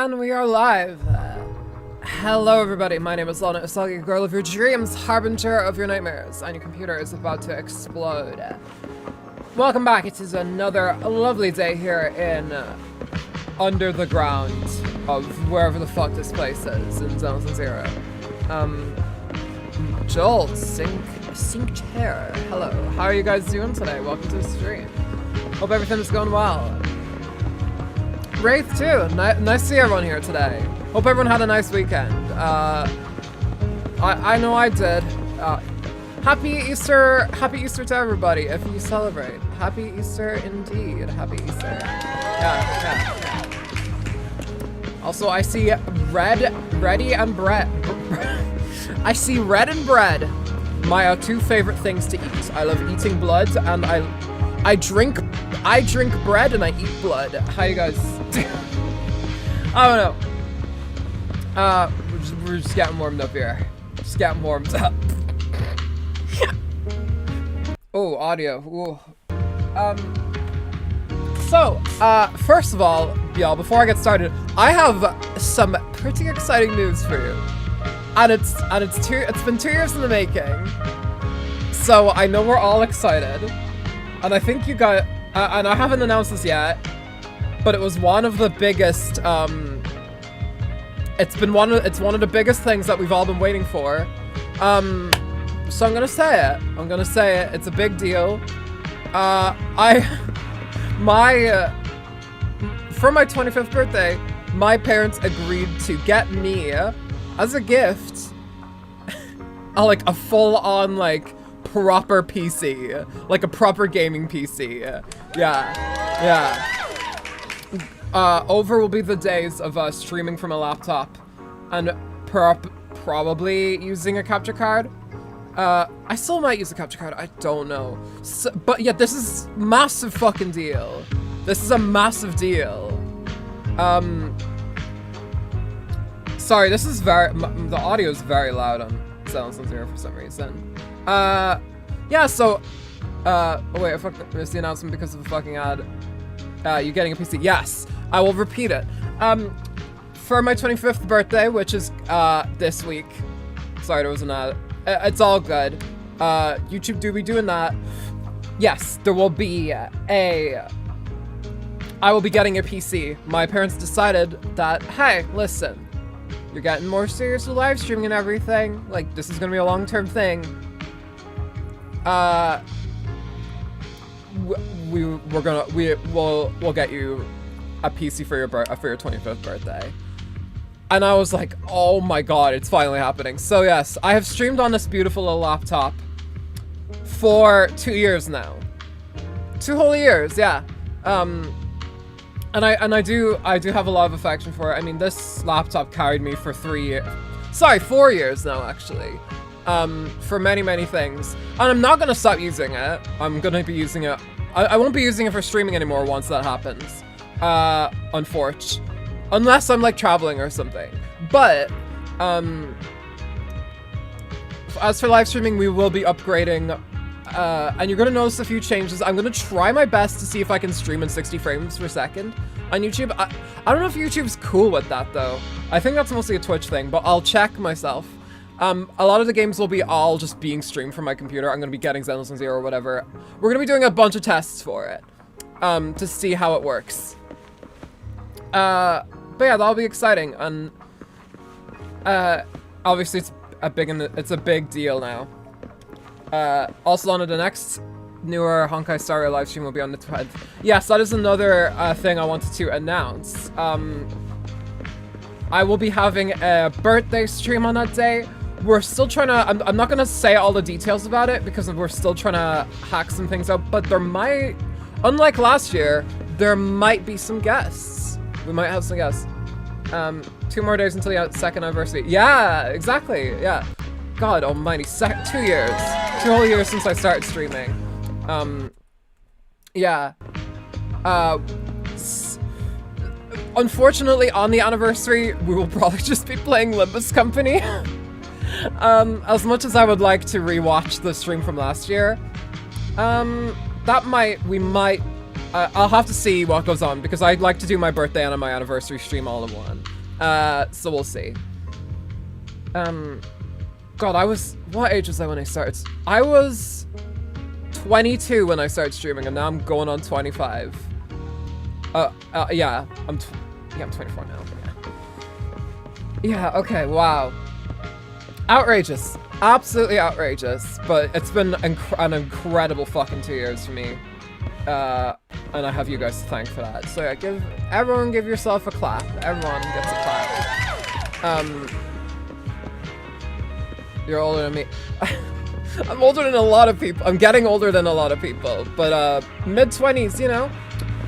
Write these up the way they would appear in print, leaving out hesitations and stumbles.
And we are live. Hello everybody, my name is Lana Usagi, girl of your dreams, harbinger of your nightmares, and your computer is about to explode. Welcome back, it is another lovely day here in under the ground of wherever the fuck this place is in Zenless Zero. Joel, Sink Chair, hello. How are you guys doing today? Welcome to the stream. Hope everything's going well. Wraith too, nice to see everyone here today. Hope everyone had a nice weekend. I know I did. Happy Easter to everybody if you celebrate. Happy Easter indeed, happy Easter. Yeah. Also, I see ready and bread. I see red and bread. My two favorite things to eat. I love eating blood and I drink bread and I eat blood. How you guys? I don't know. We're just getting warmed up here. Just getting warmed up. Oh, audio. Ooh. First of all, y'all, before I get started, I have some pretty exciting news for you. And it's been 2 years in the making. So I know we're all excited. And I think you got and I haven't announced this yet, but it was one of the biggest it's one of the biggest things that we've all been waiting for. So I'm gonna say it. It's a big deal. For my 25th birthday, my parents agreed to get me as a gift a full-on proper PC, like a proper gaming PC. Yeah. Over will be the days of streaming from a laptop and probably using a capture card. I still might use a capture card, I don't know. But yeah, this is massive fucking deal. This is a massive deal. Sorry, this is the audio is very loud on Zenless Zero for some reason. Yeah, so, oh wait, I missed the announcement because of a fucking ad. You getting a PC? Yes, I will repeat it. For my 25th birthday, which is, this week. Sorry, there was an ad. It's all good. YouTube do be doing that. Yes, there will be I will be getting a PC. My parents decided that, hey, listen, you're getting more serious with live streaming and everything. This is gonna be a long-term thing. We'll get you a PC for your 25th birthday. And I was like, oh my god, it's finally happening. So yes, I have streamed on this beautiful little laptop for 2 years now. 2 whole years, yeah. And I do have a lot of affection for it. I mean, this laptop carried me for 4 years now, actually. For many things. And I'm not gonna stop using it. I'm gonna be using it. I won't be using it for streaming anymore once that happens. Unfortunately. Unless I'm traveling or something. But, as for live streaming, we will be upgrading. And you're gonna notice a few changes. I'm gonna try my best to see if I can stream in 60 frames per second on YouTube. I don't know if YouTube's cool with that though. I think that's mostly a Twitch thing, but I'll check myself. A lot of the games will be all just being streamed from my computer. I'm gonna be getting Zenless Zero or whatever. We're gonna be doing a bunch of tests for it, to see how it works. But yeah, that'll be exciting, and obviously it's a big deal now. Also on the next newer Honkai Star Rail live stream will be on the 12th. Yes, that is another thing I wanted to announce. I will be having a birthday stream on that day. We're still trying to, I'm not gonna say all the details about it because we're still trying to hack some things out, but there might, unlike last year, there might be some guests. We might have some guests. 2 more days until the second anniversary. Yeah, exactly, yeah. God almighty, 2 years. 2 whole years since I started streaming. Yeah. Unfortunately, on the anniversary, we will probably just be playing Limbus Company. As much as I would like to rewatch the stream from last year, we might, I'll have to see what goes on, because I'd like to do my birthday and my anniversary stream all in one. So we'll see. God, what age was I when I started? I was 22 when I started streaming, and now I'm going on 25. Yeah, I'm 24 now. Yeah, okay, wow. Outrageous. Absolutely outrageous. But it's been an incredible fucking 2 years for me. And I have you guys to thank for that. So yeah, everyone give yourself a clap. Everyone gets a clap. You're older than me. I'm older than a lot of people. I'm getting older than a lot of people. But mid-20s, you know.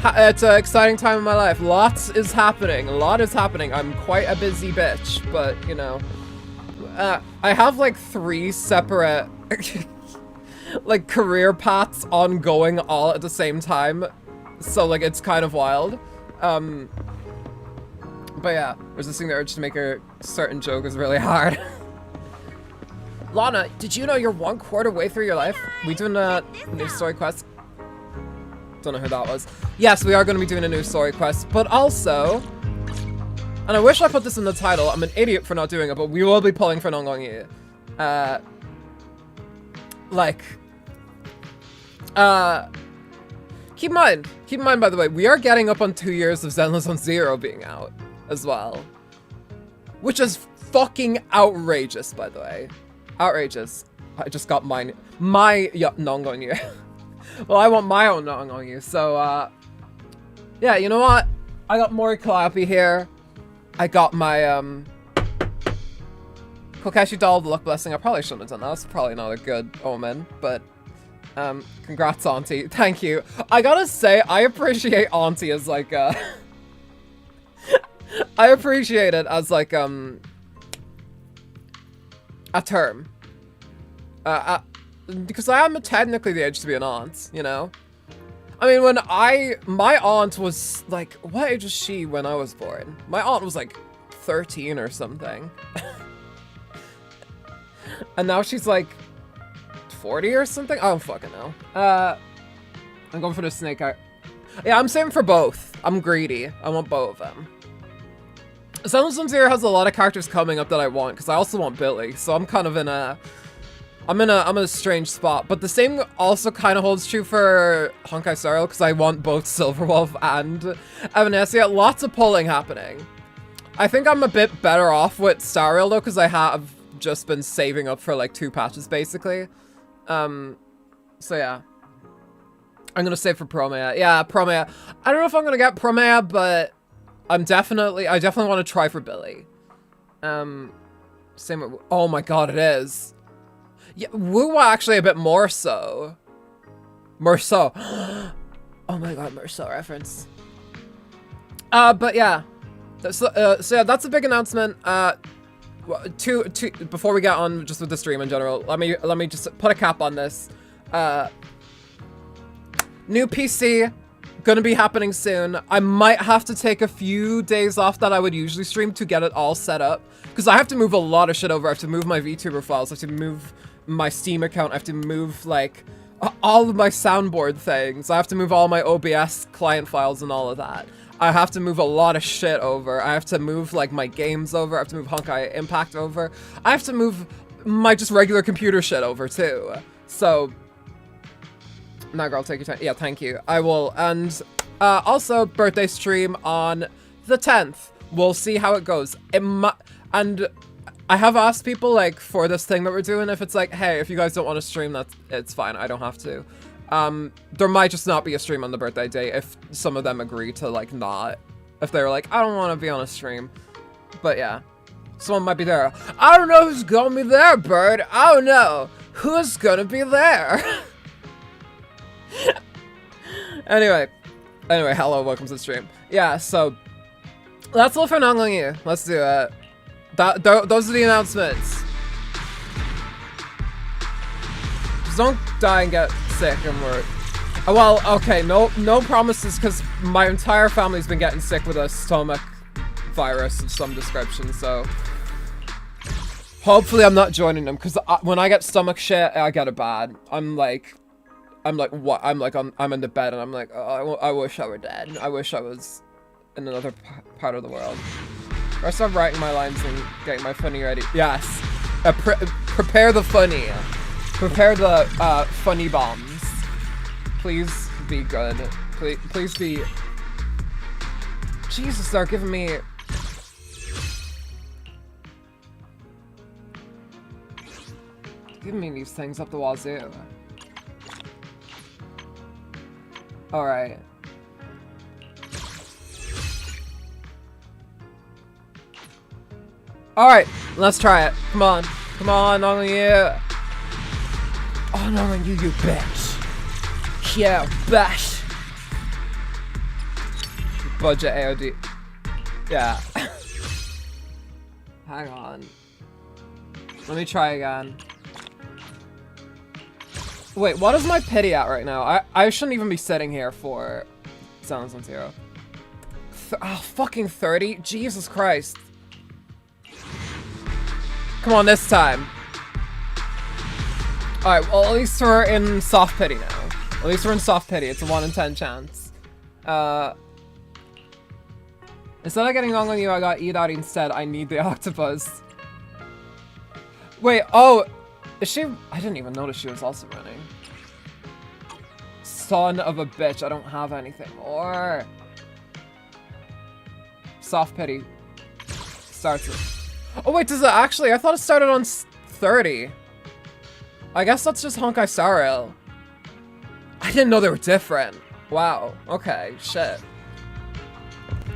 It's an exciting time in my life. Lots is happening. A lot is happening. I'm quite a busy bitch, but you know. I have like 3 separate like career paths ongoing all at the same time. So like it's kind of wild. But yeah, resisting the urge to make a certain joke is really hard. Lana, did you know you're 1/4 way through your life? We doing a new story quest? Don't know who that was. Yes, we are going to be doing a new story quest, but also, and I wish I put this in the title, I'm an idiot for not doing it, but we will be pulling for nangong. Keep in mind, by the way, we are getting up on 2 years of Zenless on Zero being out as well, which is fucking outrageous, by the way. Outrageous. I just got my nangong. Well, I want my own nangong, so yeah, you know what? I got Mori Calliope here. I got my Kokeshi doll, the luck blessing. I probably shouldn't have done that. That's probably not a good omen, but congrats, Auntie. Thank you. I gotta say, I appreciate Auntie as like I appreciate it as like a term. Because I am technically the age to be an aunt, you know? I mean, when my aunt was like, what age was she when I was born? My aunt was like 13 or something. And now she's like 40 or something? I don't fucking know. I'm going for the snake eye. Yeah, I'm saving for both. I'm greedy. I want both of them. Zenless Zero has a lot of characters coming up that I want, because I also want Billy, so I'm kind of in a... I'm in a strange spot, but the same also kind of holds true for Honkai Star Rail, because I want both Silverwolf and Evanescence. Lots of pulling happening. I think I'm a bit better off with Star Rail though, because I have just been saving up for like 2 patches basically. So yeah. I'm gonna save for Promea. Yeah, Promea. I don't know if I'm gonna get Promea, but I definitely want to try for Billy. Same with, oh my god, it is. Yeah, Wu actually a bit more so. Merceau. Oh my god, Merceau reference. But yeah. So yeah, that's a big announcement. Before we get on just with the stream in general, let me just put a cap on this. New PC gonna be happening soon. I might have to take a few days off that I would usually stream to get it all set up, because I have to move a lot of shit over. I have to move my VTuber files. I have to move my Steam account. I have to move like all of my soundboard things. I have to move all my OBS client files and all of that. I have to move a lot of shit over. I have to move like my games over. I have to move Honkai Impact over. I have to move my just regular computer shit over too. So, nah, girl, take your time. Yeah, thank you. I will. And also, birthday stream on the 10th. We'll see how it goes. And I have asked people, like, for this thing that we're doing, if it's like, hey, if you guys don't want to stream, it's fine. I don't have to. There might just not be a stream on the birthday day if some of them agree to, like, not. If they're like, I don't want to be on a stream. But yeah, someone might be there. I don't know who's gonna be there, Bird. I don't know. Who's gonna be there? Anyway, hello, welcome to the stream. Yeah, so that's all for nangong. Let's do it. Those are the announcements. Just don't die and get sick and we're... Well, okay, no promises, because my entire family's been getting sick with a stomach virus of some description, so... Hopefully I'm not joining them, because when I get stomach shit, I get it bad. I'm in the bed and I'm like, oh, I wish I were dead. I wish I was in another part of the world. Or stop writing my lines and getting my funny ready. Yes. Prepare the funny. Prepare the funny bombs. Please be good. Please be. Jesus, they're giving me. Giving me these things up the wazoo. Alright. Alright, let's try it. Come on. Come on, on you. Oh, no, on you, you bitch. Yeah, bash. Budget AOD. Yeah. Hang on. Let me try again. Wait, what is my pity at right now? I shouldn't even be sitting here for Zenless on 0. Oh, fucking 30? Jesus Christ. Come on, this time. Alright, well, at least we're in soft pity now. At least we're in soft pity. It's a 1 in 10 chance. Instead of getting wrong on you, I got eat out instead. I need the octopus. Wait, oh, is she? I didn't even notice she was also running. Son of a bitch, I don't have anything more. Soft pity. Starts with. Oh wait, does it actually? I thought it started on 30. I guess that's just Honkai Star Rail. I didn't know they were different. Wow, okay, shit.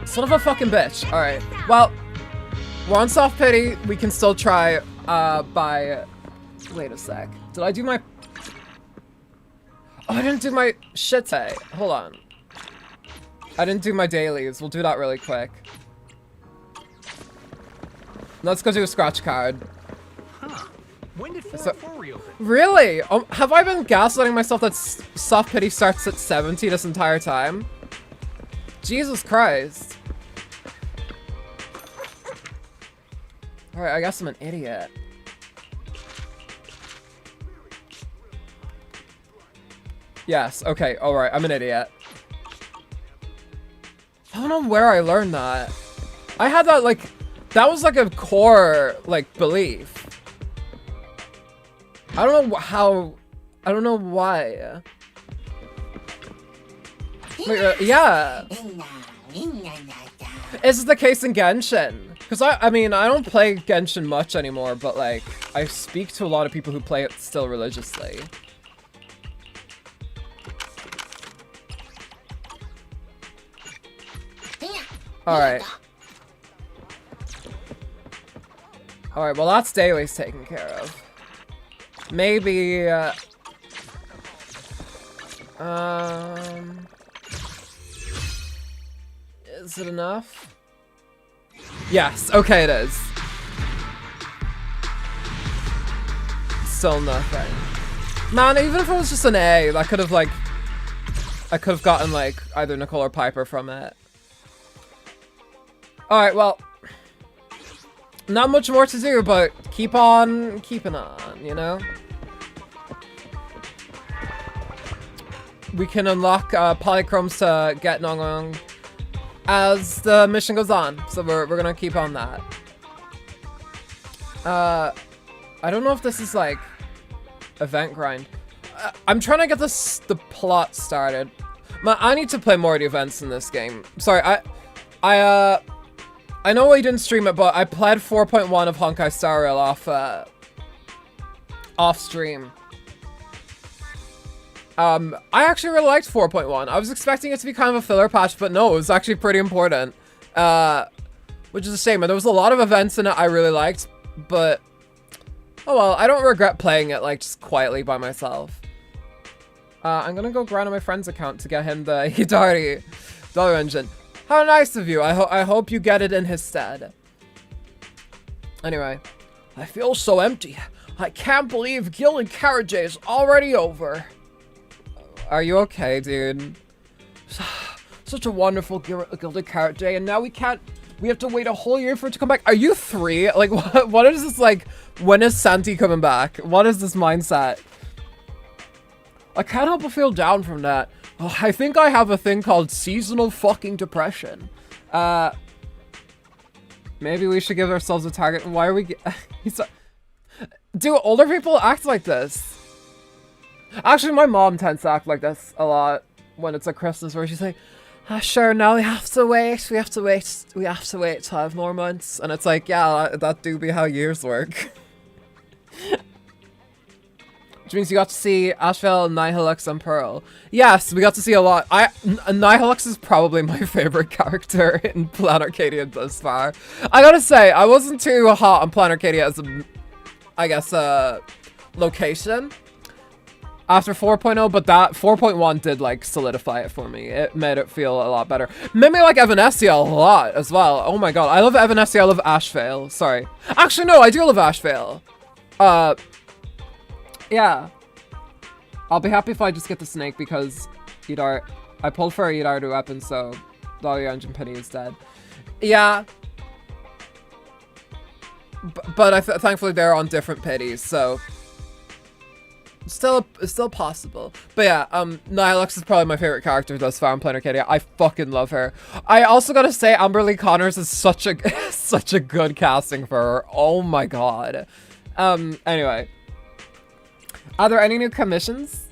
Son of a fucking bitch. Alright, well, we're on soft pity. We can still try, by... Wait a sec. Did I do my... Oh, I didn't do my shit. Hold on. I didn't do my dailies. We'll do that really quick. Let's go do a scratch card. Huh. When did 404 reopen? Really? Have I been gaslighting myself that soft pity starts at 70 this entire time? Jesus Christ. Alright, I guess I'm an idiot. Yes, okay, alright, I'm an idiot. I don't know where I learned that. I had that, like, that was like a core, like, belief. I don't know how, I don't know why. Wait, yeah. Is this the case in Genshin? Because I mean, I don't play Genshin much anymore, but like, I speak to a lot of people who play it still religiously. Alright. Alright, well that's dailies taken care of. Maybe, is it enough? Yes, okay it is. Still nothing. Man, even if it was just an A, that could have like, I could have gotten like either Nicole or Piper from it. Alright, well, not much more to do, but keep on keeping on, you know? We can unlock polychromes to get nangong as the mission goes on, so we're gonna keep on that. I don't know if this is like event grind. I'm trying to get the plot started. I need to play more of the events in this game. Sorry, I know I didn't stream it, but I played 4.1 of Honkai Star Rail off stream. I actually really liked 4.1. I was expecting it to be kind of a filler patch, but no, it was actually pretty important. Which is a shame. And there was a lot of events in it I really liked, but oh well, I don't regret playing it like just quietly by myself. I'm gonna go grind on my friend's account to get him the Hidari dollar engine. How nice of you. I hope you get it in his stead. Anyway, I feel so empty. I can't believe Gilded Carriage is already over. Are you okay, dude? Such a wonderful Gilded Carrot Day, and now we have to wait a whole year for it to come back. Are you 3? Like, what is this, like, when is Santi coming back? What is this mindset? I can't help but feel down from that. Oh, I think I have a thing called seasonal fucking depression. Maybe we should give ourselves a target. Why are we do older people act like this? Actually, my mom tends to act like this a lot when it's like Christmas, where she's like, sure, now we have to wait 12 more months. And it's like, yeah, that do be how years work. Which means you got to see Ashvale, Nihilux, and Pearl. Yes, we got to see a lot. Nihilux is probably my favorite character in Plan Arcadia thus far. I gotta say, I wasn't too hot on Plan Arcadia as a, I guess, location after 4.0, but that 4.1 did like solidify it for me. It made it feel a lot better. Made me like Evanescia a lot as well. Oh my god, I love Evanescia, I love Ashvale. Sorry. Actually, no, I do love Ashvale. Yeah. I'll be happy if I just get the snake because I pulled for a Yidardu weapon, so Dolly Engine Penny is dead. Yeah. But thankfully they're on different pities, so still possible. But yeah, Nihilux is probably my favorite character thus far in Plan Arcadia. I fucking love her. I also gotta say Amberly Connors is such a such a good casting for her. Oh my god. Anyway. Are there any new commissions?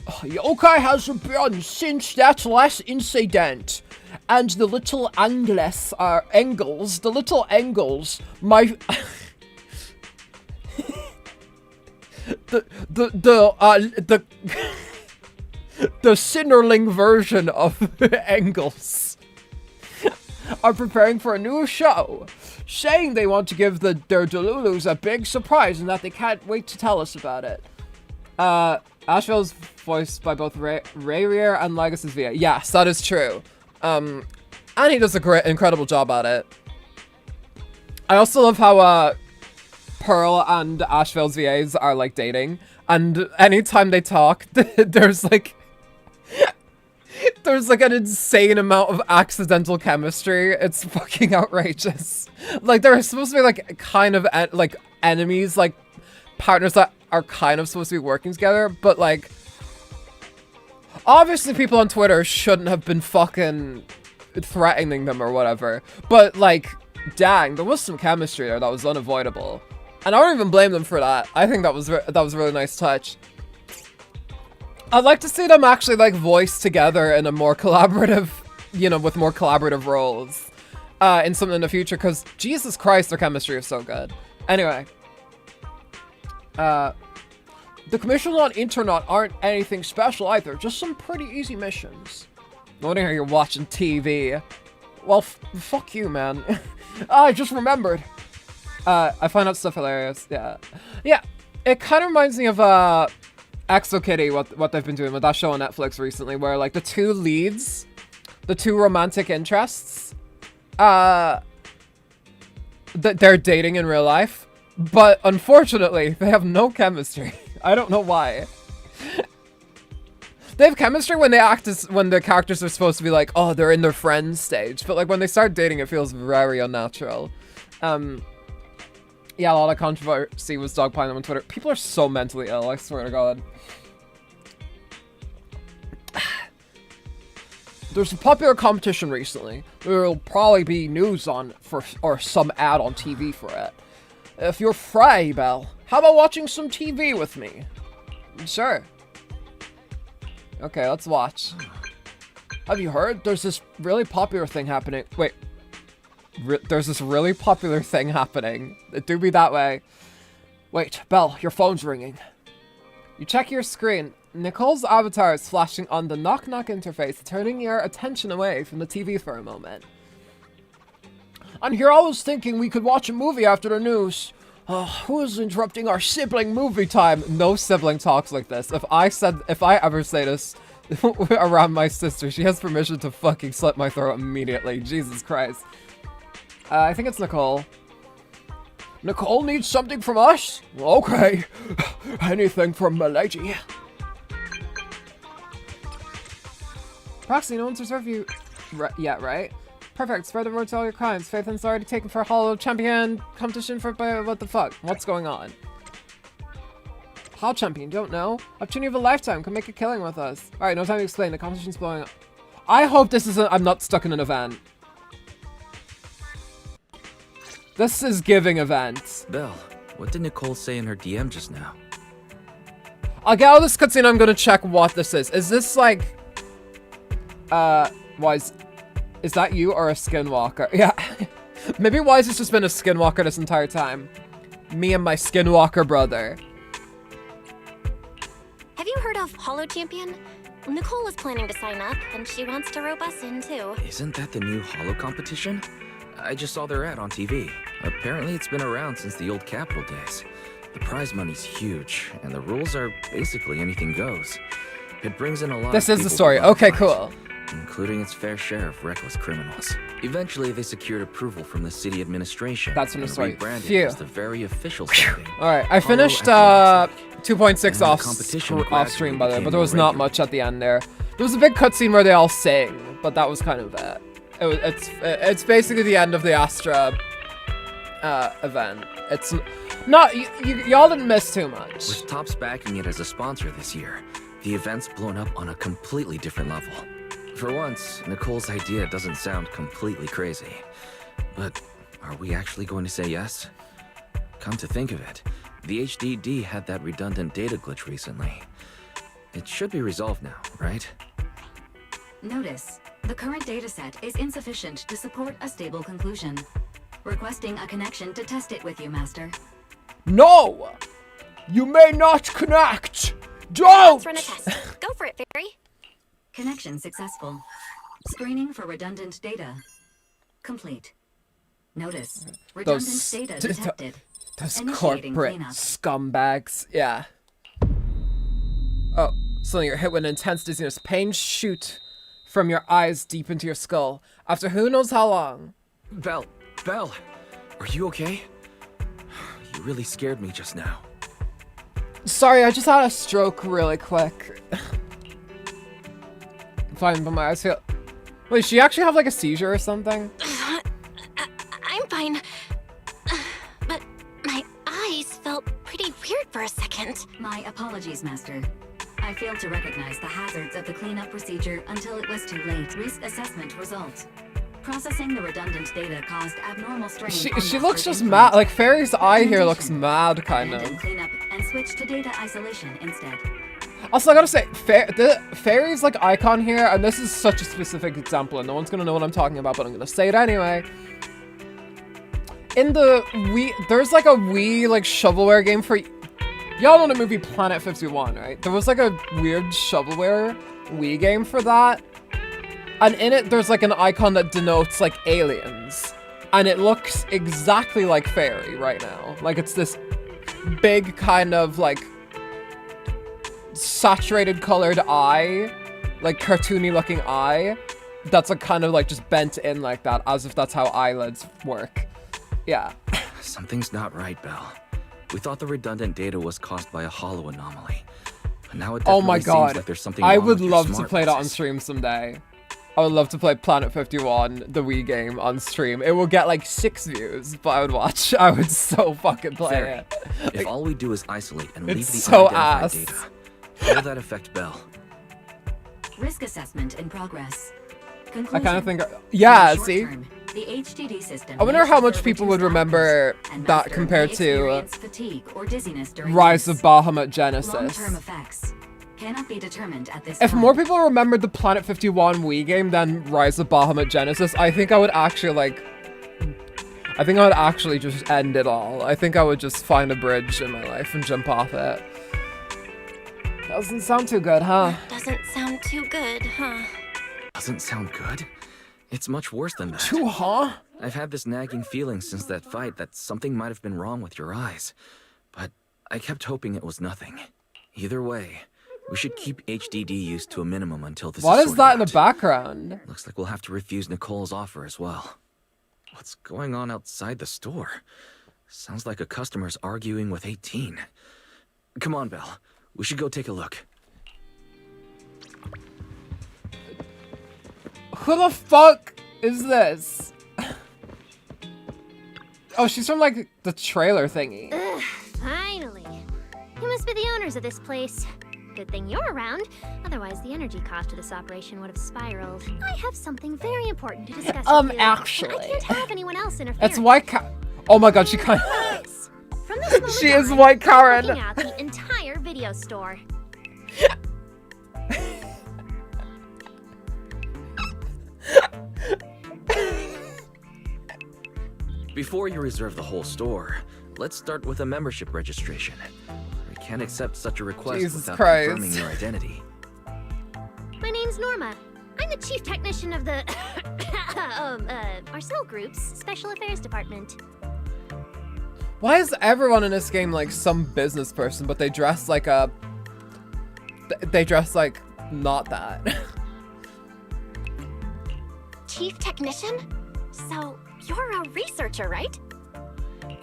Yokai has been since that last incident. And the little Angles, the little Engels, my... the Sinnerling version of Engels are preparing for a new show, saying they want to give their Delulus a big surprise and that they can't wait to tell us about it. Ashvale's voiced by both Rayrier and Legacy's VA. Yes, that is true. And he does a incredible job at it. I also love how Pearl and Ashvale's VAs are like dating, and anytime they talk, there's like an insane amount of accidental chemistry. It's fucking outrageous. Like they're supposed to be like kind of like enemies, like partners that are kind of supposed to be working together, but like obviously people on Twitter shouldn't have been fucking threatening them or whatever, but like dang, there was some chemistry there that was unavoidable, and I don't even blame them for that. I think that was a really nice touch. I'd like to see them actually like voice together in a more collaborative, you know, with more collaborative roles in something in the future, because Jesus Christ, their chemistry is so good. Anyway, the commissions on Internet aren't anything special either, just some pretty easy missions. No wonder you're watching TV. Well, fuck you, man. I just remembered. I find out stuff hilarious. Yeah. Yeah, it kind of reminds me of ExoKitty, what they've been doing with that show on Netflix recently, where like the two leads, the two romantic interests, they're dating in real life, but unfortunately they have no chemistry. I don't know why. They have chemistry when they act as when the characters are supposed to be like, oh, they're in their friends stage, but like when they start dating, it feels very unnatural. Yeah, a lot of controversy was dogpiling them on Twitter. People are so mentally ill, I swear to God. There's a popular competition recently. There'll probably be news on or some ad on TV for it. If you're free, Belle, how about watching some TV with me? Sure. Okay, let's watch. Have you heard? There's this really popular thing happening. Wait. There's this really popular thing happening. It do be that way. Wait, Belle, your phone's ringing. You check your screen. Nicole's avatar is flashing on the knock-knock interface, turning your attention away from the TV for a moment. And here I was thinking we could watch a movie after the news. Who is interrupting our sibling movie time? No sibling talks like this. If I ever say this around my sister, she has permission to fucking slit my throat immediately. Jesus Christ. I think it's Nicole. Nicole needs something from us? Okay. Anything from Milady. Proxy, no one's reserved you yet, right? Perfect. Spread the word to all your clients. Faithin's already taken for a Hollow Champion competition for what the fuck? What's going on? Hall Champion, don't know? Opportunity of a lifetime. Come make a killing with us. Alright, no time to explain. The competition's blowing up. I hope this isn't. I'm not stuck in an event. This is giving events. Belle, what did Nicole say in her DM just now? I'll get out of this cutscene, I'm gonna check what this is. Is this like... is that you or a skinwalker? Yeah. Maybe Wise has just been a skinwalker this entire time. Me and my skinwalker brother. Have you heard of Hollow Champion? Nicole is planning to sign up, and she wants to rope us in too. Isn't that the new Hollow competition? I just saw their ad on TV. Apparently it's been around since the old Capital days. The prize money's huge, and the rules are basically anything goes. It brings in a lot This of is the people story. who love Okay, fight, cool. including its fair share of reckless criminals. Eventually, they secured approval from the city administration. That's in the and story. rebranded Phew. as the very official setting. Alright, I Hollow finished Athletics League. 2.6 And the off, competition off stream, by the way, gradually but there was became not more much at the end there. There was a big cutscene where they all sing, but that was kind of it. It's basically the end of the Astra event. It's not, y'all didn't miss too much. With Topps backing it as a sponsor this year, the event's blown up on a completely different level. For once, Nicole's idea doesn't sound completely crazy. But are we actually going to say yes? Come to think of it, the HDD had that redundant data glitch recently. It should be resolved now, right? Notice, the current dataset is insufficient to support a stable conclusion. Requesting a connection to test it with you, Master. No! You may not connect! Don't! Let's run a test. Go for it, Fairy. Connection successful. Screening for redundant data. Complete. Notice, redundant data detected. Those Initiating corporate cleanup. scumbags. Yeah. Oh, suddenly you're hit with an intense dizziness. Pain shoot from your eyes deep into your skull. After who knows how long. Belle, are you okay? You really scared me just now. Sorry, I just had a stroke really quick. Fine, but my eyes feel... Wait, does she actually have like a seizure or something? I'm fine. But my eyes felt pretty weird for a second. My apologies, Master. I failed to recognize the hazards of the cleanup procedure until it was too late. Risk assessment results. Processing the redundant data caused abnormal strain. She on looks Master's just implants. mad. Like Fairy's eye here looks mad, kind Abandon of. cleanup and switch to data isolation instead. Also, I gotta say, the Fairy's like icon here, and this is such a specific example, and no one's gonna know what I'm talking about, but I'm gonna say it anyway. In the Wii, there's like a Wii like shovelware game for. Y'all know the movie Planet 51, right? There was like a weird shovelware Wii game for that. And in it, there's like an icon that denotes like aliens. And it looks exactly like Fairy right now. Like it's this big kind of like saturated colored eye, like cartoony looking eye. That's like kind of like just bent in like that, as if that's how eyelids work. Yeah. Something's not right, Belle. We thought the redundant data was caused by a hollow anomaly. But now it Oh definitely my seems god. like there's something I wrong would with your love to smart play that on lenses. stream someday. I would love to play Planet 51, the Wii game, on stream. It will get like 6 views, but I would watch. I would so fucking play Fair. it. If all we do is isolate and leave It's the so unidentified ass. data, how will that affect Belle? Risk assessment in progress. I Conclusion. kind of think, yeah, In the short see? term, the HDD system I wonder may how suffer much people would reduced remember output, and that Master compared may to experience fatigue or dizziness during Rise use. of Bahamut Genesis. Long-term effects cannot be determined at this If time. more people remembered the Planet 51 Wii game than Rise of Bahamut Genesis, I think I would actually like... I think I would actually just end it all. I think I would just find a bridge in my life and jump off it. Doesn't sound too good, huh? Doesn't sound too good, huh? Doesn't sound good. It's much worse than that. Too, huh? I've had this nagging feeling since that fight that something might have been wrong with your eyes. But I kept hoping it was nothing. Either way, we should keep HDD use to a minimum until this What is is that in the sorted out. background? Looks like we'll have to refuse Nicole's offer as well. What's going on outside the store? Sounds like a customer's arguing with 18. Come on, Belle. We should go take a look. Who the fuck is this? Oh, she's from like the trailer thingy. Ugh, finally. You must be the owners of this place. Good thing you're around, otherwise the energy cost of this operation would have spiraled. I have something very important to discuss with you. Actually. I can't have anyone else interfere. It's why Oh my god, she kind of... Yes. From this moment She is on, white I'm Karen. checking out the entire video store. Before you reserve the whole store, let's start with a membership registration. We can't accept such a request Jesus without Christ. confirming your identity. My name's Norma. I'm the chief technician of the our cell group's special affairs department. Why is everyone in this game like some business person, but they dress like a... They dress like not that. Chief technician? So, you're a researcher, right?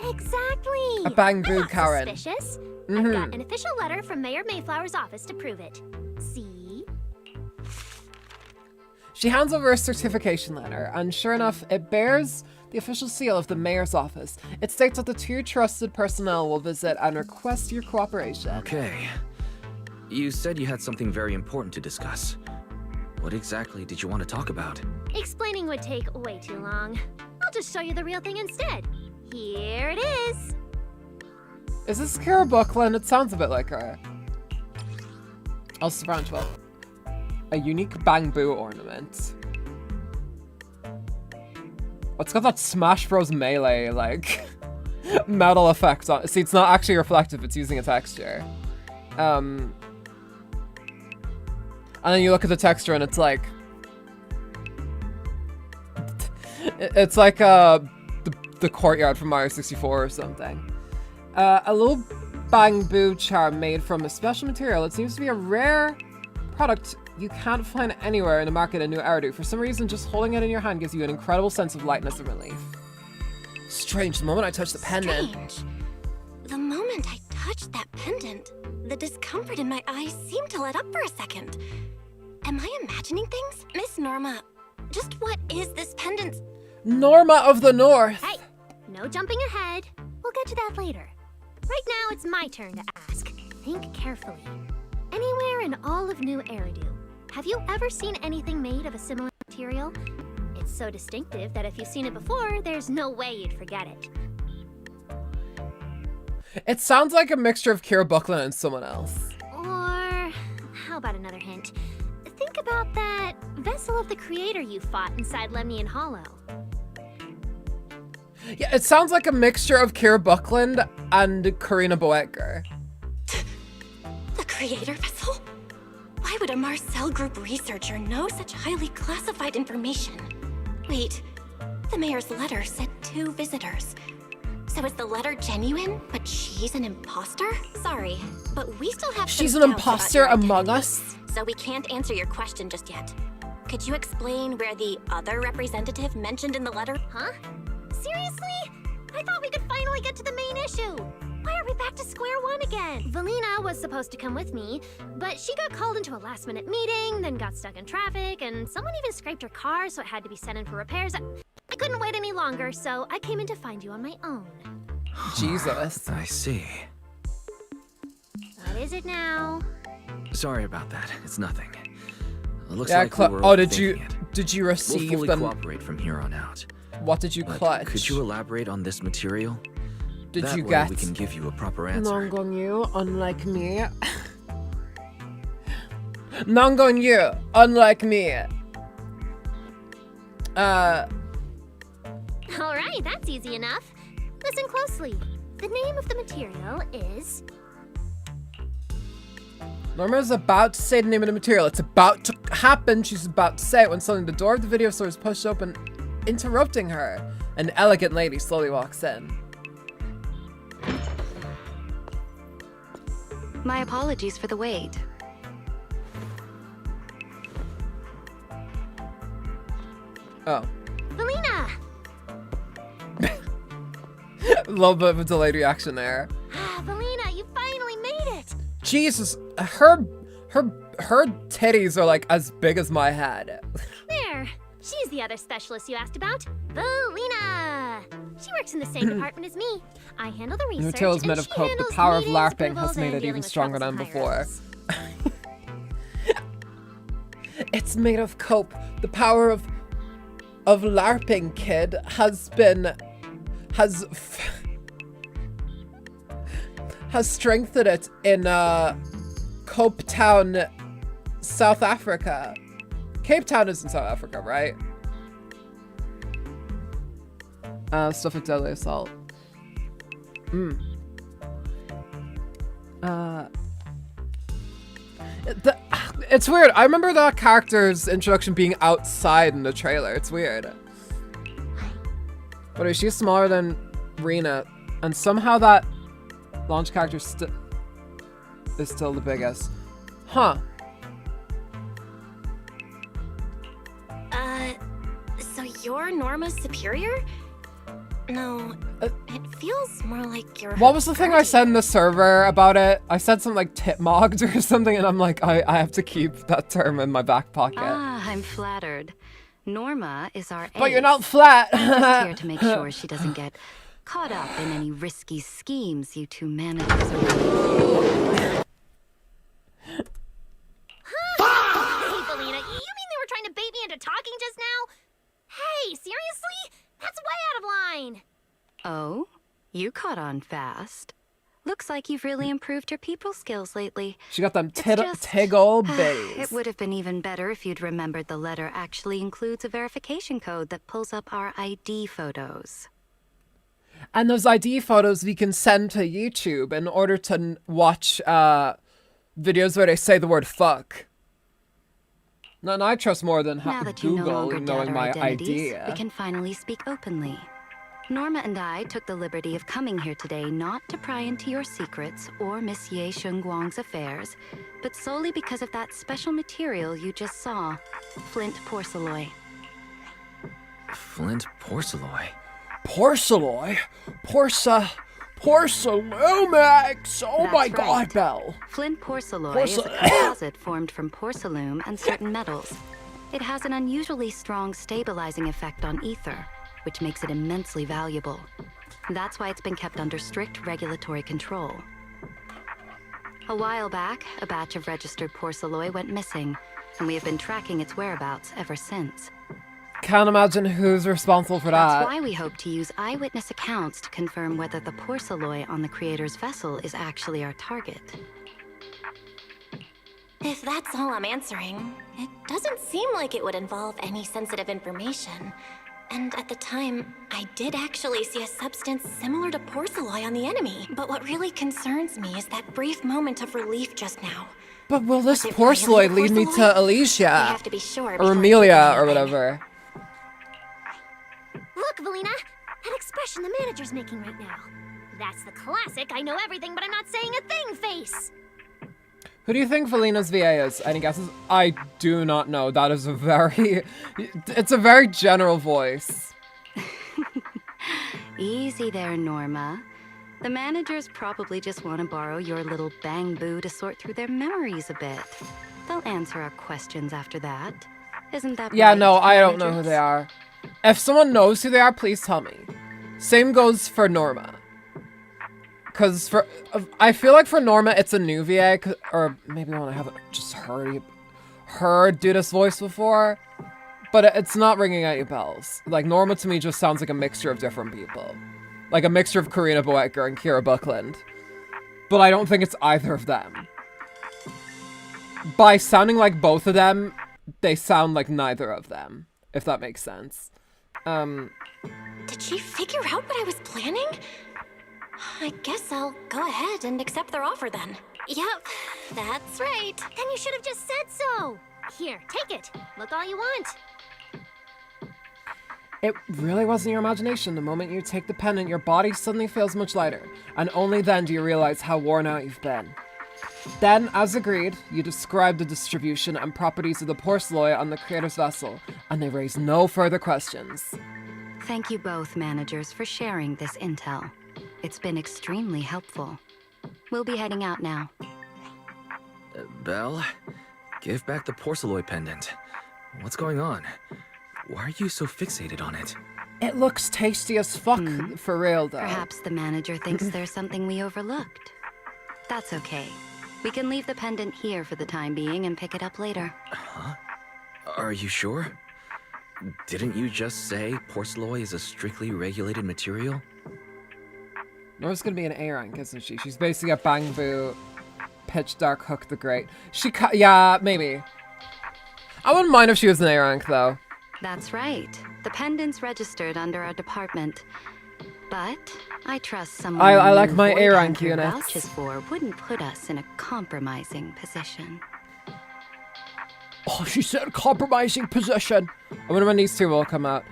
Exactly. A bang I'm boo, not Karen. Suspicious. I've Mhm. got an official letter from Mayor Mayflower's office to prove it. See? She hands over a certification letter, and sure enough, it bears the official seal of the mayor's office. It states that the two trusted personnel will visit and request your cooperation. Okay. You said you had something very important to discuss. What exactly did you want to talk about? Explaining would take way too long. I'll just show you the real thing instead. Here it is. Is this Kara Buckland? It sounds a bit like her. Also, branch well. A unique bamboo ornament. It's got that Smash Bros. Melee, like, metal effect on it. See, it's not actually reflective, it's using a texture. And then you look at the texture and it's like... It's like, the courtyard from Mario 64 or something. A little bamboo charm made from a special material. It seems to be a rare product you can't find anywhere in the market in New Eridu. For some reason, just holding it in your hand gives you an incredible sense of lightness and relief. Strange, the moment I touched the pendant. Strange. The moment I touched that pendant, the discomfort in my eyes seemed to let up for a second. Am I imagining things? Miss Norma, just what is this pendant? Norma of the North! Hey, no jumping ahead. We'll get to that later. Right now, it's my turn to ask. Think carefully. Anywhere in all of New Eridu, have you ever seen anything made of a similar material? It's so distinctive that if you've seen it before, there's no way you'd forget it. It sounds like a mixture of Kira Buckland and someone else. Or, how about another hint? Think about that vessel of the creator you fought inside Lemnian Hollow. Yeah, it sounds like a mixture of Kira Buckland and Karina Boetker. The creator vessel? Why would a Marcel Group researcher know such highly classified information? Wait, the mayor's letter said 2 visitors. So is the letter genuine, but she's an imposter? Sorry, but we still have She's some an doubts about imposter your among identity, us? So we can't answer your question just yet. Could you explain where the other representative mentioned in the letter? Huh? Seriously? I thought we could finally get to the main issue. Why are we back to square one again? Valina was supposed to come with me, but she got called into a last-minute meeting, then got stuck in traffic, and someone even scraped her car, so it had to be sent in for repairs. I couldn't wait any longer, so I came in to find you on my own. Jesus. I see. What is it now? Sorry about that. It's nothing. It looks Yeah, like we were oh, overthinking it. did you We'll receive fully them? cooperate from here on out. What did you But clutch? could you elaborate on this material? Did That you way get we can give you a proper answer. Nangong, unlike me? Nangong, unlike me. Alright, that's easy enough. Listen closely. The name of the material is... Norma's about to say the name of the material. It's about to happen. She's about to say it when suddenly the door of the video store is pushed open, interrupting her. An elegant lady slowly walks in. My apologies for the wait. Oh. Valina! A little bit of a delayed reaction there. Ah, Valina, you finally made it! Jesus, her titties are like as big as my head. There! She's the other specialist you asked about. Valina! She works in the same department as me. I handle the The research, material is and made of she cope. The handles power of meetings, LARPing approvals, has made and it dealing even with stronger than troublesome before. higher-ups. It's made of cope. The power of LARPing, kid, has been has strengthened it in Cape Town, South Africa. Cape Town is in South Africa, right? Stuff of deadly assault. It's weird. I remember that character's introduction being outside in the trailer. It's weird. But she's smaller than Rena, and somehow that launch character is still the biggest. Huh. So you're Norma's superior? No, it feels more like you're... What was the thing I said in the server about it? I said something like tip-mogged or something, and I'm like, I have to keep that term in my back pocket. Ah, I'm flattered. Norma is our But ace. you're not flat! I'm just here to make sure she doesn't get caught up in any risky schemes you two managers are running. Hey, Felina, you mean they were trying to bait me into talking just now? Hey, seriously? That's way out of line! Oh? You caught on fast. Looks like you've really improved your people skills lately. She got them It's just- tiggle bitties. It would have been even better if you'd remembered the letter actually includes a verification code that pulls up our ID photos. And those ID photos we can send to YouTube in order to watch videos where they say the word fuck. No, I trust more than Now that you no Google longer doubt knowing our my identities, ID. we can finally speak openly. Norma and I took the liberty of coming here today not to pry into your secrets or Miss Ye Shengguang's affairs, but solely because of that special material you just saw, flint porcelain. Flint porcelain. Porcelain? Porcelumex! Oh That's my right. god, Belle! Flint porcelain is a composite formed from porcelain and certain metals. It has an unusually strong stabilizing effect on ether, which makes it immensely valuable. That's why it's been kept under strict regulatory control. A while back, a batch of registered porcelain went missing, and we have been tracking its whereabouts ever since. Can't imagine who's responsible for that. That's why we hope to use eyewitness accounts to confirm whether the porcelain on the creator's vessel is actually our target. If that's all I'm answering, it doesn't seem like it would involve any sensitive information. And at the time, I did actually see a substance similar to porcelain on the enemy. But what really concerns me is that brief moment of relief just now. But will this Was it porcelain really lead me to porcelain? We Alicia? have to be sure Or before Amelia, doing or anything. whatever. Look, Velina, that expression the manager's making right now. That's the classic I know everything but I'm not saying a thing face. Who do you think Felina's VA is? Any guesses? I do not know. That is a very... It's a very general voice. Easy there, Norma. The managers probably just want to borrow your little bang boo to sort through their memories a bit. They'll answer our questions after that. Isn't that Yeah, right, no, I don't know who managers? they are. If someone knows who they are, please tell me. Same goes for Norma. Because for... I feel like for Norma, it's a new VA, or maybe when I haven't just heard do this voice before. But it's not ringing any bells. Like, Norma to me just sounds like a mixture of different people. Like a mixture of Karina Boetker and Kira Buckland. But I don't think it's either of them. By sounding like both of them, they sound like neither of them. If that makes sense. Did she figure out what I was planning? I guess I'll go ahead and accept their offer then. Yep, that's right. Then you should have just said so. Here, take it. Look all you want. It really wasn't your imagination. The moment you take the pendant, your body suddenly feels much lighter. And only then do you realize how worn out you've been. Then, as agreed, you describe the distribution and properties of the porcelain on the creator's vessel, and they raise no further questions. Thank you both, managers, for sharing this intel. It's been extremely helpful. We'll be heading out now. Belle, give back the porcelain pendant. What's going on? Why are you so fixated on it? It looks tasty as fuck, for real though. Perhaps the manager thinks there's something we overlooked. That's okay. We can leave the pendant here for the time being and pick it up later. Huh? Are you sure? Didn't you just say porcelain is a strictly regulated material? Nora's gonna be an A rank, isn't she? She's basically a Bangbu, Pitch Dark Hook the Great. Yeah, maybe. I wouldn't mind if she was an A rank, though. That's right. The pendant's registered under our department. But I trust someone I like my Void A rank Hunter units. vouches for wouldn't put us in a compromising position. Oh, she said compromising position. I wonder when these two will come out.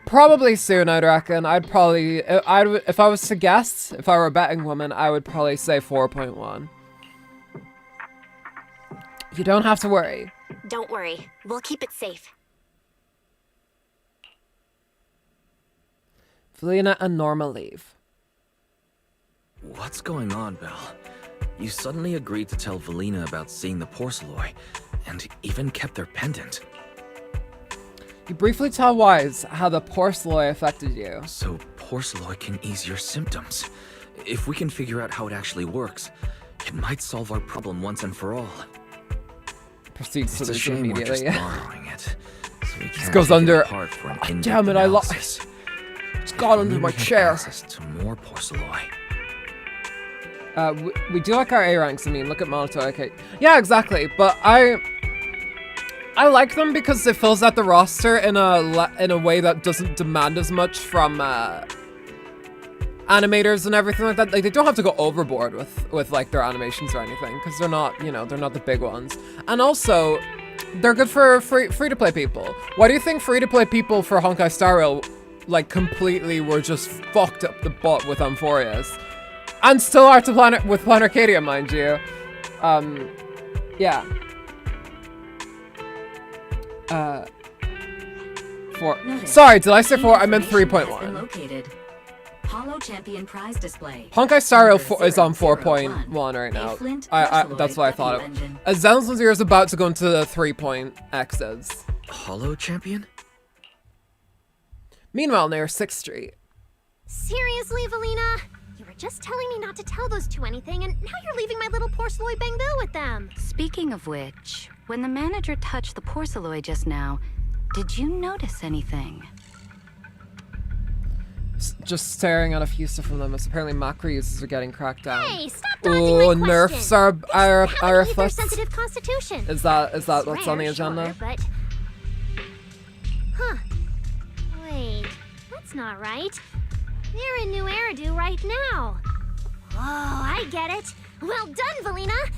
Probably soon, I'd reckon. If I was to guess, if I were a betting woman, I would probably say 4.1. You don't have to worry. Don't worry. We'll keep it safe. Felina and Norma leave. What's going on, Belle? You suddenly agreed to tell Velina about seeing the Porceloi, and even kept their pendant. You briefly tell Wise how the Porceloi affected you. So Porceloi can ease your symptoms. If we can figure out how it actually works, it might solve our problem once and for all. Proceeds to It's a this shame we're just immediately. borrowing it. So we can't goes take it under- apart for an Ah, in-depth damn it, analysis. It's gone under Maybe my we have chair. access to more Porceloi. We do like our A ranks. I mean, look at Molotov. Okay, yeah, exactly. But I like them because it fills out the roster in a way that doesn't demand as much from animators and everything like that. Like, they don't have to go overboard with like their animations or anything because they're not, you know, they're not the big ones. And also, they're good for free to play people. Why do you think free to play people for Honkai Star Rail like completely were just fucked up the butt with Amphorius? And still are to Planet with Planet Arcadia, mind you. Yeah. 4. Sorry, did I say 4? I meant 3.1. Located. Hollow Champion prize display. Honkai Star Rail is on 4.1 right now. That's what I thought of. Zenless Zero is about to go into the 3.x's. Hollow Champion? Meanwhile, near 6th Street. Seriously, Velina? You were just telling me not to tell those two anything, and now you're leaving my little Porceloi Bangbo with them. Speaking of which, when the manager touched the Porceloi just now, did you notice anything? Just staring at a few stuff from them. As apparently macro users are getting cracked down. Hey, stop dodging Ooh, my nerfs question. are How to flipped. sensitive constitution. Is that It's what's on the rare, agenda? Sure, but... Huh. Wait, that's not right. They're in New Eridu right now. Oh, I get it. Well done, Velina.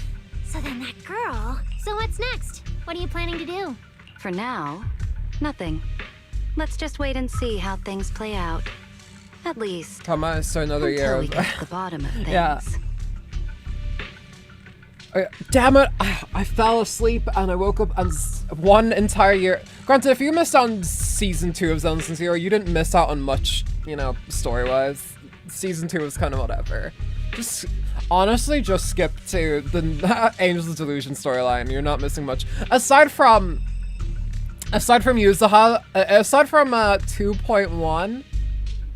So then that girl... So what's next? What are you planning to do? For now, nothing. Let's just wait and see how things play out. At least, Come on, so another year until we of... get to the bottom of things. Yeah. Damn it! I fell asleep and I woke up and one entire year. Granted, if you missed out on season 2 of Zenless Zero, you didn't miss out on much, you know, story-wise. Season 2 was kind of whatever. Just honestly, just skip to the Angels of Delusion storyline. You're not missing much. Aside from Yuzuha, aside from 2.1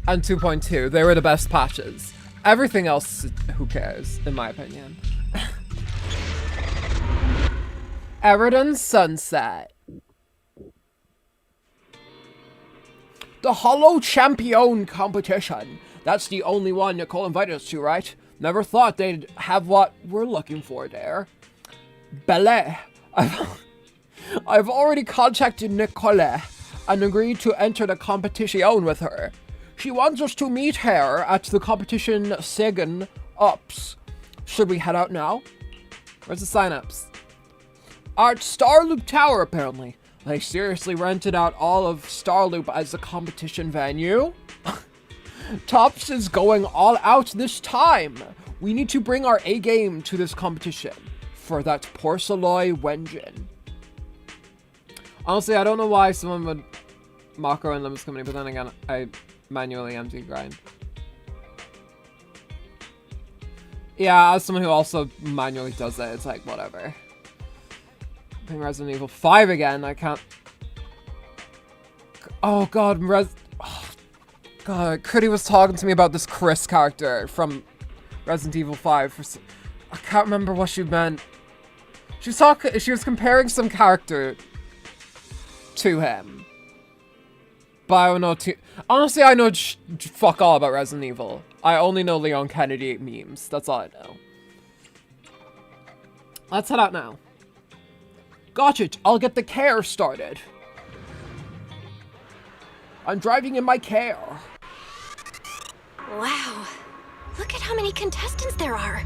and 2.2, they were the best patches. Everything else, who cares, in my opinion. Eridan Sunset. The Hollow Champion competition. That's the only one Nicole invited us to, right? Never thought they'd have what we're looking for there. Belle. I've already contacted Nicole and agreed to enter the competition with her. She wants us to meet her at the competition Segen Ups. Should we head out now? Where's the sign-ups? At Starloop Tower, apparently. They seriously rented out all of Starloop as a competition venue. Tops is going all out this time. We need to bring our A game to this competition for that Porceloi Wenjin. Honestly, I don't know why someone would macro in Limits Company, but then again, I manually empty grind. Yeah, as someone who also manually does it, it's like, whatever. Playing Resident Evil 5 again, I can't... Oh god, God, Critty was talking to me about this Chris character from Resident Evil 5. I can't remember what she meant. She was comparing some character to him. But I don't know honestly, I know fuck all about Resident Evil. I only know Leon Kennedy memes. That's all I know. Let's head out now. Got it. I'll get the car started. I'm driving in my car. Wow. Look at how many contestants there are.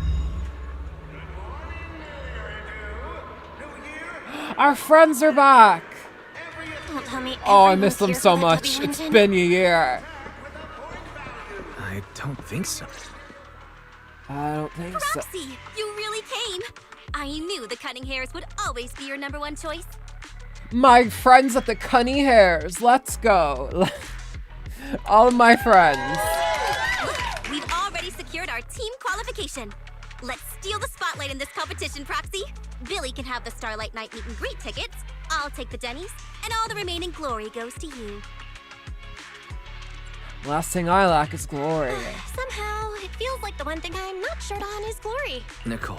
Our friends are back. Don't tell me Oh, I everyone's miss them here so for the much. W It's engine. been a year. I don't think so. I don't think so. Roxy, you really came. I knew the Cunning Hairs would always be your #1 choice. My friends at the Cunny Hairs. Let's go. All of my friends. Look, we've already secured our team qualification. Let's steal the spotlight in this competition, Proxy. Billy can have the Starlight Night meet and greet tickets. I'll take the Denny's, and all the remaining glory goes to you. Last thing I lack is glory. Somehow, it feels like the one thing I'm not short on is glory. Nicole,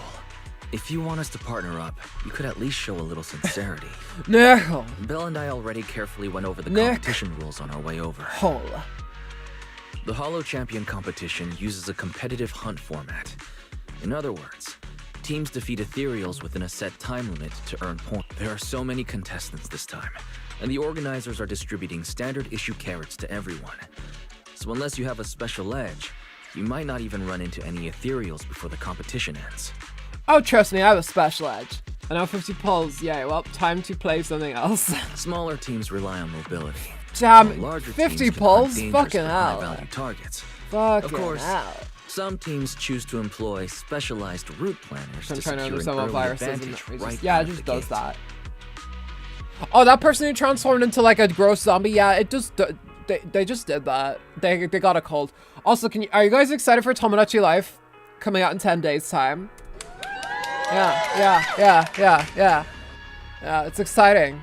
if you want us to partner up, you could at least show a little sincerity. Nickel. Belle and I already carefully went over the Nick. competition rules on our way over. Hole. The Hollow Champion competition uses a competitive hunt format. In other words, teams defeat ethereals within a set time limit to earn points. There are so many contestants this time, and the organizers are distributing standard issue carrots to everyone. So unless you have a special edge, you might not even run into any ethereals before the competition ends. Oh, trust me, I have a special edge. I know 50 pulls. Yay, well, time to play something else. Smaller teams rely on mobility. Damn, while larger 50 teams can pulls? hunt dangerous Fucking but hell. high-value targets. Fucking Of course, hell. some teams choose to employ specialized route planners I'm to trying to secure an understand what early virus is. advantage And right yeah, out it of just the does gate. that. Oh, that person who transformed into like a gross zombie. Yeah, it just they just did that. They got a cold. Also, are you guys excited for Tomodachi Life coming out in 10 days time? Yeah, it's exciting.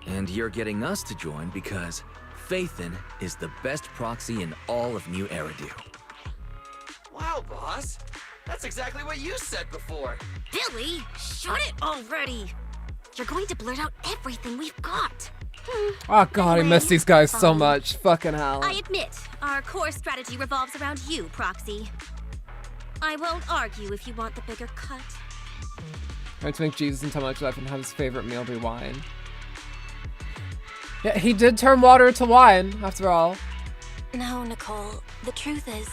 And you're getting us to join because Faithin is the best proxy in all of New Eridu. Wow, boss. That's exactly what you said before. Billy, shut it already. You're going to blurt out everything we've got. Oh god, I miss Anyway, these guys so fine. much. Fucking hell. I admit, our core strategy revolves around you, Proxy. I won't argue if you want the bigger cut. Trying to make Jesus and Tomodachi Life and have his favorite meal be wine. Yeah, he did turn water to wine, after all. No, Nicole. The truth is,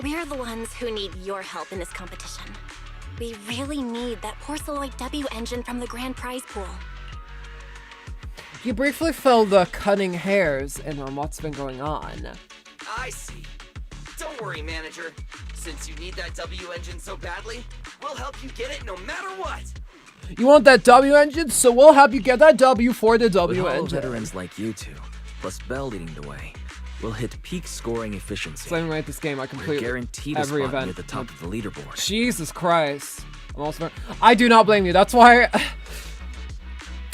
we're the ones who need your help in this competition. We really need that Porceloid W engine from the grand prize pool. You briefly filled the Cunning Hairs in on what's been going on. I see. Don't worry, manager. Since you need that W engine so badly, we'll help you get it no matter what. You want that W engine? So we'll help you get that W for the With W Hollow engine. veterans like you two, plus Belle leading the way, we'll hit peak scoring efficiency. Same way at this game, I We're completely guaranteed a every spot near event. the top of the leaderboard. Jesus Christ. I do not blame you. That's why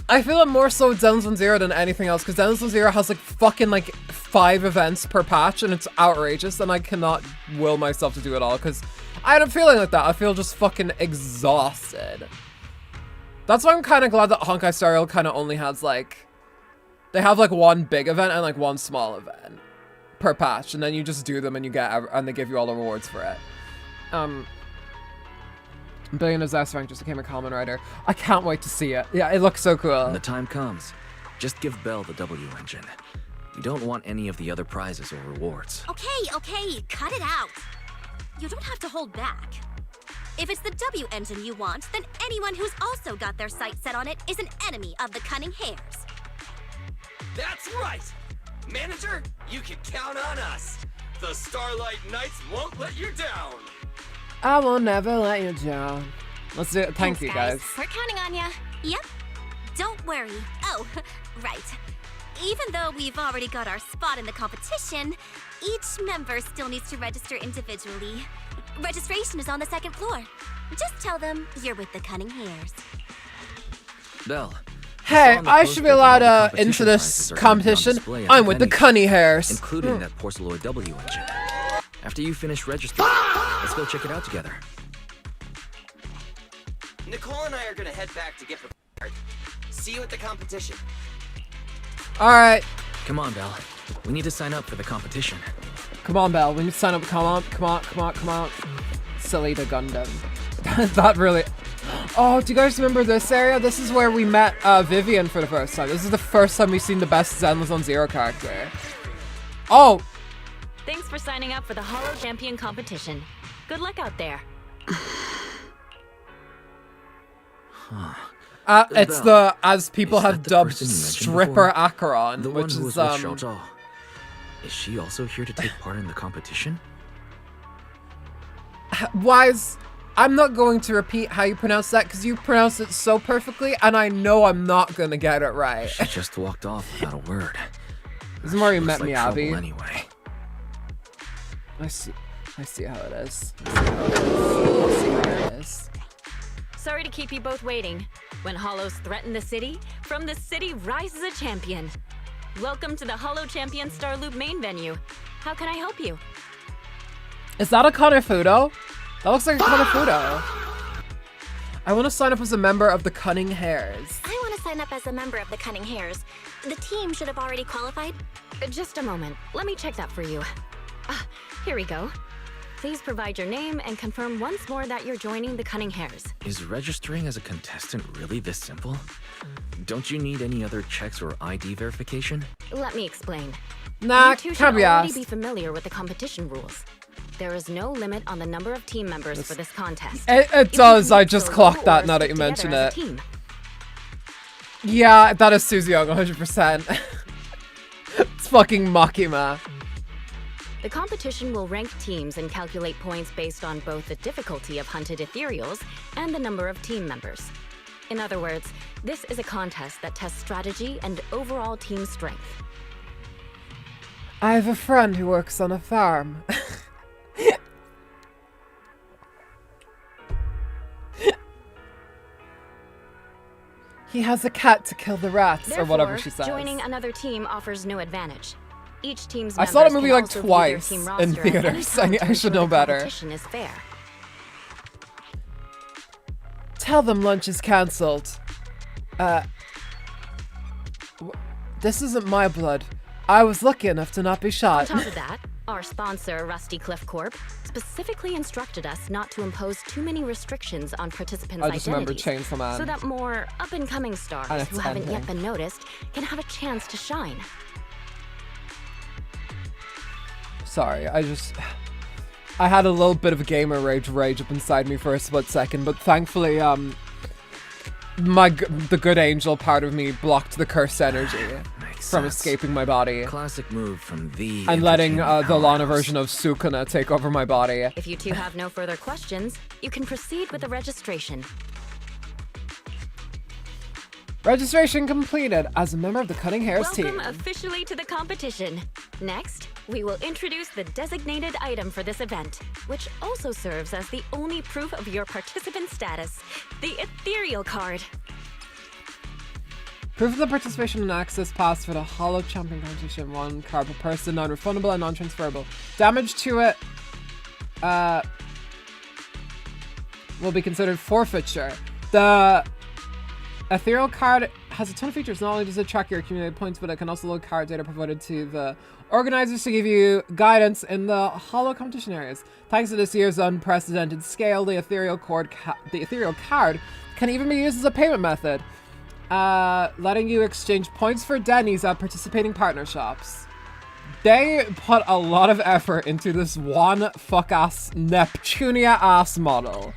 I feel it more so with Zenless Zero than anything else, because Zenless Zero has like fucking like 5 events per patch and it's outrageous and I cannot will myself to do it all because I had a feeling like that. I feel just fucking exhausted. That's why I'm kind of glad that Honkai Star Rail kind of only has like, they have like 1 big event and like 1 small event per patch, and then you just do them and you get, and they give you all the rewards for it. Billionaire's S rank just became a common writer. I can't wait to see it. Yeah, it looks so cool. When the time comes, just give Belle the W engine. You don't want any of the other prizes or rewards. Okay, cut it out. You don't have to hold back. If it's the W engine you want, then anyone who's also got their sights set on it is an enemy of the Cunning Hairs. That's right! Manager, you can count on us. The Starlight Knights won't let you down. I will never let you down. Let's do it. Thank Thanks, you, guys. We're counting on ya. Yep. Don't worry. Oh, right. Even though we've already got our spot in the competition, each member still needs to register individually. Registration is on the 2nd floor. Just tell them you're with the Cunning Hairs. Belle. Hey, on the I poster should be that allowed all the into competition this prizes are competition. on display at I'm the with the venue, Cunny Hairs. including that Porceloid W engine. After you finish registering, let's go check it out together. Nicole and I are gonna head back to get prepared. See you at the competition. Alright. Come on, Belle. We need to sign up for the competition. Come on, Belle. We need to sign up. Come on. Silly the Gundam. That really... Oh, do you guys remember this area? This is where we met Vivian for the first time. This is the first time we've seen the best Zenless on Zero character. Oh! Thanks for signing up for the Holo Champion competition. Good luck out there. It's the, as people have dubbed, stripper Acheron, which is, Is she also here to take part in the competition? Wise, I'm not going to repeat how you pronounce that because you pronounce it so perfectly, and I know I'm not gonna get it right. She just walked off without a word. This is where you met Looks me, like Abby. trouble anyway. I see how it is. I see how it is. Sorry to keep you both waiting. When Holos threaten the city, from the city rises a champion. Welcome to the Holo Champion Star Loop main venue. How can I help you? Is that a Kanafudo? That looks like a Kanafudo. I want to sign up as a member of the Cunning Hares. I want to sign up as a member of the Cunning Hares. The team should have already qualified. Just a moment. Let me check that for you. Here we go. Please provide your name and confirm once more that you're joining the Cunning Hares. Is registering as a contestant really this simple? Don't you need any other checks or ID verification? Let me explain. Nah, you two should can't be already asked. be familiar with the competition rules. There is no limit on the number of team members for this contest. It does, I just clocked that now that you mention it. Yeah, that is Susie Young, 100%. It's fucking Makima. The competition will rank teams and calculate points based on both the difficulty of hunted ethereals and the number of team members. In other words, this is a contest that tests strategy and overall team strength. I have a friend who works on a farm. He has a cat to kill the rats, Therefore, or whatever she says. Joining another team offers no advantage. Each team's I saw the members movie can like also view twice their team in roster at any theaters. time to I should know ensure the better. competition is fair. Tell them lunch is cancelled. This isn't my blood. I was lucky enough to not be On shot. top of that, our sponsor, Rusty Cliff Corp, specifically instructed us not to impose too many restrictions on participants' I just remember identities, Chainsaw Man. so that more up-and-coming And stars its who haven't yet ending. been noticed can have a chance to shine. Sorry, I had a little bit of a gamer rage up inside me for a split second, but thankfully, the good angel part of me blocked the cursed energy from escaping my body. Classic move from the And letting the entertainment Lana powerhouse. version of Sukuna take over my body. If you two have no further questions, you can proceed with the registration. Registration completed as a member of the Cutting Hair's Welcome team. officially to the competition. Next, we will introduce the designated item for this event, which also serves as the only proof of your participant status, the ethereal card. Proof of the participation and access pass for the Holo Champion competition. 1 card per person, non-refundable and non-transferable. Damage to it will be considered forfeiture. The ethereal card has a ton of features. Not only does it track your accumulated points, but it can also load card data provided to the organizers to give you guidance in the Holo competition areas. Thanks to this year's unprecedented scale, the ethereal card can even be used as a payment method, letting you exchange points for Denny's at participating partner shops. They put a lot of effort into this one fuck-ass Neptunia-ass model.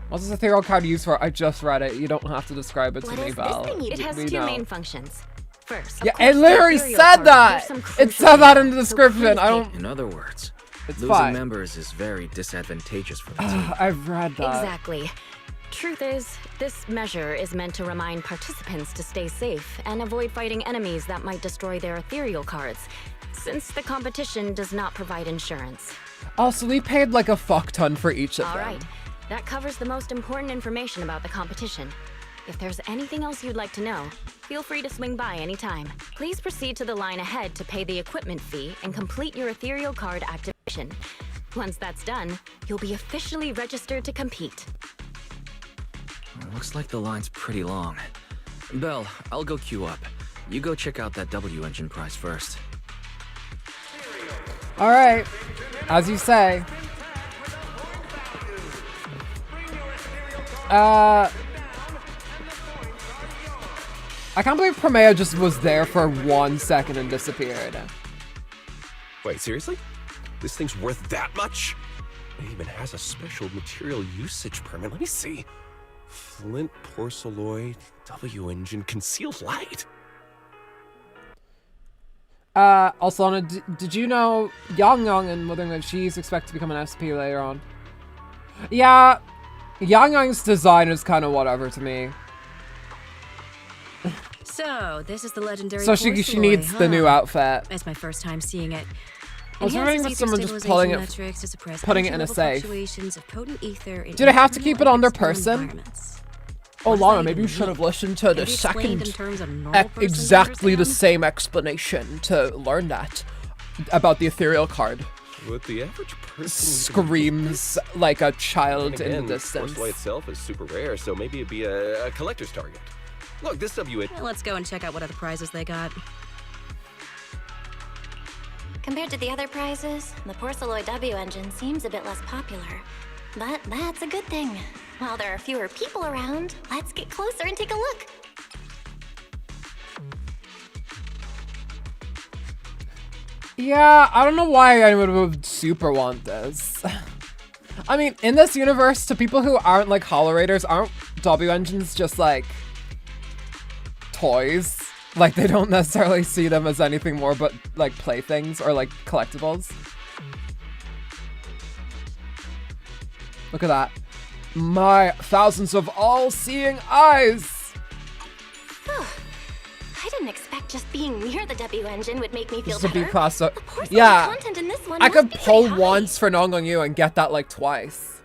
What's this ethereal card used for? I just read it. You don't have to describe it to me, Val. It has We two know. main functions. First, Yeah, of course, it literally the ethereal said card that! gives some It crucial said that in the data, so description. please I don't... In other words, It's losing fine. members is very disadvantageous for the team. I've read that. Exactly. Truth is, this measure is meant to remind participants to stay safe and avoid fighting enemies that might destroy their ethereal cards, since the competition does not provide insurance. Also, we paid like a fuck ton for each of All them. right, that covers the most important information about the competition. If there's anything else you'd like to know, feel free to swing by anytime. Please proceed to the line ahead to pay the equipment fee and complete your ethereal card activation. Once that's done, you'll be officially registered to compete. Looks like the line's pretty long. Belle, I'll go queue up. You go check out that W engine prize first. Alright. As you say. I can't believe Promea just was there for 1 second and disappeared. Wait, seriously? This thing's worth that much? It even has a special material usage permit. Let me see. Flint, porcelloid, W-engine, concealed light. Also, Anna, did you know Yang and Wuthering she's expected to become an SP later on? Yeah, Yang design is kind of whatever to me. So, this is the legendary So she needs the new outfit. It's my first time seeing it. I was wondering if someone just putting it in a safe. Do they have to keep it on their person? Oh, Lana, maybe you should have listened to the second, exactly the same explanation to learn that about the ethereal card. What the average person screams like a child in the distance. Porcelloid itself is super rare, so maybe it'd be a collector's target. Look, this W. Let's go and check out what other prizes they got. Compared to the other prizes, the Porcelloid W engine seems a bit less popular. But that's a good thing. While there are fewer people around, let's get closer and take a look. Yeah, I don't know why anyone would super want this. I mean, in this universe, to people who aren't like Holorators, aren't W engines just like toys? Like, they don't necessarily see them as anything more but like playthings or like collectibles. Look at that. My thousands of all-seeing eyes! I didn't expect just being near the W engine would make me feel This is a better. B-class, so The yeah, content in this one I must could be pull pretty high. once for Nangong You and get that like twice.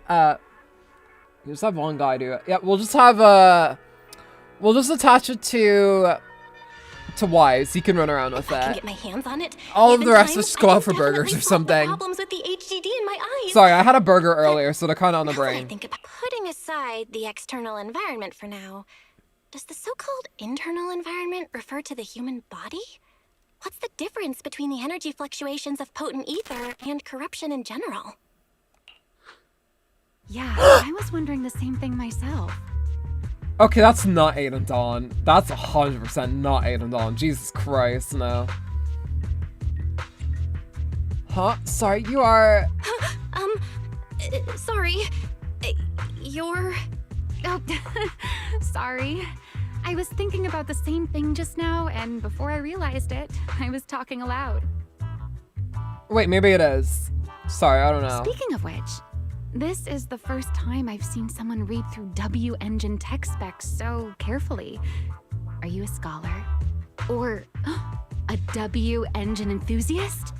You just have one guy do it. Yeah, we'll just have we'll just attach it to Wise. He can run around with I can that. get my hands on it. All of Given the rest time, just go I out for can burgers or definitely solve the something. problems with the HDD in my eyes. Sorry, I had a burger earlier, so they're kind of on the Now that I brain. think about putting aside the external environment for now, does the so-called internal environment refer to the human body? What's the difference between the energy fluctuations of potent ether and corruption in general? Yeah, I was wondering the same thing myself. Okay, that's not Aiden Dawn. That's 100% not Aiden Dawn. Jesus Christ, no. Huh? Sorry, you are... Sorry. You're... Oh, sorry. I was thinking about the same thing just now, and before I realized it, I was talking aloud. Wait, maybe it is. Sorry, I don't know. Speaking of which, this is the first time I've seen someone read through W engine tech specs so carefully. Are you a scholar? Or a W engine enthusiast?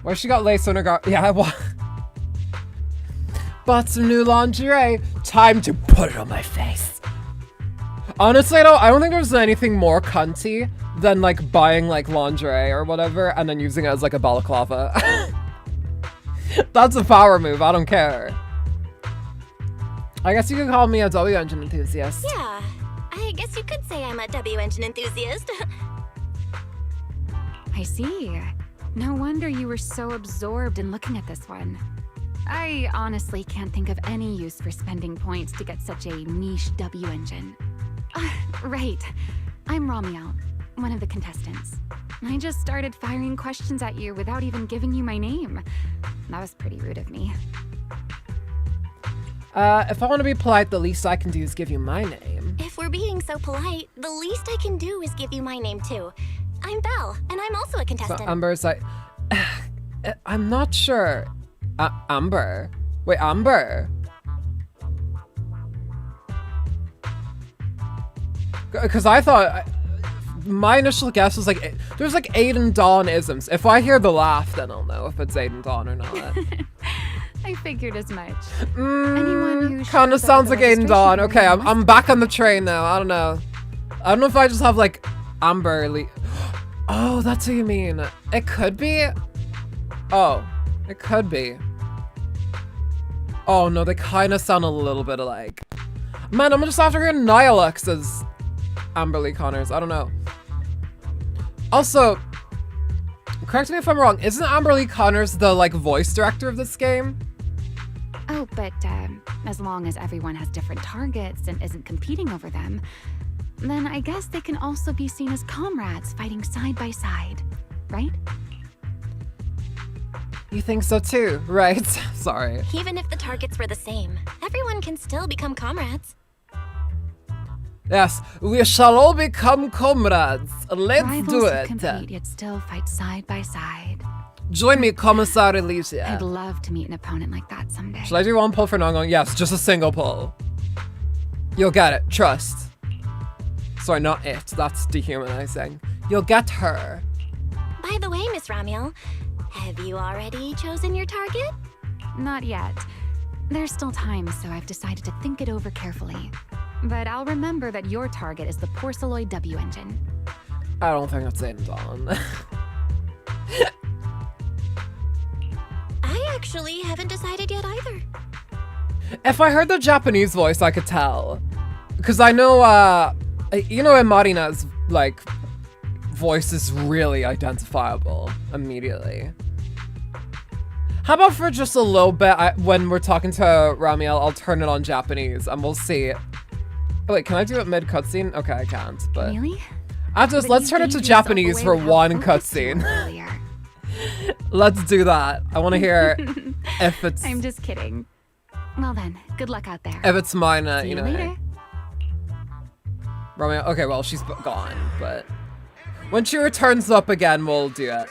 Where she got lace on her yeah, what? Bought some new lingerie. Time to put it on my face. Honestly, I don't think there's anything more cunty than like buying like lingerie or whatever and then using it as like a balaclava. That's a power move, I don't care. I guess you could call me a W engine enthusiast. Yeah, I guess you could say I'm a W engine enthusiast. I see. No wonder you were so absorbed in looking at this one. I honestly can't think of any use for spending points to get such a niche W engine. Right. I'm Ramiel, one of the contestants. I just started firing questions at you without even giving you my name. That was pretty rude of me. If I want to be polite, the least I can do is give you my name. If we're being so polite, the least I can do is give you my name too. I'm Belle, and I'm also a contestant. So Amber's like... I'm not sure. Amber? Wait, Amber? Because I thought... my initial guess was like... there's like Aiden Dawn isms. If I hear the laugh, then I'll know if it's Aiden Dawn or not. I figured as much. Anyone who kind of sounds like Aiden Dawn. Okay, I'm back on the train now. I don't know. I don't know if I just have like Amber Oh, that's what you mean. It could be. Oh, it could be. Oh no, they kind of sound a little bit alike. Man, I'm just after hearing Nihilux as Amberly Connors. I don't know. Also, Correct me if I'm wrong, isn't Amber Lee Connors the, like, voice director of this game? Oh, but as long as everyone has different targets and isn't competing over them, then I guess they can also be seen as comrades fighting side by side, right? You think so too, right? Sorry. Even if the targets were the same, everyone can still become comrades. Yes, we shall all become comrades. Let's Rivals do who it. compete yet still fight side by side. Join me, Commissar Elysia. I'd love to meet an opponent like that someday. Shall I do one pull for nangong? Yes, just a single pull. You'll get it, trust. Sorry, not it. That's dehumanizing. You'll get her. By the way, Miss Ramiel, have you already chosen your target? Not yet. There's still time, so I've decided to think it over carefully. But I'll remember that your target is the Porceloid W engine. I don't think that's aimed on. I actually haven't decided yet either. If I heard the Japanese voice, I could tell. Because I know, you know, Marina's, like, voice is really identifiable immediately. How about for just a little bit, when we're talking to Ramiel, I'll turn it on Japanese and we'll see. Oh, wait, can I do it mid-cutscene? Okay, I can't, but... Really? After this, let's turn it to Japanese for one cutscene. Let's do that. I want to hear if it's... I'm just kidding. Well then, good luck out there. If it's mine, See you know. later. Romeo, okay, well, she's gone, but... When she returns up again, we'll do it.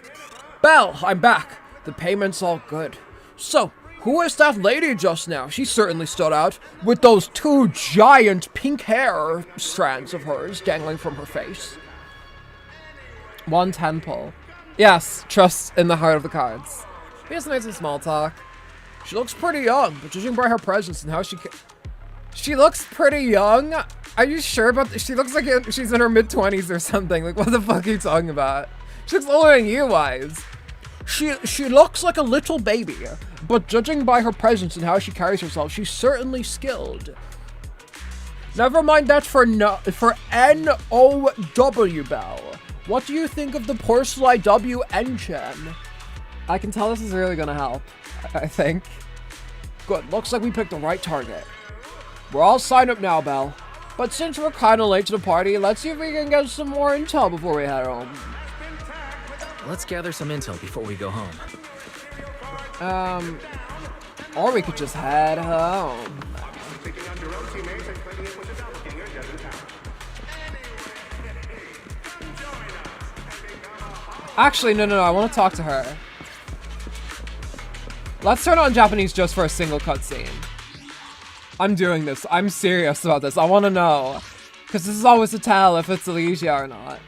Belle, I'm back. The payment's all good. So, who is that lady just now? She certainly stood out with those 2 giant pink hair strands of hers dangling from her face. 110 pull. Yes, trust in the heart of the cards. We just made some small talk. She looks pretty young, but judging by her presence and how she looks pretty young? Are you sure about this? She looks like she's in her mid-20s or something. Like, what the fuck are you talking about? She looks older than you, Wise. She looks like a little baby, but judging by her presence and how she carries herself, she's certainly skilled. Never mind that for N-O-W, Belle. What do you think of the Porceloid W engine? I can tell this is really gonna help, I think. Good, looks like we picked the right target. We're all signed up now, Belle. But since we're kinda late to the party, let's see if we can get some more intel before we head home. Let's gather some intel before we go home. Or we could just head home. Actually, no, I want to talk to her. Let's turn on Japanese just for a single cutscene. I'm doing this. I'm serious about this. I want to know. Because this is always a tell if it's Elysia or not.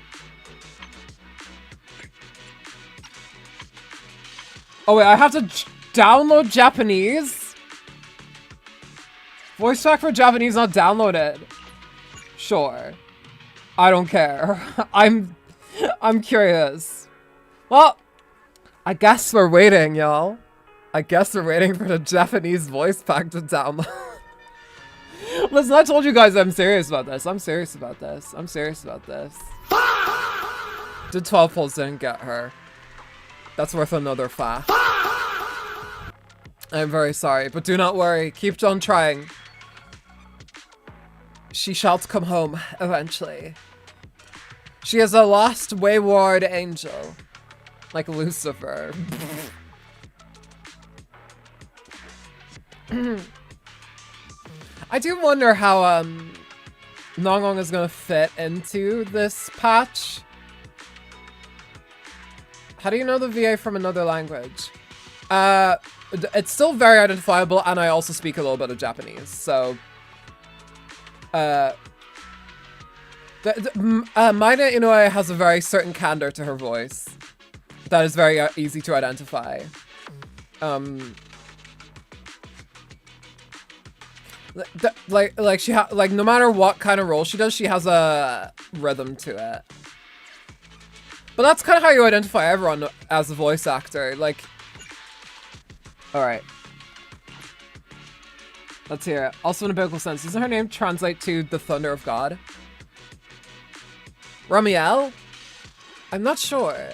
Oh wait, I have to download Japanese? Voice track for Japanese not downloaded. Sure. I don't care. I'm curious. Well, I guess we're waiting, y'all. I guess we're waiting for the Japanese voice pack to download. Listen, I told you guys I'm serious about this. I'm serious about this. I'm serious about this. The 12 pulls didn't get her. That's worth another fa. I'm very sorry, but do not worry. Keep on trying. She shall come home eventually. She is a lost, wayward angel. Like Lucifer. I do wonder how nangong is gonna fit into this patch. How do you know the VA from another language? It's still very identifiable, and I also speak a little bit of Japanese, so... Maida Inoue has a very certain candor to her voice that is very easy to identify. Like no matter what kind of role she does, she has a rhythm to it. But that's kind of how you identify everyone as a voice actor. Like, all right. Let's hear it. Also in a biblical sense, doesn't her name translate to the thunder of God? Ramiel? I'm not sure.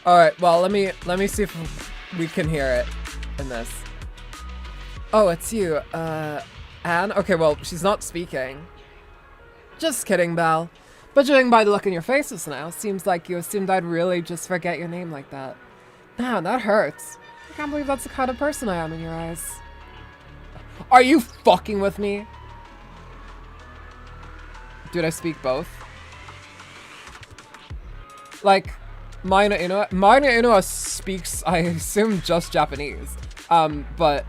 Alright, well, let me see if we can hear it in this. Oh, it's you. Anne? Okay, well, she's not speaking. Just kidding, Belle. But judging by the look in your faces now, seems like you assumed I'd really just forget your name like that. Man, that hurts. I can't believe that's the kind of person I am in your eyes. Are you fucking with me? Dude, I speak both. Like, Maina Inoue speaks, I assume, just Japanese. But...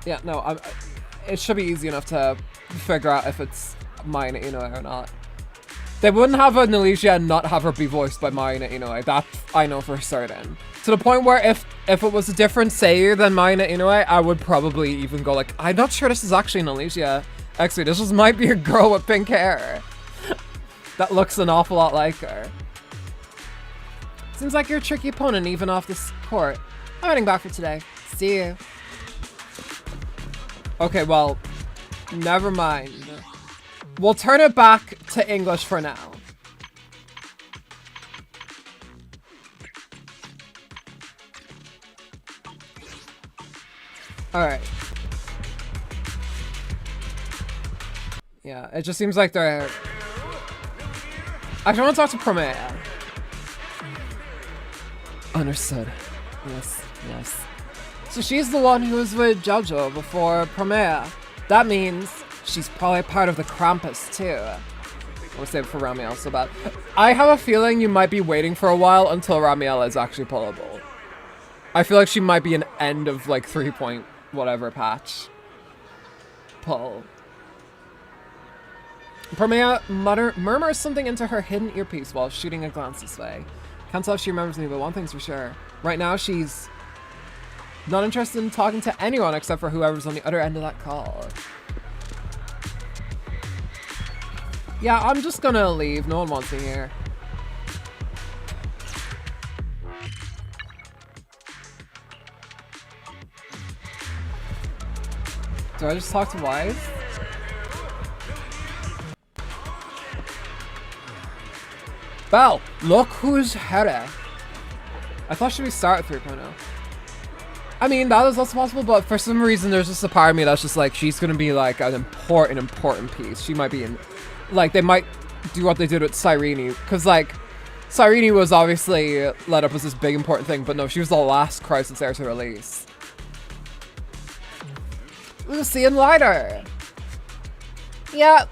yeah, no, it should be easy enough to figure out if it's Maina Inoue or not. They wouldn't have a Nalesia and not have her be voiced by Maina Inoue. That I know for certain. To the point where if it was a different Seiyu than Maina Inoue, I would probably even go like, I'm not sure this is actually Nalesia. Actually, this just might be a girl with pink hair. That looks an awful lot like her. Seems like you're a tricky opponent even off this court. I'm heading back for today. See you. Okay, well, never mind. We'll turn it back to English for now. Alright. Yeah, it just seems like they're... I want to talk to Promea. Understood. Yes, yes. So she's the one who was with Jojo before Promea. That means she's probably part of the Krampus too. We'll save it for Ramiel so bad. I have a feeling you might be waiting for a while until Ramiel is actually pullable. I feel like she might be an end of like 3-point whatever patch. Pull. Promea murmurs something into her hidden earpiece while shooting a glance this way. Can't tell if she remembers me, but one thing's for sure. Right now she's not interested in talking to anyone except for whoever's on the other end of that call. Yeah, I'm just gonna leave. No one wants me here. Do I just talk to Wise? Belle, look who's here. I thought she'd start at 3.0. I mean, that is also possible, but for some reason there's just a part of me that's just like, she's gonna be like an important piece. She might be in, like, they might do what they did with Cyrene, because like, Cyrene was obviously led up as this big important thing, but no, she was the last Crisis Heir to release. Lucy and Lighter! Yeah,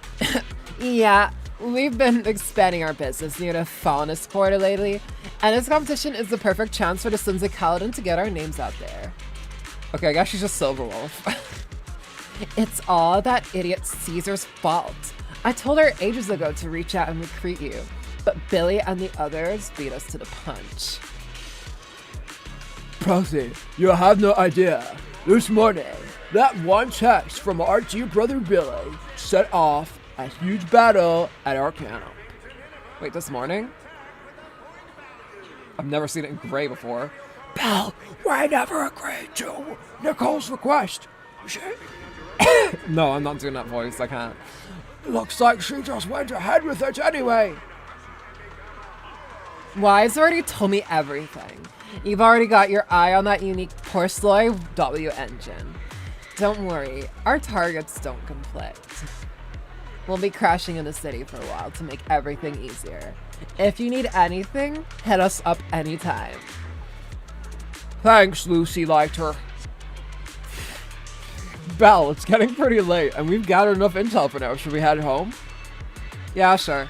yeah, we've been expanding our business near the Faunus Quarter lately, and this competition is the perfect chance for the Sons of Kaladin to get our names out there. Okay, I guess she's just Silverwolf. It's all that idiot Caesar's fault. I told her ages ago to reach out and recruit you, but Billy and the others beat us to the punch. Proxy, you have no idea. This morning, that one text from our dear brother Billy set off a huge battle at our camp. Wait, this morning? I've never seen it in gray before. Belle, we never agreed to Nicole's request. No, I'm not doing that voice. I can't. Looks like she just went ahead with it anyway. Wise already told me everything. You've already got your eye on that unique Porceloy W engine. Don't worry, our targets don't conflict. We'll be crashing in the city for a while to make everything easier. If you need anything, hit us up anytime. Thanks, Lucy Lighter. Belle, it's getting pretty late, and we've gathered enough intel for now. Should we head home? Yeah, sure.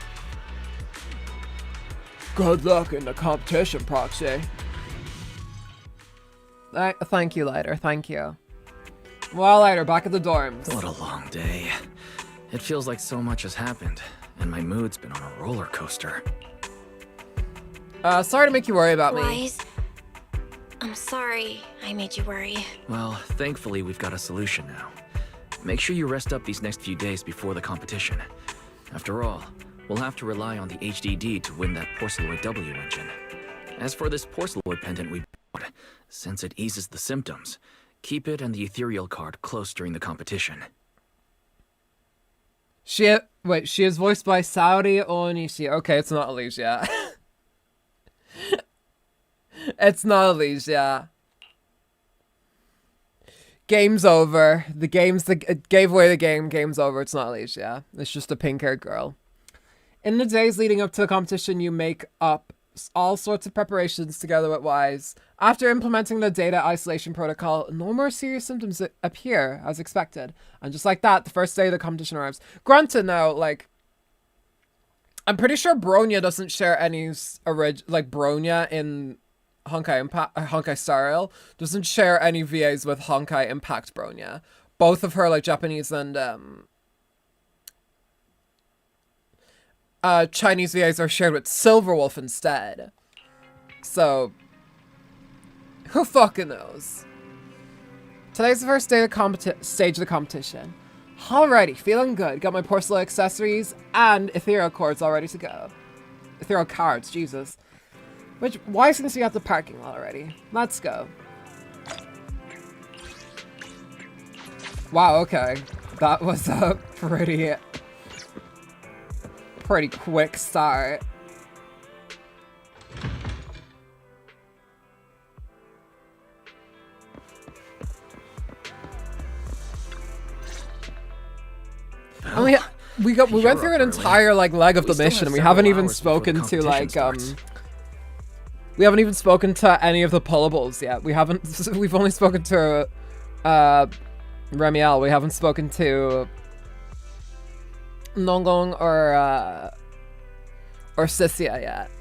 Good luck in the competition, Proxy. Thank you, Lighter. Thank you. Well, Lighter, back at the dorms. What a long day. It feels like so much has happened, and my mood's been on a roller coaster. Sorry to make you worry about me. Wise, I'm sorry I made you worry. Well, thankfully we've got a solution now. Make sure you rest up these next few days before the competition. After all, we'll have to rely on the HDD to win that Porceloid W engine. As for this Porceloid pendant we bought, since it eases the symptoms, keep it and the ethereal card close during the competition. Wait, she is voiced by Saori Onishi. Okay, it's not Alicia. It's not Alicia. Game's over. It gave away the game. Game's over. It's not Alicia. It's just a pink-haired girl. In the days leading up to the competition, you make up all sorts of preparations together with Wise. After implementing the data isolation protocol, no more serious symptoms appear as expected. And just like that, the first day of the competition arrives. Granted now, like, I'm pretty sure Bronya doesn't share any Bronya in Honkai Impact, Honkai Star Rail doesn't share any VAs with Honkai Impact Bronya. Both of her, like, Japanese and Chinese VAs are shared with Silverwolf instead. So, who fucking knows? Today's the first day of the stage of the competition. Alrighty, feeling good. Got my porcelain accessories and ethereal cords all ready to go. Ethereal cards, Jesus. Why seems to be at the parking lot already? Let's go. Wow, okay. That was a pretty quick start. And we went through an entire like leg of the mission and we haven't even spoken to like we haven't even spoken to any of the pullables yet. We've only spoken to Remiel. We haven't spoken to Nangong or Sissia yet.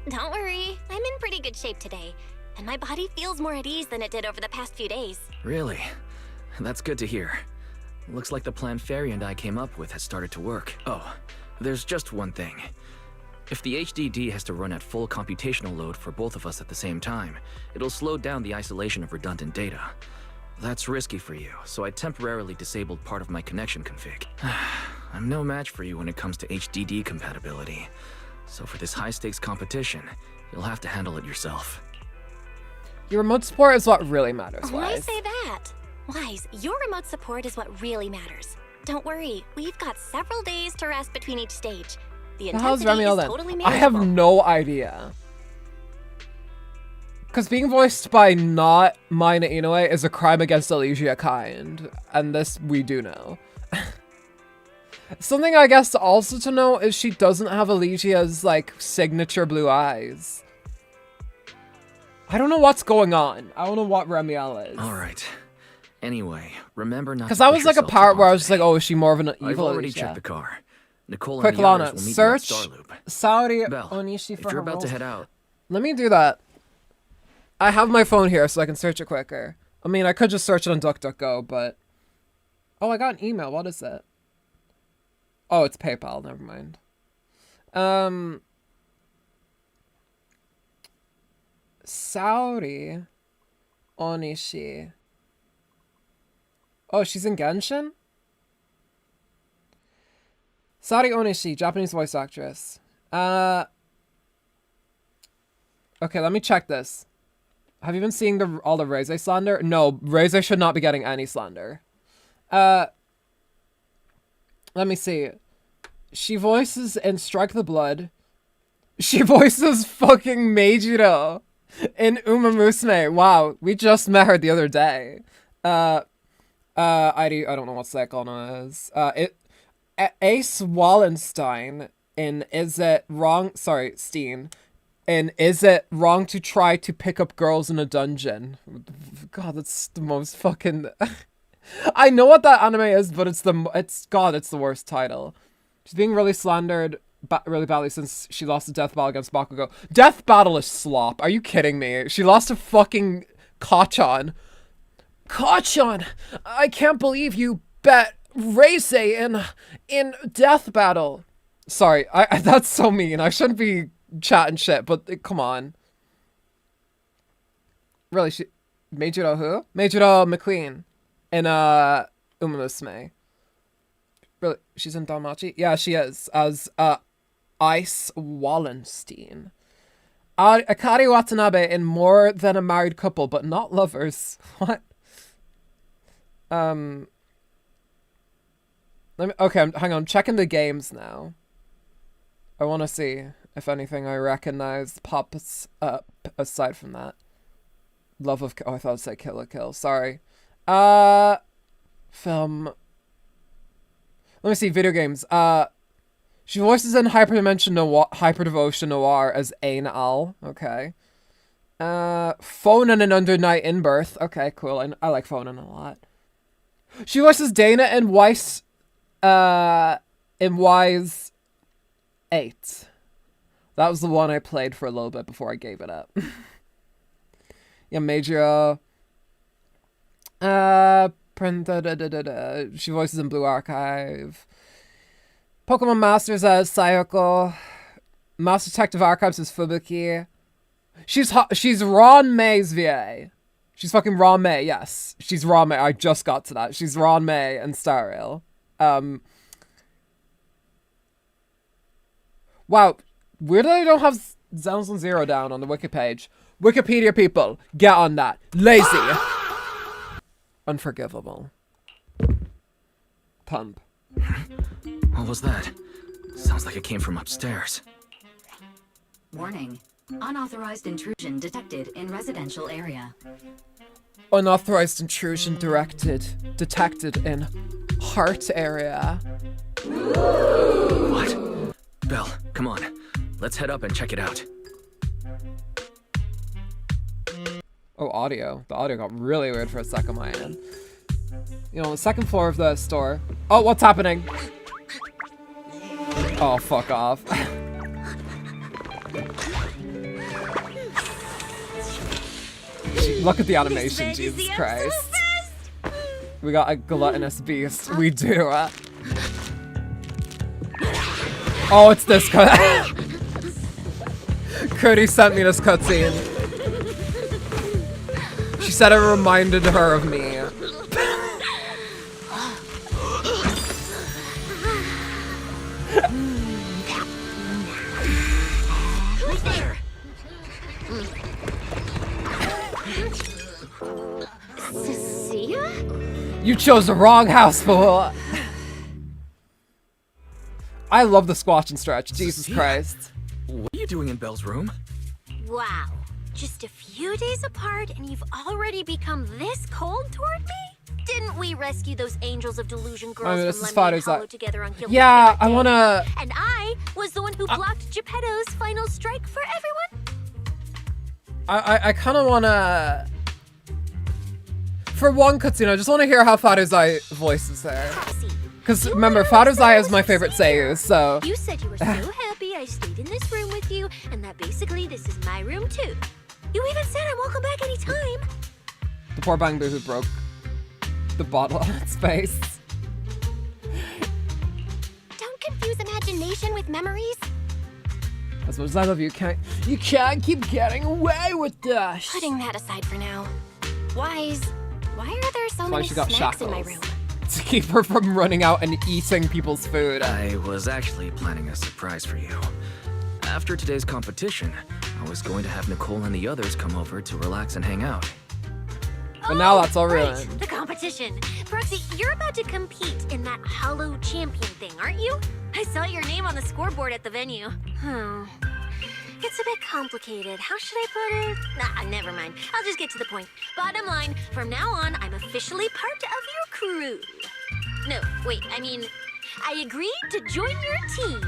Don't worry, I'm in pretty good shape today, and my body feels more at ease than it did over the past few days. Really? That's good to hear. Looks like the plan Fairy and I came up with has started to work. Oh, there's just one thing. If the HDD has to run at full computational load for both of us at the same time, it'll slow down the isolation of redundant data. That's risky for you, so I temporarily disabled part of my connection config. I'm no match for you when it comes to HDD compatibility. So for this high-stakes competition, you'll have to handle it yourself. Your remote support is what really matters, Why Wise. say that? Wise, your remote support is what really matters. Don't worry, we've got several days to rest between each stage. The how's intensity Remiel is then? totally I have manageable. no idea. Because being voiced by not Mina Inoue is a crime against Elysia kind. And this we do know. Something I guess also to know is she doesn't have Elysia's like signature blue eyes. I don't know what's going on. I don't know what Remiel is. Alright. Anyway, remember not to Because that push was like a yourself part too where I hard was just like, oh, is she more of an today. I've evil already Elysia? checked the car. Nicole Quick, and the others Lana, will meet search you at Starloop. Saudi Belle, Onishi if for you're her about to roles. head out, Let me do that. I have my phone here so I can search it quicker. I mean, I could just search it on DuckDuckGo, but... Oh, I got an email. What is it? Oh, it's PayPal. Never mind. Saudi Onishi. Oh, she's in Genshin? Saudi Onishi, Japanese voice actress. Okay, let me check this. Have you been seeing all the Reize slander? No, Reize should not be getting any slander. Let me see. She voices in Strike the Blood. She voices fucking Meijiro in Uma Musume. Wow, we just met her the other day. I don't know what Seikono is. Ace Wallenstein in Is It Wrong? Sorry, Steen. In Is It Wrong to Try to Pick Up Girls in a Dungeon? God, that's the most fucking... I know what that anime is, but it's the worst title. She's being really slandered really badly since she lost the death battle against Bakugo. Death battle is slop. Are you kidding me? She lost to fucking Kachan. Kachan! I can't believe you bet Reize in death battle. Sorry, that's so mean. I shouldn't be chatting shit, but come on. Really, Meijiro who? Meijiro McQueen in Umamusume. Really, she's in Danmachi? Yeah, she is, as Ice Wallenstein. Akari Watanabe in More Than a Married Couple, but not lovers. What? Okay, hang on. I'm checking the games now. I want to see if anything I recognize pops up aside from that. Love of... Oh, I thought I'd say Kill la Kill. Sorry. Film... Let me see. Video games. She voices in Hyperdevotion Noir as Ain Al. Okay. Phonin in Under Night in Birth. Okay, cool. I like Phonin a lot. She voices Dana in Wise 8. That was the one I played for a little bit before I gave it up. Yeah, Major. She voices in Blue Archive. Pokemon Masters as Sayoko. Master Detective Archives as Fubuki. She's Ron May's VA. She's fucking Ron May, yes. She's Ron May. I just got to that. She's Ron May and Star Rail. Wow. Weird that I don't have Zenless Zero down on the wiki page. Wikipedia people, get on that. Lazy. Unforgivable. Pump. What was that? Sounds like it came from upstairs. Warning. Unauthorized intrusion detected in residential area. Unauthorized intrusion detected in heart area. What? Belle, come on. Let's head up and check it out. Oh, audio. The audio got really weird for a second on my end. You know, on the second floor of the store. Oh, what's happening? Oh, fuck off. Look at the animation, Jesus Christ. We got a gluttonous beast. We do. Oh, it's this cut. Cody sent me this cutscene. She said it reminded her of me. Who's there? Cecilia? You chose the wrong house, fool. I love the squash and stretch. Jesus Christ. What are you doing in Belle's room? Wow. Just a few days apart and you've already become this cold toward me? Didn't we rescue those angels of delusion girls from Lemmy and Hollow together on Guilty Yeah, Parent I Day? wanna... And I was the one who blocked Geppetto's final strike for everyone? I kind of wanna... For one cutscene, I just want to hear how Father's Eye voices there. Because remember, Father's Eye is my favorite Seiyu, so... You said you were so happy I stayed in this room with you, and that basically this is my room too. You even said I'm welcome back anytime. The poor Bangbu who broke the bottle on its face. Don't confuse imagination with memories. As much as I love you, you can't keep getting away with this. Putting that aside for now. Wise, why are there so many She got snacks in my shackles. room? To keep her from running out and eating people's food. I was actually planning a surprise for you. After today's competition, I was going to have Nicole and the others come over to relax and hang out. But now that's all Right, ruined. the competition. Proxy, you're about to compete in that Hollow Champion thing, aren't you? I saw your name on the scoreboard at the venue. It's a bit complicated. How should I put it? Nah, never mind. I'll just get to the point. Bottom line, from now on, I'm officially part of your crew. No, wait, I mean, I agreed to join your team.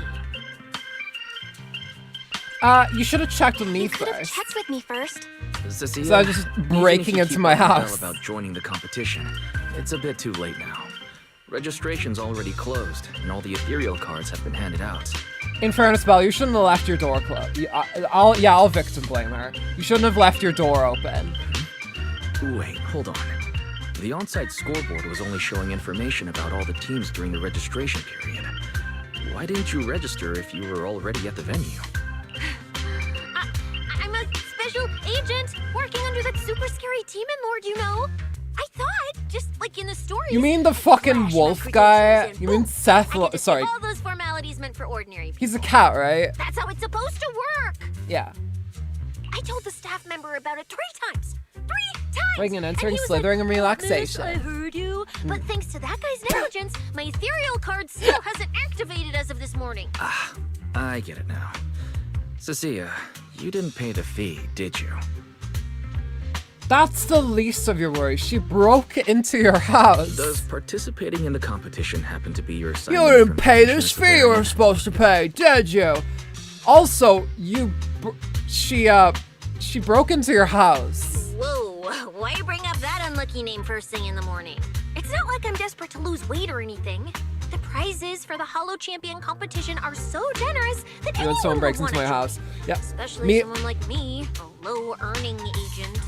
You should have checked with me You could have first. checked with me first. Cecilia, So I was just even breaking if you into keep my lying to Belle house. about joining the competition, it's a bit too late now. Registration's already closed, and all the ethereal cards have been handed out. In fairness, Belle, you shouldn't have left your door closed. I'll victim blame her. You shouldn't have left your door open. Wait, hold on. The on-site scoreboard was only showing information about all the teams during the registration period. Why didn't you register if you were already at the venue? I'm a special agent working under that super scary demon lord, you know. I thought, just like in the story. You mean the fucking wolf guy? You mean Seth? Sorry. All those formalities meant for ordinary people. He's a cat, right? That's how it's supposed to work. Yeah. I told the staff member about it 3 times. 3 Bringing and entering, slithering, and relaxation. I heard you, but thanks to that guy's negligence, my ethereal card still hasn't activated as of this morning. Ah, I get it now. Cecilia, you didn't pay the fee, did you? That's the least of your worries. She broke into your house. Does participating in the competition happen to be your You assignment? didn't pay this fee you were supposed to pay, did you? Also, she broke into your house. Whoa, why bring up that unlucky name first thing in the morning? It's not like I'm desperate to lose weight or anything. The prizes for the Hollow Champion competition are so generous that You know, anyone someone breaks would into my wanna house. Yeah. Especially someone like me, a low-earning agent.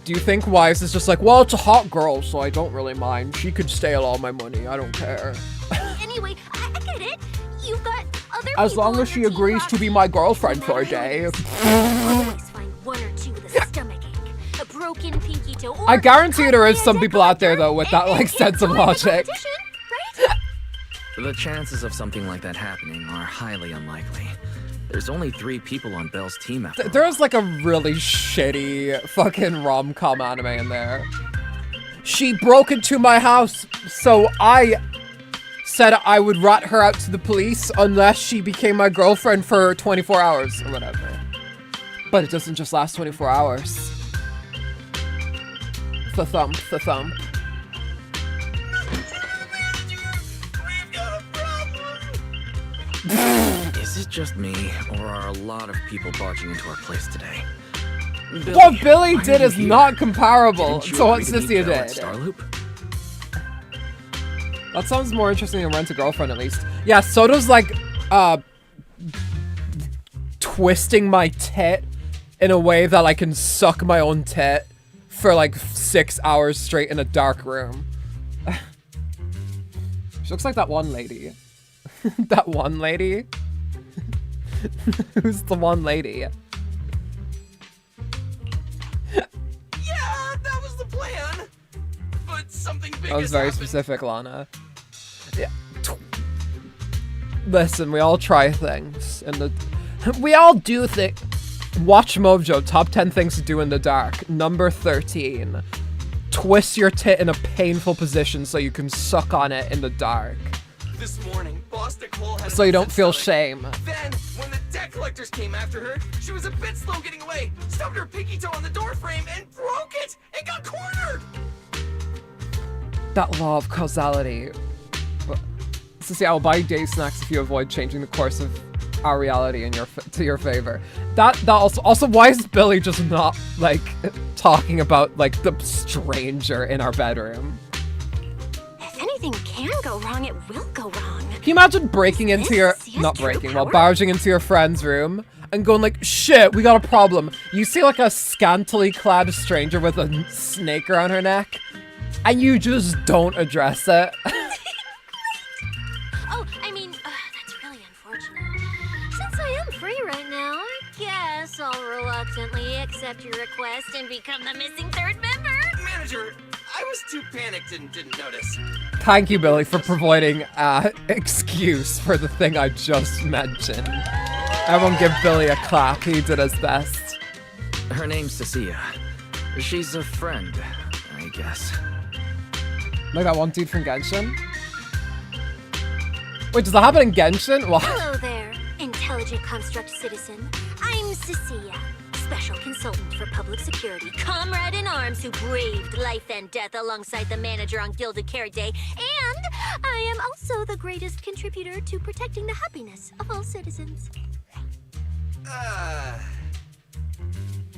Do you think Wise is just like, well, it's a hot girl, so I don't really mind. She could steal all my money. I don't care. Anyway, I get it. You've got other As people long on as she your team agrees to be my girlfriend for a day. always find one or two with a stomachache, a broken pinky toe, or I guarantee there is some people out there, though, with that, like, sense of logic. The chances of something like that happening are highly unlikely. There's only 3 people on Belle's team after all. There's, like, a really shitty fucking rom-com anime in there. She broke into my house, so I said I would rat her out to the police unless she became my girlfriend for 24 hours or whatever. But it doesn't just last 24 hours. The thump, the thump. Is it just me, or are a lot of people barging into our place today? What Billy did is not comparable to what Cecilia did. Starloop? That sounds more interesting than Rent a Girlfriend, at least. Yeah, Soto's like, twisting my tit in a way that I can suck my own tit for like 6 hours straight in a dark room. She looks like that one lady. That one lady? Who's the one lady? Yeah, that was the plan. But something big That was has very happened. specific, Lana. Yeah. Listen, we all try things, and we all do things. Watch Mojo, top 10 things to do in the dark. Number 13. Twist your tit in a painful position so you can suck on it in the dark. This morning, Boss Nicole had So you don't feel something. shame. Then, when the debt collectors came after her, she was a bit slow getting away, stubbed her pinky toe on the door frame, and broke it, and got cornered! That law of causality. So see, I'll buy you day snacks if you avoid changing the course of our reality in to your favor. That also why is Billy just not like talking about like the stranger in our bedroom? If anything can go wrong, it will go wrong. Can you imagine breaking into your barging into your friend's room and going like, shit, we got a problem. You see like a scantily clad stranger with a snake around her neck, and you just don't address it. Oh, I mean, that's really unfortunate. Since I am free right now, I guess I'll reluctantly accept your request and become the missing third member. Manager, I was too panicked and didn't notice. Thank you, Billy, for providing excuse for the thing I just mentioned. Everyone give Billy a clap. He did his best. Her name's Cecilia. She's a friend, I guess. Like that one dude from Genshin? Wait, does that happen in Genshin? What? Hello there, intelligent construct citizen. I'm Cecilia, special consultant for public security, comrade in arms who braved life and death alongside the manager on Gilded Carrot Day, and I am also the greatest contributor to protecting the happiness of all citizens.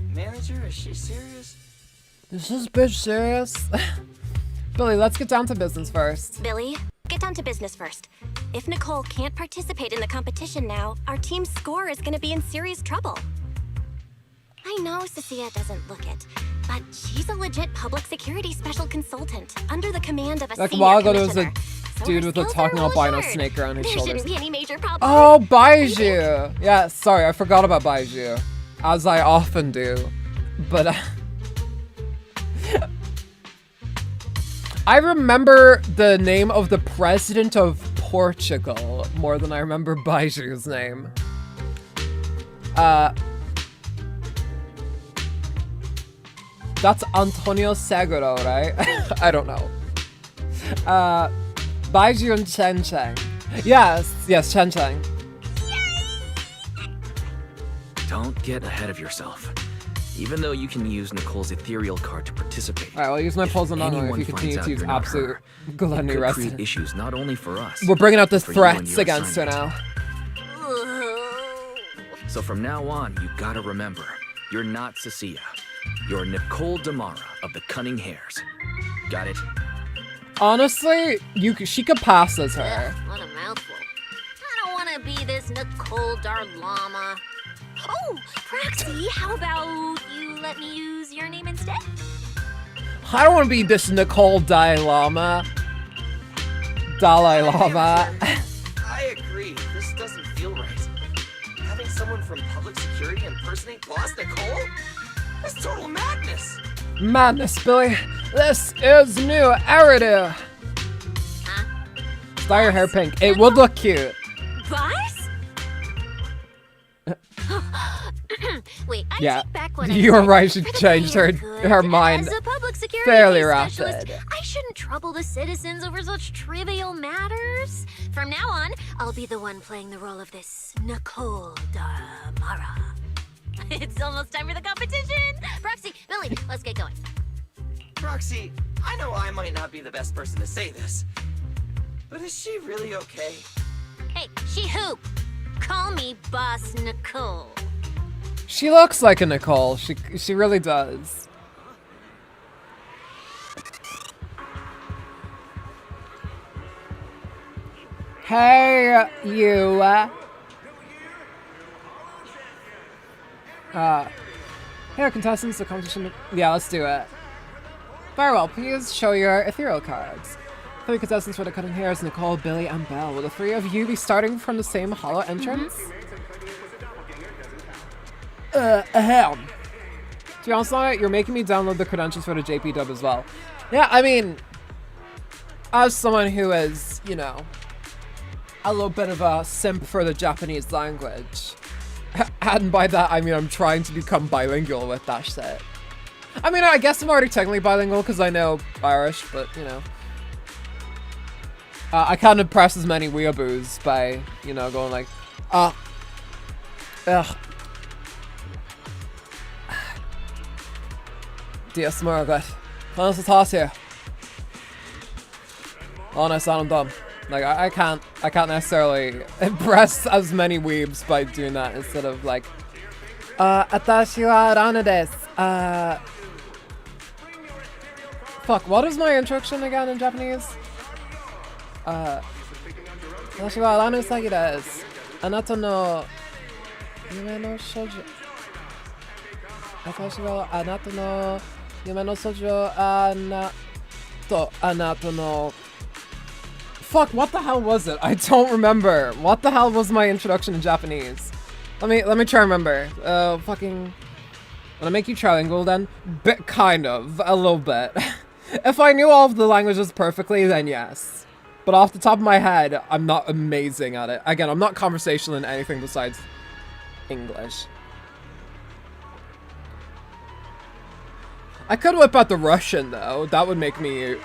Manager, is she serious? Is this bitch serious? Billy, let's get down to business first. Billy, get down to business first. If Nicole can't participate in the competition now, our team's score is going to be in serious trouble. I know Cecilia doesn't look it, but she's a legit public security special consultant under the command of a Like a senior while ago, there was a commissioner. dude with a talking albino snake around his There shoulders. shouldn't be any major problem. Oh, Baiju! Yeah, sorry, I forgot about Baiju. As I often do. But, I remember the name of the president of Portugal more than I remember Baiju's name. That's Antonio Seguro, right? I don't know. Baijun Chen Cheng. Yes, Chen Cheng. Don't get ahead of yourself. Even though you can use Nicole's ethereal card to participate. Alright, I'll use my pulse on Nangong if you continue to use absolute gluttony resident. Create issues not only for us. We're bringing out the threats against her now. So from now on, you gotta remember, you're not Cecilia. You're Nicole Damara of the Cunning Hares. Got it? Honestly, she could pass as her. Ugh, what a mouthful. I don't want to be this Nicole Darlama. Oh, Praxi, how about you let me use your name instead? I don't want to be this Nicole Dalai Lama. I agree. This doesn't feel right. Having someone from public security impersonate Boss Nicole? That's total madness. Madness, Billy. This is new hairdo. Huh? Dye your hair pink. It would look cute. Boss? Wait, I take back what I you were said. right. She For the changed her greater good, mind as a public security fairly case rapid. specialist, I shouldn't trouble the citizens over such trivial matters. From now on, I'll be the one playing the role of this Nicole Damara. It's almost time for the competition. Proxy, Billy, let's get going. Proxy, I know I might not be the best person to say this, but is she really okay? Hey, she who? Call me Boss Nicole. She looks like a Nicole. She really does. Hey, you. Here, contestants, the competition. Yeah, let's do it. Very well, please show your ethereal cards. 3 contestants for the Cutting Hairs, Nicole, Billy, and Belle. Will the 3 of you be starting from the same hollow entrance? Ahem. To be honest, you're making me download the credentials for the JP dub as well. Yeah, I mean, as someone who is, you know, a little bit of a simp for the Japanese language, and by that I mean I'm trying to become bilingual with that shit. I mean, I guess I'm already technically bilingual because I know Irish, but, you know. I can't impress as many weeaboos by, you know, going like, ugh. Dear Smurgat, plans to toss here. Honest, I'm dumb. Like, I can't necessarily impress as many weebs by doing that instead of like, Atashi wa rana desu. Fuck, what is my introduction again in Japanese? Atashi wa rana usagi desu. Anata no yume no shoujo. Atashi wa anata no yume no shoujo anata no. Fuck, what the hell was it? I don't remember. What the hell was my introduction in Japanese? Let me try to remember. Fucking... When I make you trilingual then? Kind of. A little bit. If I knew all of the languages perfectly, then yes. But off the top of my head, I'm not amazing at it. Again, I'm not conversational in anything besides English. I could whip out the Russian, though. That would make me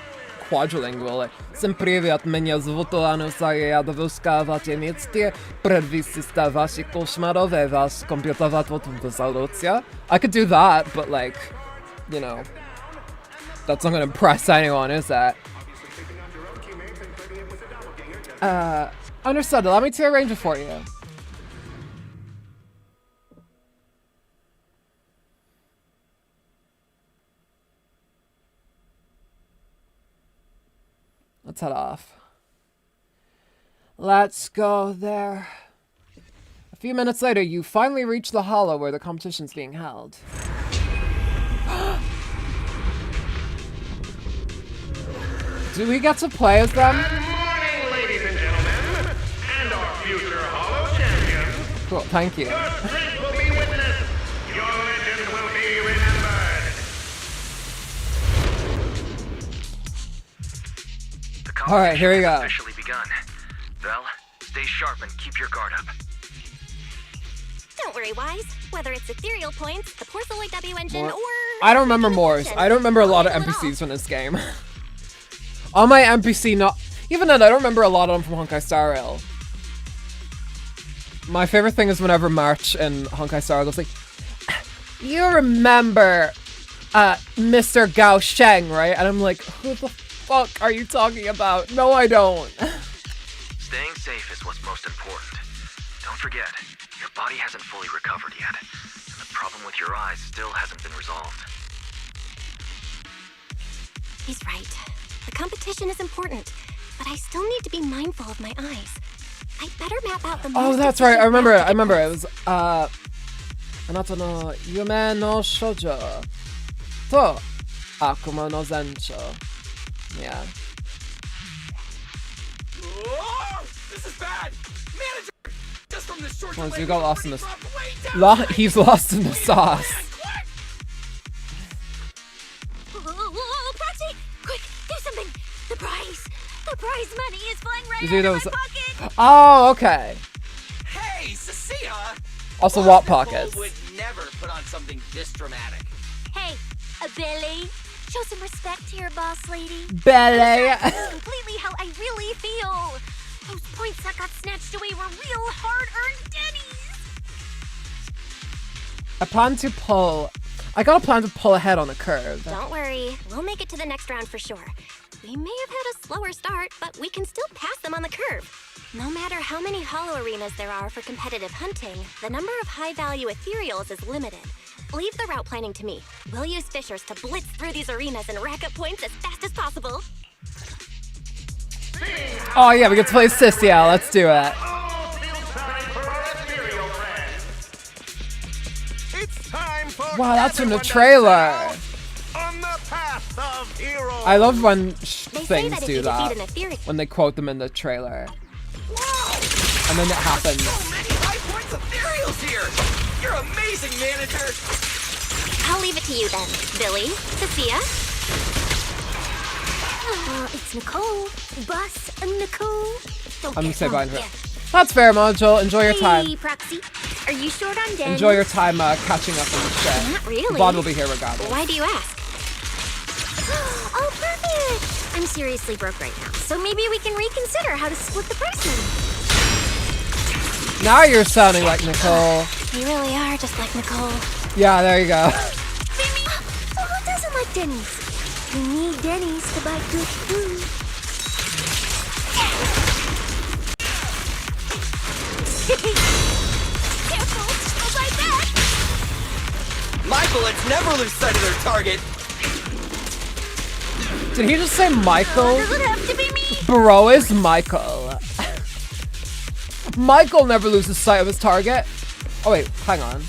quadrilingual. Всем привет, меня зовут Ануса, я допускать эмиции, превысista ваши кошмаров, ваш компьютер вот резолюция. I could do that, but like, you know, that's not gonna impress anyone, is that? Understood. Allow me to arrange it for you. Let's head off. Let's go there. A few minutes later, you finally reach the hollow where the competition's being held. Do we get to play as them? Good morning, ladies and gentlemen, and our future hollow champion. Cool, thank you. Your strength will be witnessed. Your legend will be remembered. Alright, here we go. Officially begun. Vel, stay sharp and keep your guard up. Don't worry, Wise. Whether it's ethereal points, the Porceloid W engine, or... I don't remember Moors. I don't remember a lot of NPCs from this game. On my NPC, not... Even then, I don't remember a lot of them from Honkai Star Rail. My favorite thing is whenever March and Honkai Star Rail goes like, you remember, Mr. Gao Sheng, right? And I'm like, who the fuck are you talking about? No, I don't. Staying safe is what's most important. Don't forget, your body hasn't fully recovered yet, and the problem with your eyes still hasn't been resolved. He's right. The competition is important, but I still need to be mindful of my eyes. I better map out the most... Oh, that's right. I remember it. I remember it. It was, Anata no yume no shoujo to akuma no zencho. Yeah. Oh, this is bad! Manager! Just from this short Once you got lost in the... He's lost in the sauce. Proxy! Quick, do something! The prize! The prize money is flying right Dude, out that of my was... pocket! Oh, okay. Hey, Cecilia! Also, what pockets? Would never put on something this dramatic. Hey, Billy! Show some respect to your boss lady. Billy! That's completely how I really feel. Those points that got snatched away were real hard-earned dennies. I plan to pull... I got a plan to pull ahead on the curve. Don't worry, we'll make it to the next round for sure. We may have had a slower start, but we can still pass them on the curve. No matter how many hollow arenas there are for competitive hunting, the number of high-value ethereals is limited. Leave the route planning to me. We'll use fishers to blitz through these arenas and rack up points as fast as possible. Oh yeah, we get to play Cecilia. Let's do it. Wow, that's from the trailer. I love when things do that. When they quote them in the trailer. And then it happens. So many high points ethereals here! You're amazing, manager! I'll leave it to you then, Billy, Cecilia. It's Nicole. Bus Nicole. I'm gonna say bye to her. That's fair, Mojo. Enjoy your time. Hey, Proxy. Are you short on Dennis? Enjoy your time catching up on the shit. Not really. Vaughn will be here regardless. Why do you ask? Oh, perfect! I'm seriously broke right now, so maybe we can reconsider how to split the price money. Now you're sounding like Nicole. You really are just like Nicole. Yeah, there you go. So who doesn't like Denny's? You need Denny's to buy good food. Careful, I'll bite back. My bullets never lose sight of their target. Did he just say Michael? Does it have to be me? Bro is Michael. Michael never loses sight of his target. Oh wait, hang on.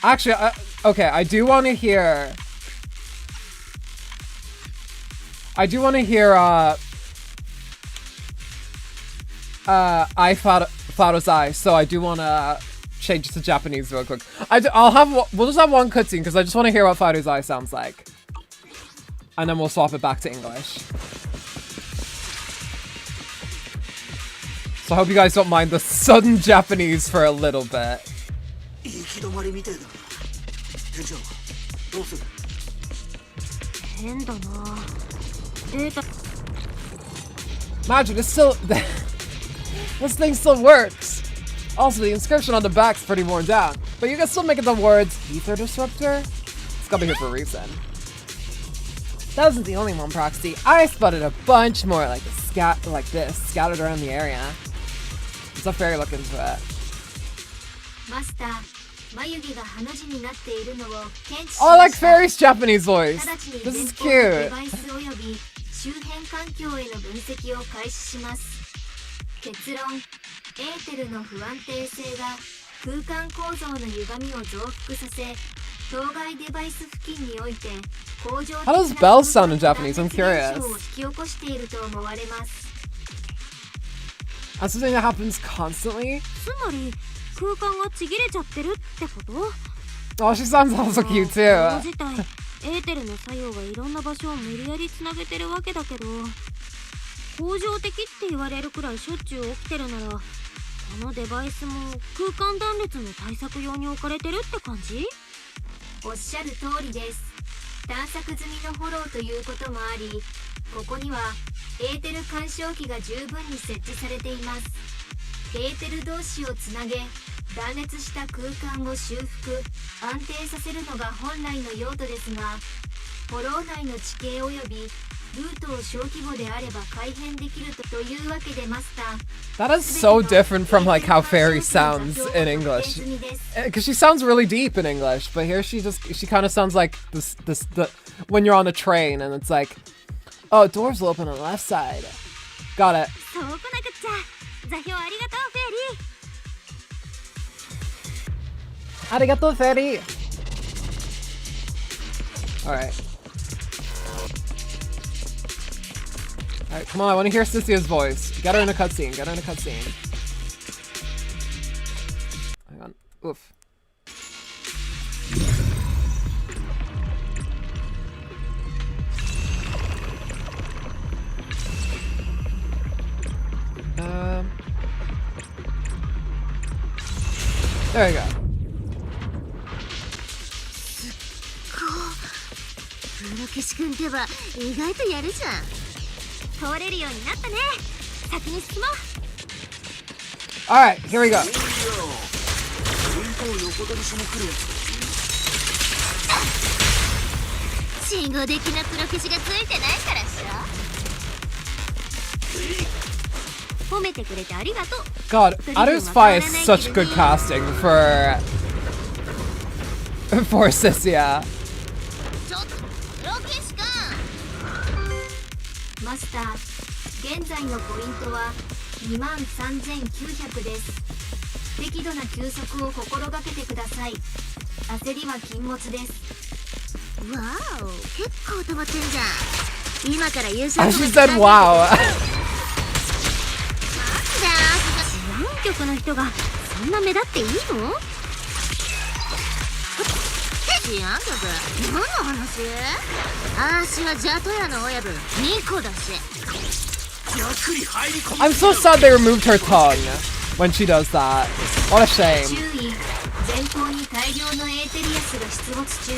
Actually, okay, I do want to hear I Fado's eye, so I do want to change it to Japanese real quick. We'll just have one cutscene because I just want to hear what Fado's eye sounds like. And then we'll swap it back to English. So I hope you guys don't mind the sudden Japanese for a little bit. Imagine, it's still... this thing still works. Also, the inscription on the back's pretty worn down. But you can still make it the words, Ether Disruptor? It's gotta be here for a reason. That wasn't the only one, Proxy. I spotted a bunch more like this, scattered around the area. It's a fairy look into it. Oh, I like Fairy's Japanese voice. This is cute. How does bells sound in Japanese? I'm curious. That's something that happens constantly? Oh, she sounds also cute too. エーテルの作用はいろんな場所を無理やりつなげてるわけだけど、恒常的って言われるくらいしょっちゅう起きてるなら、このデバイスも空間断裂の対策用に置かれてるって感じ？おっしゃる通りです。探索済みのフォローということもあり、ここにはエーテル干渉機が十分に設置されています。エーテル同士をつなげ、断裂した空間を修復安定させるのが本来の用途ですが、フォロー内の地形及びルートを小規模であれば改変できるというわけでマスター。 That is so different from like how Fairy sounds in English, because she sounds really deep in English, but here she kind of sounds like the when you're on a train and it's like, oh, doors will open on the left side. Got it. そうこなくっちゃ。座標ありがとうフェリー。 Arigato, Fairy. Alright. Alright, come on, I want to hear Cissia's voice. Get her in a cutscene, get her in a cutscene. Hang on. Oof. There we go. プロケシ君ってば意外とやるじゃん。通れるようになったね。先に進もう。 Alright, here we go. 信号的なプロケシがついてないからっしょ。褒めてくれてありがとう。 God, Aru's Spy is such good casting for Cisia. ちょっとプロケシ君。マスター、現在のポイントは23,900です。適度な休息を心がけてください。焦りは禁物です。わお、結構止まってんじゃん。今から優勝 She said wow. 治安局の人がそんな目立っていいの？治安局？何の話？あーしはジャトヤの親分ニコだし。 I'm so sad they removed her tongue when she does that. What a shame. 注意、前方に大量のエーテリアスが出没中。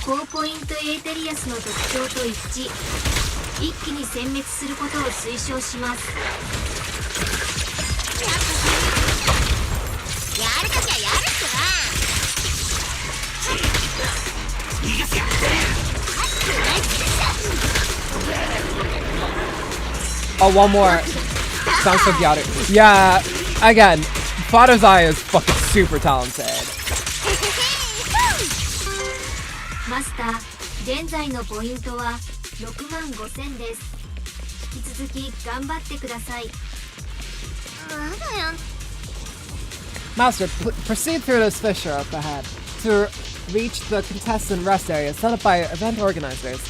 高ポイントエーテリアスの特徴と一致。一気に殲滅することを推奨します。 やるときはやるってば。 Oh, one more. Sounds so chaotic. Yeah, again, Father's Eye is fucking super talented. マスター、現在のポイントは65,000です。引き続き頑張ってください。まだやん。 Master, proceed through this fissure up ahead to reach the contestant rest area set up by event organizers.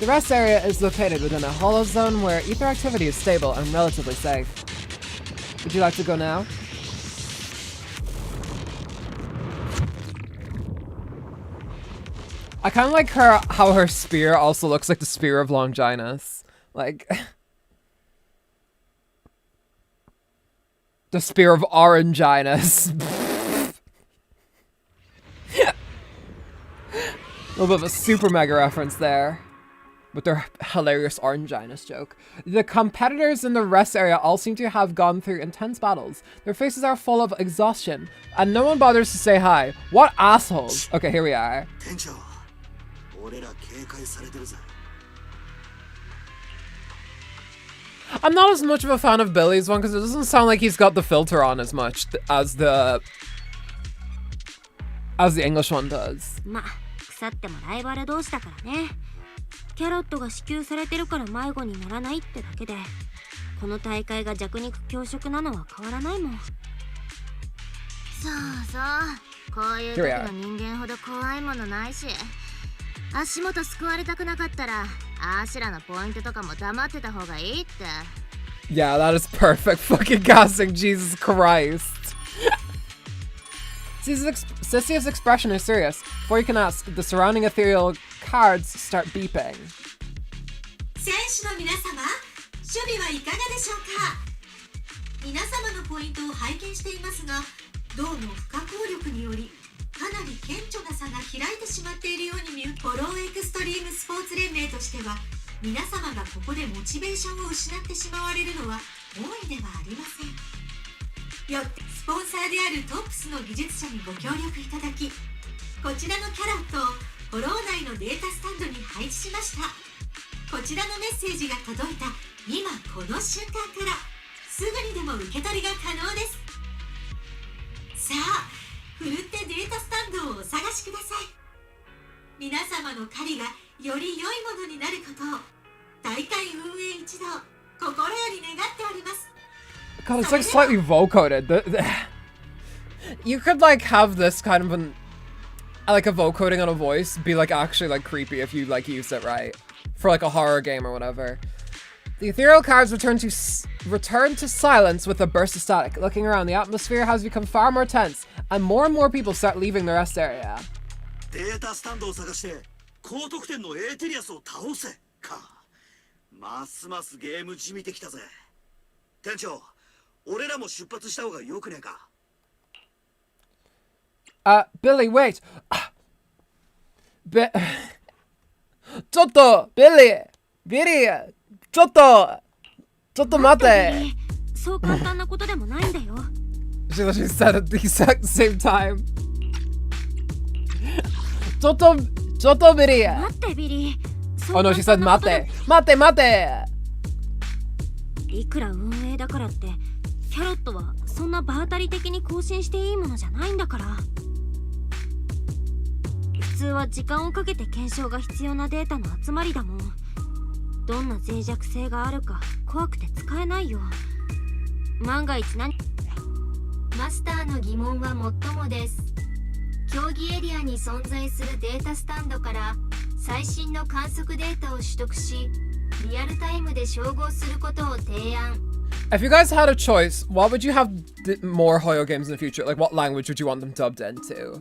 The rest area is located within a hollow zone where ether activity is stable and relatively safe. Would you like to go now? I kind of like how her spear also looks like the spear of Longinus. Like... the spear of Oranginus. A little bit of a super mega reference there. With their hilarious Oranginus joke. The competitors in the rest area all seem to have gone through intense battles. Their faces are full of exhaustion, and no one bothers to say hi. What assholes! Okay, here we are. I'm not as much of a fan of Billy's one because it doesn't sound like he's got the filter on as much as the English one does. まあ、腐ってもライバル同士だからね。キャロットが支給されてるから迷子にならないってだけで、この大会が弱肉強食なのは変わらないもん。そうそう、こういう時の人間ほど怖いものないし、足元救われたくなかったら、あしらのポイントとかも黙ってた方がいいって。 Yeah, that is perfect fucking casting, Jesus Christ. Cicia's expression is serious. Before you can ask, the surrounding ethereal cards start beeping. 選手の皆様、守備はいかがでしょうか。皆様のポイントを拝見していますが、どうも不可抗力によりかなり顕著な差が開いてしまっているように見える。フォローエクストリームスポーツ連盟としては、皆様がここでモチベーションを失ってしまわれるのは大いではありません。よってスポンサーであるトップスの技術者にご協力いただき、こちらのキャラットをフォロー内のデータスタンドに配置しました。こちらのメッセージが届いた今この瞬間からすぐにでも受け取りが可能です。さあ、ふるってデータスタンドをお探しください。皆様の狩りがより良いものになることを大会運営一同心より願っております。 God, it's like slightly vocoded. You could like have this kind of an like a vocoding on a voice be like actually like creepy if you like use it right for like a horror game or whatever. The ethereal cards return to silence with a burst of static. Looking around, the atmosphere has become far more tense, and more people start leaving the rest area. データスタンドを探して高得点のエーテリアスを倒せか。ますますゲームじみてきたぜ。店長、俺らも出発した方がよくねえか。Billy, wait. ちょっと、Billy, ちょっと待って。そう簡単なことでもないんだよ。She said at the exact same time. ちょっと、ビリー。待って、ビリー。Oh no, she said 待て。いくら運営だからって、キャロットはそんな場当たり的に更新していいものじゃないんだから。普通は時間をかけて検証が必要なデータの集まりだもん。どんな脆弱性があるか怖くて使えないよ。万が一何。マスターの疑問はもっともです。競技エリアに存在するデータスタンドから最新の観測データを取得し、リアルタイムで照合することを提案。 If you guys had a choice, what would you have more Hoyo games in the future? Like, what language would you want them dubbed into?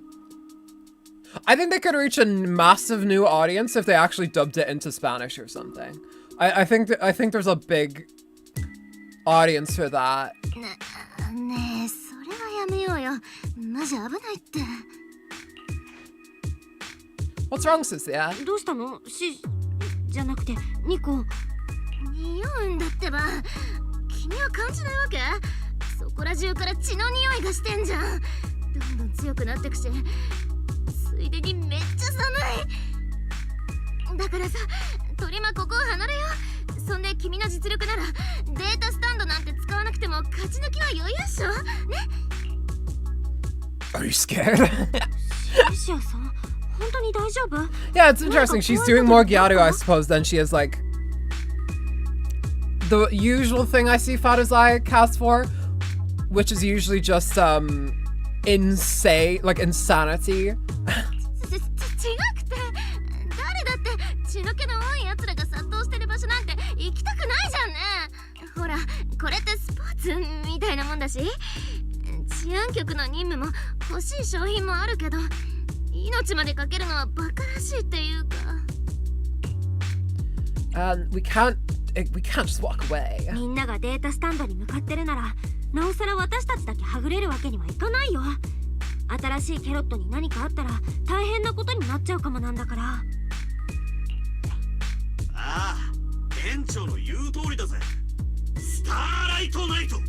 I think they could reach a massive new audience if they actually dubbed it into Spanish or something. I think there's a big audience for that. ねえ、それはやめようよ。マジ危ないって。What's wrong, Cecilia? どうしたの？じゃなくて、ニコ。匂うんだってば。君は感じないわけ？そこら中から血の匂いがしてんじゃん。どんどん強くなってくし、ついでにめっちゃ寒い。だからさ、鳥間ここを離れよう。そんで君の実力ならデータスタンドなんて使わなくても勝ち抜きは余裕っしょ。ね。Are you scared? シシアさん、本当に大丈夫？ Yeah, it's interesting. She's doing more Gyaru, I suppose, than she is like the usual thing I see Fadazai cast for, which is usually just insane, like insanity. 違くて、誰だって血の気の多い奴らが殺到してる場所なんて行きたくないじゃんね。ほら、これってスポーツみたいなもんだし、治安局の任務も欲しい商品もあるけど、命までかけるのはバカらしいっていうか。We can't just walk away. みんながデータスタンドに向かってるなら、なおさら私たちだけはぐれるわけにはいかないよ。新しいキャロットに何かあったら大変なことになっちゃうかもなんだから。ああ、店長の言う通りだぜ。スターライトナイトの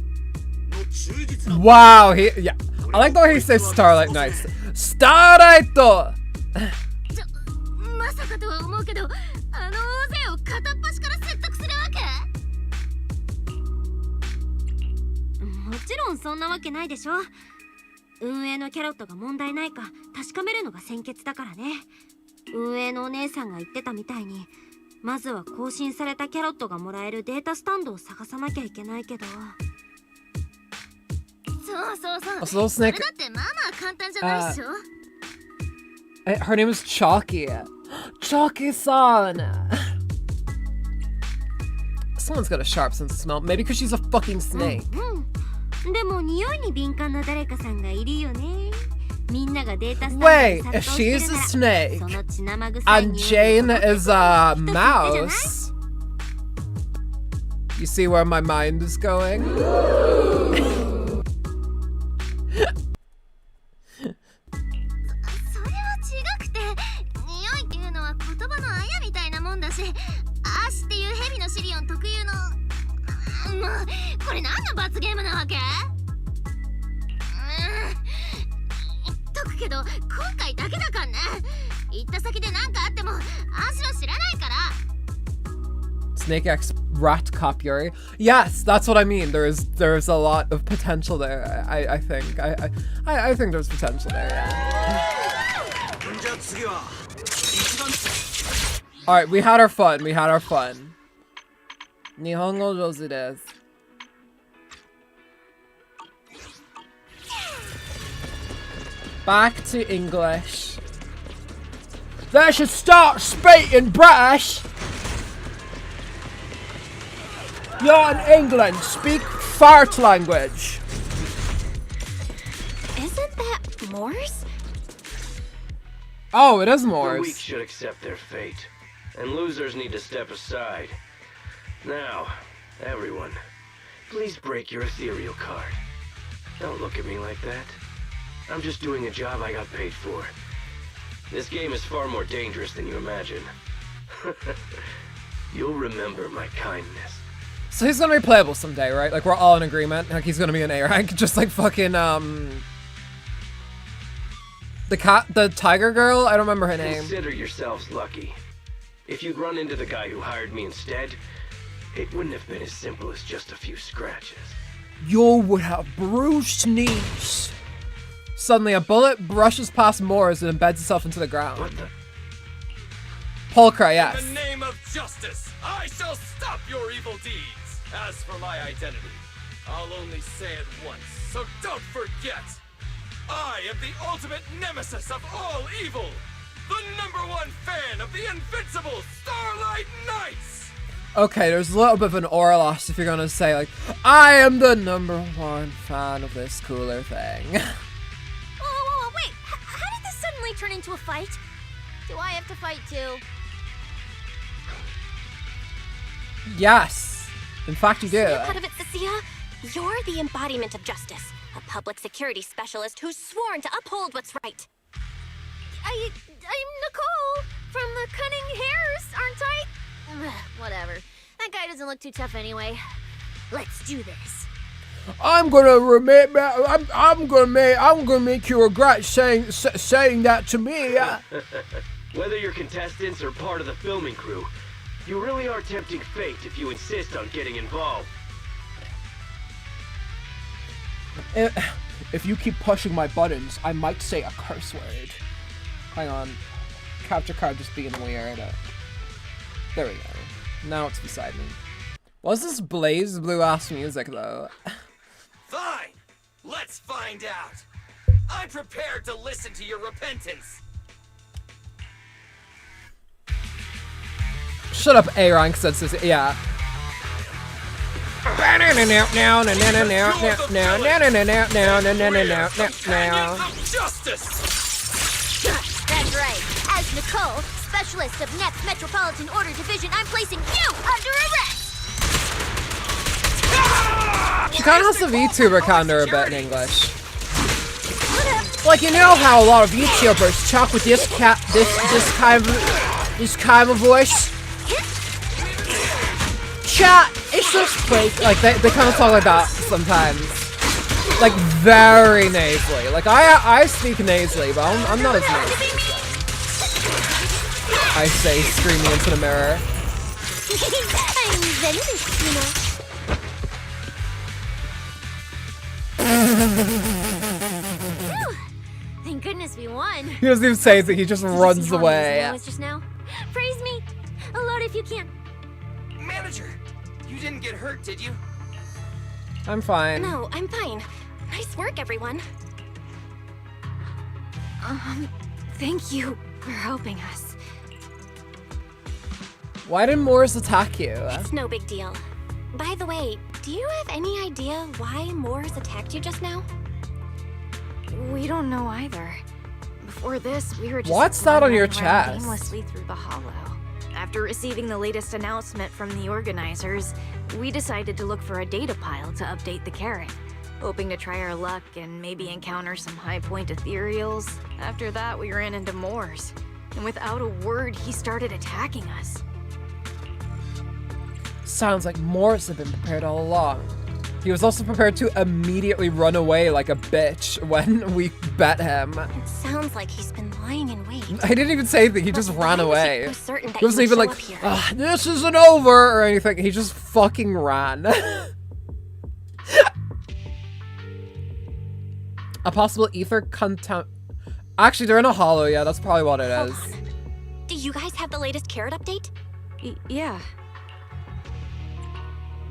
忠実な。 Wow, yeah. I like the way he says Starlight Nights. Starlight! まさかとは思うけど、あの大勢を片っ端から説得するわけ？もちろんそんなわけないでしょ。運営のキャロットが問題ないか確かめるのが先決だからね。運営のお姉さんが言ってたみたいに、まずは更新されたキャロットがもらえるデータスタンドを探さなきゃいけないけど。そう。それだってまあまあ簡単じゃないっしょ。Her name is Chalky. Chalky-san. Someone's got a sharp sense of smell. Maybe because she's a fucking snake. でも匂いに敏感な誰かさんがいるよね。みんながデータスタンド Wait, if she's a snake and Jane is a mouse, You see where my mind is going? これ何の罰ゲームなわけ？言っとくけど今回だけだからね。行った先で何かあってもアシロ知らないから。 Snake X rat copyry. Yes, that's what I mean. There's a lot of potential there. I think I think there's potential there. Yeah. All right, we had our fun. We had our fun. Nihongo jozu desu. Back to English. They should start speaking British. You're in England. Speak fart language. Isn't that Morse? Oh, it is The Morse. weak should accept their fate, and losers need to step aside. Now, everyone, please break your ethereal card. Don't look at me like that. I'm just doing a job I got paid for. This game is far more dangerous than you imagine. You'll remember my kindness. So he's gonna be playable someday, right? Like we're all in agreement. Like he's gonna be an A rank, just like fucking the tiger girl. I don't remember her name. Consider yourselves lucky. If you'd run into the guy who hired me instead, it wouldn't have been as simple as just a few scratches. You would have bruised knees. Suddenly, a bullet brushes past Moores and embeds itself into the ground. What the? Pulcra, yes. In the name of justice, I shall stop your evil deeds. As for my identity, I'll only say it once, so don't forget. I am the ultimate nemesis of all evil. The #1 fan of the invincible Starlight Knights. Okay, there's a little bit of an aura loss if you're gonna say like, I am the #1 fan of this cooler thing. Whoa, wait! How did this suddenly turn into a fight? Do I have to fight too? Yes. In fact, you do. Snap out of it, Cecilia. You're the embodiment of justice. A public security specialist who's sworn to uphold what's right. I'm Nicole from the Cunning Hairs, aren't I? Whatever. That guy doesn't look too tough anyway. Let's do this. I'm gonna make you regret saying that to me. Whether you're contestants or part of the filming crew, you really are tempting fate if you insist on getting involved. If you keep pushing my buttons, I might say a curse word. Hang on. Capture card just being weird. There we go. Now it's beside me. What's this blaze blue ass music though? Fine. Let's find out. I'm prepared to listen to your repentance. Shut up, A rank said Sissy. Yeah. Justice. That's right. As Nicole, specialist of NEP's Metropolitan Order Division, I'm placing you under arrest. She kind of has the Vtuber calendar a bit in English. Like, you know how a lot of VTubers talk with this kind of voice? Chat, it's just like they kind of talk like that sometimes, like very nasally. Like I speak nasally, but I'm not as nasally. I say, screaming into the mirror. I'm Zenless, you know. Thank goodness we won. He doesn't even say anything, he just runs away. Just now. Praise me. A lot if you can. Manager, you didn't get hurt, did you? I'm fine. No, I'm fine. Nice work, everyone. Thank you for helping us. Why did Morris attack you? It's no big deal. By the way, do you have any idea why Morris attacked you just now? We don't know either. Before this, we were just What's that on your wandering around chest? aimlessly through the hollow. After receiving the latest announcement from the organizers, we decided to look for a data pile to update the carrot, hoping to try our luck and maybe encounter some high-point ethereals. After that, we ran into Moors, and without a word, he started attacking us. Sounds like Morris had been prepared all along. He was also prepared to immediately run away like a bitch when we bet him. It sounds like he's been lying in wait. I didn't even say anything, he just ran away. So certain that He wasn't he even would like, show up here. this isn't over or anything. He just fucking ran. A possible ether content. Actually, they're in a hollow, yeah, that's probably what it is. Do you guys have the latest carrot update? Yeah.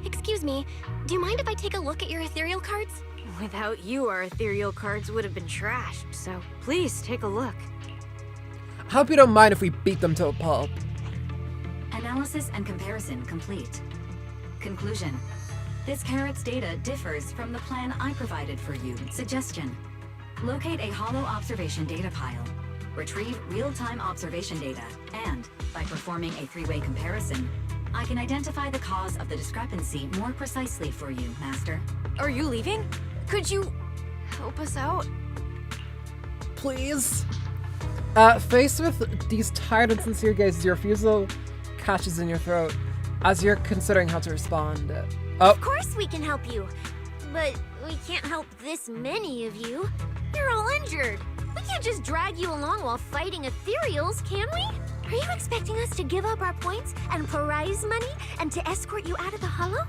Excuse me, do you mind if I take a look at your ethereal cards? Without you, our ethereal cards would have been trashed, so please take a look. I hope you don't mind if we beat them to a pulp. Analysis and comparison complete. Conclusion. This carrot's data differs from the plan I provided for you. Suggestion. Locate a hollow observation data pile. Retrieve real-time observation data, and, by performing a three-way comparison, I can identify the cause of the discrepancy more precisely for you, Master. Are you leaving? Could you help us out? Please? Faced with these tired and sincere gazes, your refusal catches in your throat as you're considering how to respond. Of course we can help you, but we can't help this many of you. You're all injured. We can't just drag you along while fighting ethereals, can we? Are you expecting us to give up our points and prize money and to escort you out of the hollow?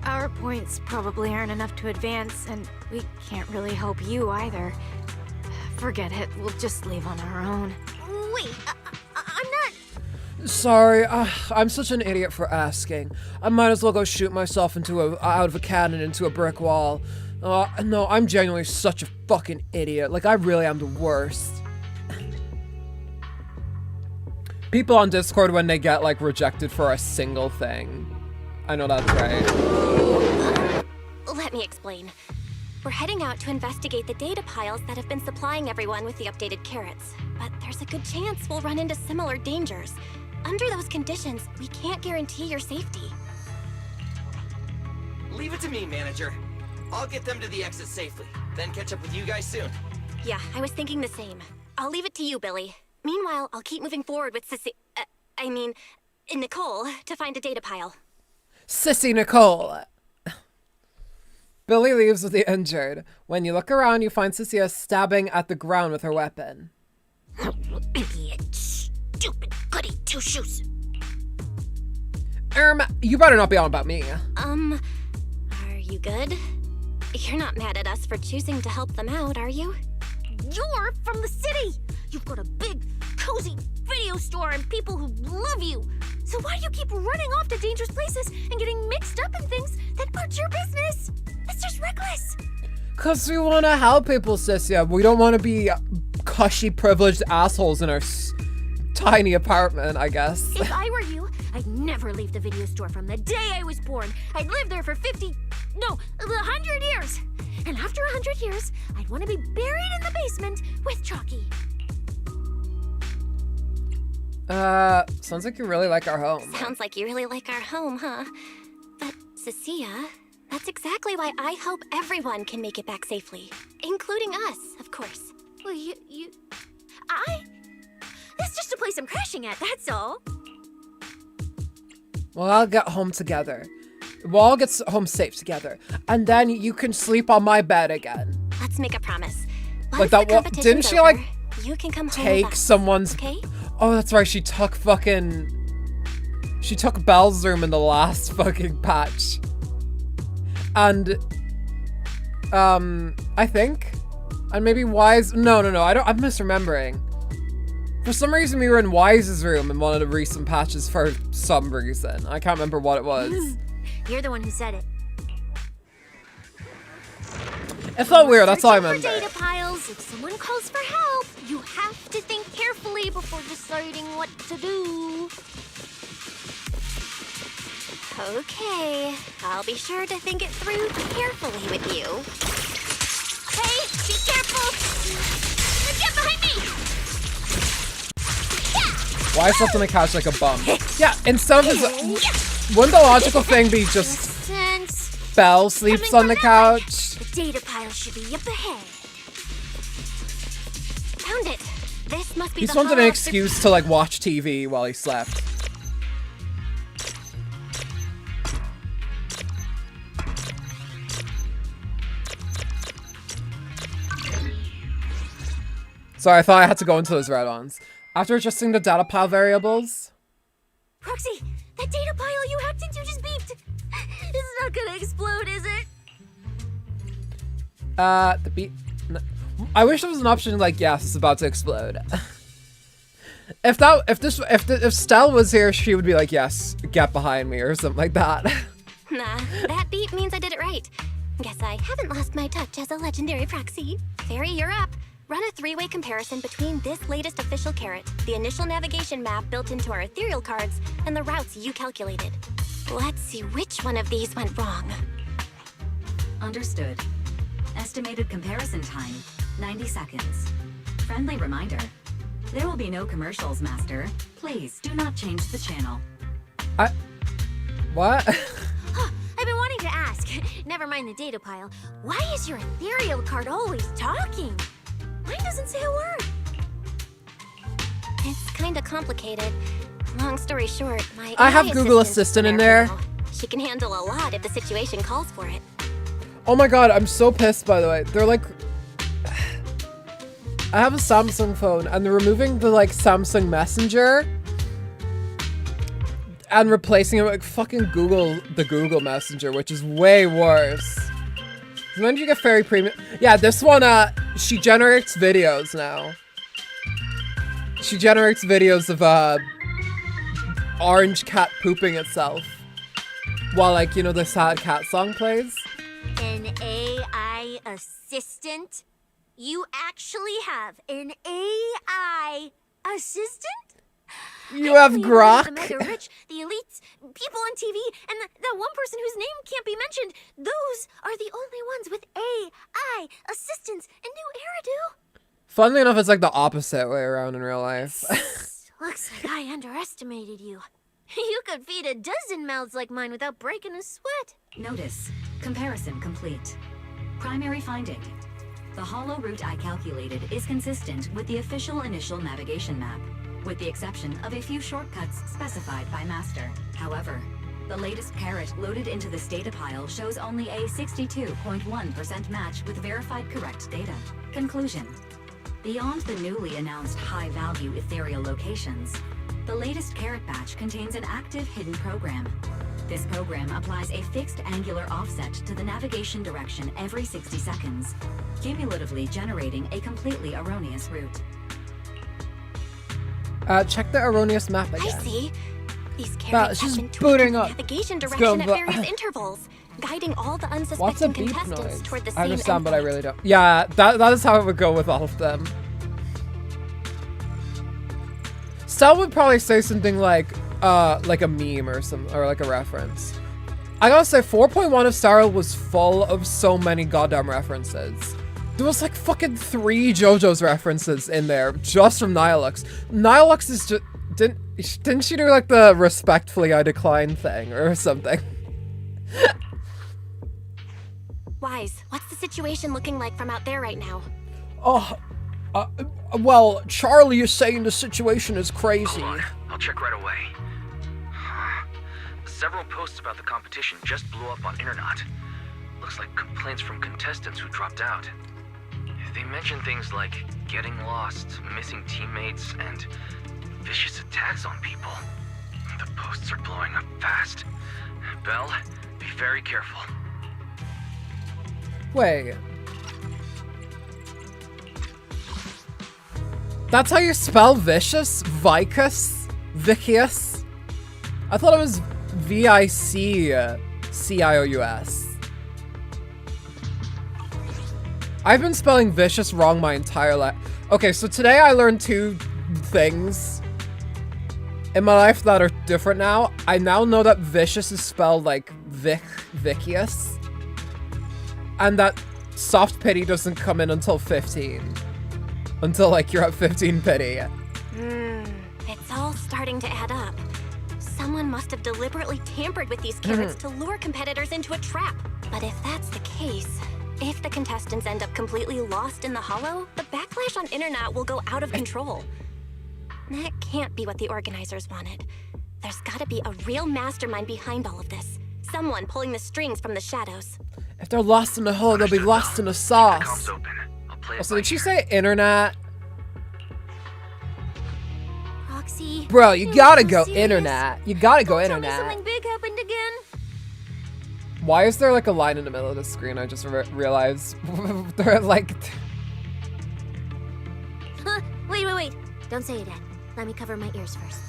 Our points probably aren't enough to advance, and we can't really help you either. Forget it, we'll just leave on our own. Wait, I'm not... Sorry, I'm such an idiot for asking. I might as well go shoot myself out of a cannon into a brick wall. No, I'm genuinely such a fucking idiot. Like, I really am the worst. People on Discord when they get, like, rejected for a single thing. I know that's right. Let me explain. We're heading out to investigate the data piles that have been supplying everyone with the updated carrots. But there's a good chance we'll run into similar dangers. Under those conditions, we can't guarantee your safety. Leave it to me, manager. I'll get them to the exit safely, then catch up with you guys soon. Yeah, I was thinking the same. I'll leave it to you, Billy. Meanwhile, I'll keep moving forward with Nicole, to find a data pile. Sissy Nicole! Billy leaves with the injured. When you look around, you find Sissy stabbing at the ground with her weapon. Idiot, stupid goody two-shoes. You better not be on about me. Are you good? You're not mad at us for choosing to help them out, are you? You're from the city! You've got a big, cozy video store and people who love you! So why do you keep running off to dangerous places and getting mixed up in things that aren't your business? It's just reckless! Cause we want to help people, Sissy. We don't want to be cushy, privileged assholes in our tiny apartment, I guess. If I were you, I'd never leave the video store from the day I was born. I'd live there for 100 years. And after 100 years, I'd want to be buried in the basement with Chalky. Sounds like you really like our home. Sounds like you really like our home, huh? But, Cecilia, that's exactly why I hope everyone can make it back safely. Including us, of course. Well, It's just a place I'm crashing at, that's all. We'll all get home together. We'll all get home safe together. And then you can sleep on my bed again. Let's make a promise. Like that one, didn't she like you can come home take with us, someone's... okay? Oh, that's right, she took Belle's room in the last fucking patch. And, I think, and maybe Wise, no, I'm misremembering. For some reason we were in Wise's room in one of the recent patches for some reason. I can't remember what it was. You're the one who said it. It felt weird, that's all I Searching remember. for data piles, if someone calls for help, you have to think carefully before deciding what to do. Okay, I'll be sure to think it through carefully with you. Hey, be careful! Get behind me! Yeah! Why I slept on the couch like a bum. Yeah, instead of this, wouldn't the logical thing be just Sense. Belle sleeps on the couch? The data pile should be up ahead. Found it. This must be He the just wanted an hall excuse to like watch TV while he slept. Sorry, I thought I had to go into those red ones. After adjusting the data pile variables. Proxy, that data pile you hacked into just beeped. It's not gonna explode, is it? The beat. No. I wish there was an option like, yes, it's about to explode. If Stell was here, she would be like, yes, get behind me or something like that. Nah, that beep means I did it right. Guess I haven't lost my touch as a legendary proxy. Fairy, you're up. Run a three-way comparison between this latest official carrot, the initial navigation map built into our ethereal cards, and the routes you calculated. Let's see which one of these went wrong. Understood. Estimated comparison time, 90 seconds. Friendly reminder, there will be no commercials, Master. Please do not change the channel. What? I've been wanting to ask. Never mind the data pile. Why is your ethereal card always talking? Mine doesn't say a word. It's kinda complicated. Long story short, my I have AI Google assistant Assistant in there. now. She can handle a lot if the situation calls for it. Oh my god, I'm so pissed, by the way. They're like... I have a Samsung phone, and they're removing the, like, Samsung Messenger and replacing it with like, fucking the Google Messenger, which is way worse. So when did you get Fairy Premium? Yeah, this one, she generates videos now. She generates videos of, orange cat pooping itself. While, like, you know, the sad cat song plays. An AI assistant? You actually have an AI assistant? You have Grok? The mega rich, the elites, people on TV, and the one person whose name can't be mentioned. Those are the only ones with AI assistants and new Eridu. Funnily enough, it's like the opposite way around in real life. Looks like I underestimated you. You could feed a dozen mouths like mine without breaking a sweat. Notice, comparison complete. Primary finding. The hollow route I calculated is consistent with the official initial navigation map, with the exception of a few shortcuts specified by Master. However, the latest carrot loaded into this data pile shows only a 62.1% match with verified correct data. Conclusion. Beyond the newly announced high-value ethereal locations, the latest carrot batch contains an active hidden program. This program applies a fixed angular offset to the navigation direction every 60 seconds, cumulatively generating a completely erroneous route. Check the erroneous map again. I see. These carrots have been booting tweaking the up. navigation It's direction going at various intervals, guiding all the What's a unsuspecting beep contestants noise? toward the I same understand, but I endpoint. really don't. Yeah, that is how it would go with all of them. Sal would probably say something like a meme or like a reference. I gotta say, 4.1 of Star was full of so many goddamn references. There was like fucking 3 JoJo's references in there just from Nihilux. Nihilux is just didn't she do like the respectfully I decline thing or something? Wise, what's the situation looking like from out there right now? Oh, well, Charlie is saying the situation is crazy. Hold on. I'll check right away. Several posts about the competition just blew up on Internet. Looks like complaints from contestants who dropped out. They mention things like getting lost, missing teammates, and vicious attacks on people. The posts are blowing up fast. Belle, be very careful. Wait. That's how you spell vicious? Vicus? Vicious? I thought it was V-I-C-C-I-O-U-S. I've been spelling vicious wrong my entire life. Okay, so today I learned 2 things in my life that are different now. I now know that vicious is spelled like vicious. And that soft pity doesn't come in until 15. Until like you're at 15 pity. It's all starting to add up. Someone must have deliberately tampered with these carrots to lure competitors into a trap. But if that's the case, if the contestants end up completely lost in the hollow, the backlash on internet will go out of control. That can't be what the organizers wanted. There's gotta be a real mastermind behind all of this. Someone pulling the strings from the shadows. If they're lost in the hole, they'll be lost in the sauce. Also, did she say internet? Roxy. Bro, you gotta go internet. You gotta go internet. Something big happened again. Why is there like a line in the middle of the screen? I just realized. They're like... Wait. Don't say it yet. Let me cover my ears first.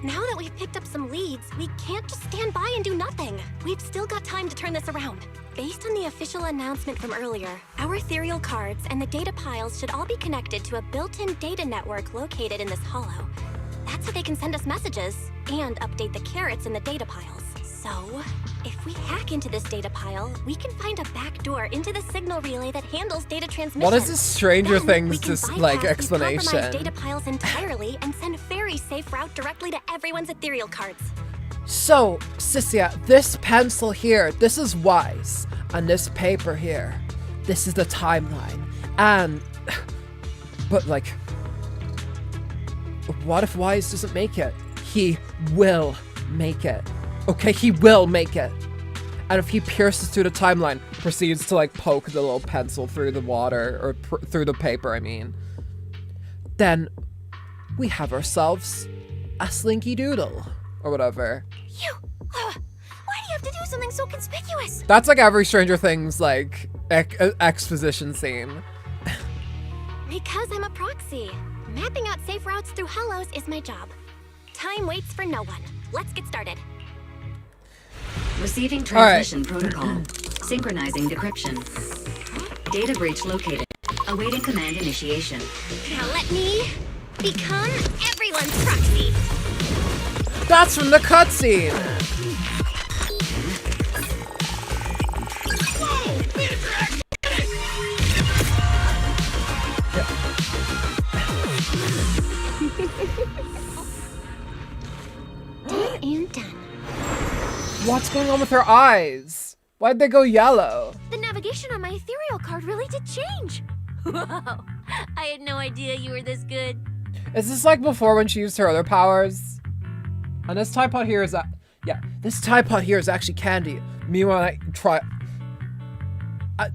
Now that we've picked up some leads, we can't just stand by and do nothing. We've still got time to turn this around. Based on the official announcement from earlier, our ethereal cards and the data piles should all be connected to a built-in data network located in this hollow. That's so they can send us messages and update the carrots in the data piles. So, if we hack into this data pile, we can find a back door into the signal relay that handles data transmission. What is this Stranger Then Things we can just bypass like these explanation? compromised data piles entirely and send a very safe route directly to everyone's ethereal cards. So, Sissia, this pencil here, this is Wise. And this paper here, this is the timeline. And... But like... What if Wise doesn't make it? He will make it. Okay, he will make it. And if he pierces through the timeline, proceeds to like poke the little pencil through the water, or through the paper, I mean, then we have ourselves a Slinky Doodle, or whatever. Why do you have to do something so conspicuous? That's like every Stranger Things, like, exposition scene. Because I'm a proxy. Mapping out safe routes through hollows is my job. Time waits for no one. Let's get started. Receiving transmission protocol. Synchronizing decryption. Data breach located. Awaiting command initiation. Now let me become everyone's proxy. That's from the cutscene. Done and done. What's going on with her eyes? Why'd they go yellow? The navigation on my ethereal card really did change. Whoa, I had no idea you were this good. Is this like before when she used her other powers? And this Tide Pod here is this Tide Pod here is actually candy. Meanwhile, I try.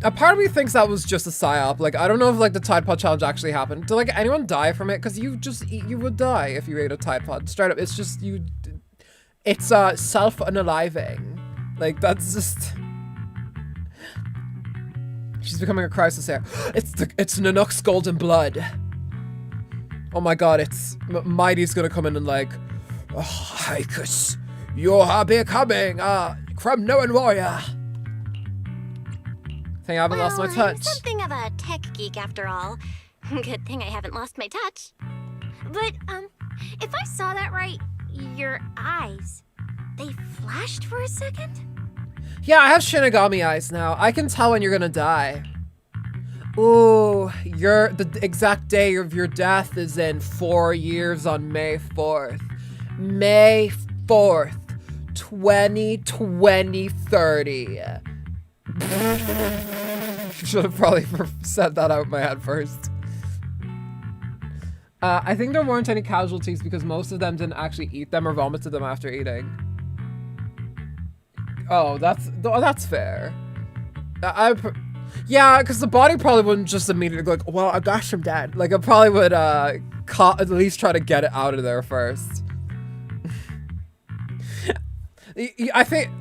A part of me thinks that was just a psyop. Like, I don't know if like the Tide Pod challenge actually happened. Did like anyone die from it? Because you would die if you ate a Tide Pod. Straight up, it's just you. It's self-unaliving. Like that's just. She's becoming a crisis here. It's Nanook's golden blood. Oh my god, it's Mighty's gonna come in and like, oh, Haikus, you are becoming a Kremnoan warrior. I think I haven't lost my touch. I'm something of a tech geek after all. Good thing I haven't lost my touch. But, if I saw that right, your eyes, they flashed for a second? Yeah, I have Shinigami eyes now. I can tell when you're gonna die. Ooh, the exact day of your death is in 4 years on May 4th. May 4th, 2030. Should have probably said that out in my head first. I think there weren't any casualties because most of them didn't actually eat them or vomited them after eating. Oh, that's fair. Yeah, because the body probably wouldn't just immediately go like, well, I guess I'm dead. Like, it probably would at least try to get it out of there first. I think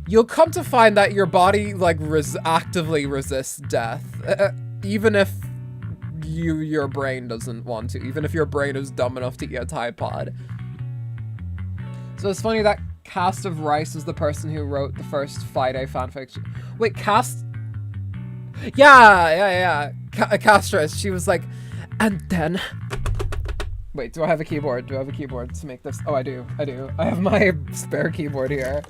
you'll come to find that your body like actively resists death, even if your brain doesn't want to, even if your brain is dumb enough to eat a Tide Pod. So it's funny that Cast of Rice is the person who wrote the first Friday fanfiction. Wait, Cast? Yeah. Castress. She was like, and then. Wait, do I have a keyboard? Do I have a keyboard to make this? Oh, I do. I have my spare keyboard here.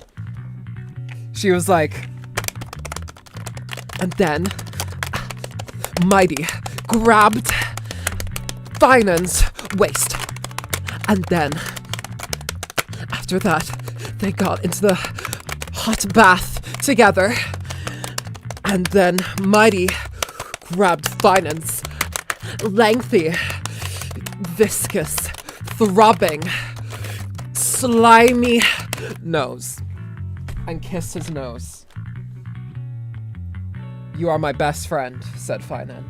She was like, and then Mighty grabbed finance waste. And then, after that, they got into the hot bath together. And then Mighty grabbed Finance lengthy, viscous, throbbing, slimy nose and kissed his nose. You are my best friend, said Finan.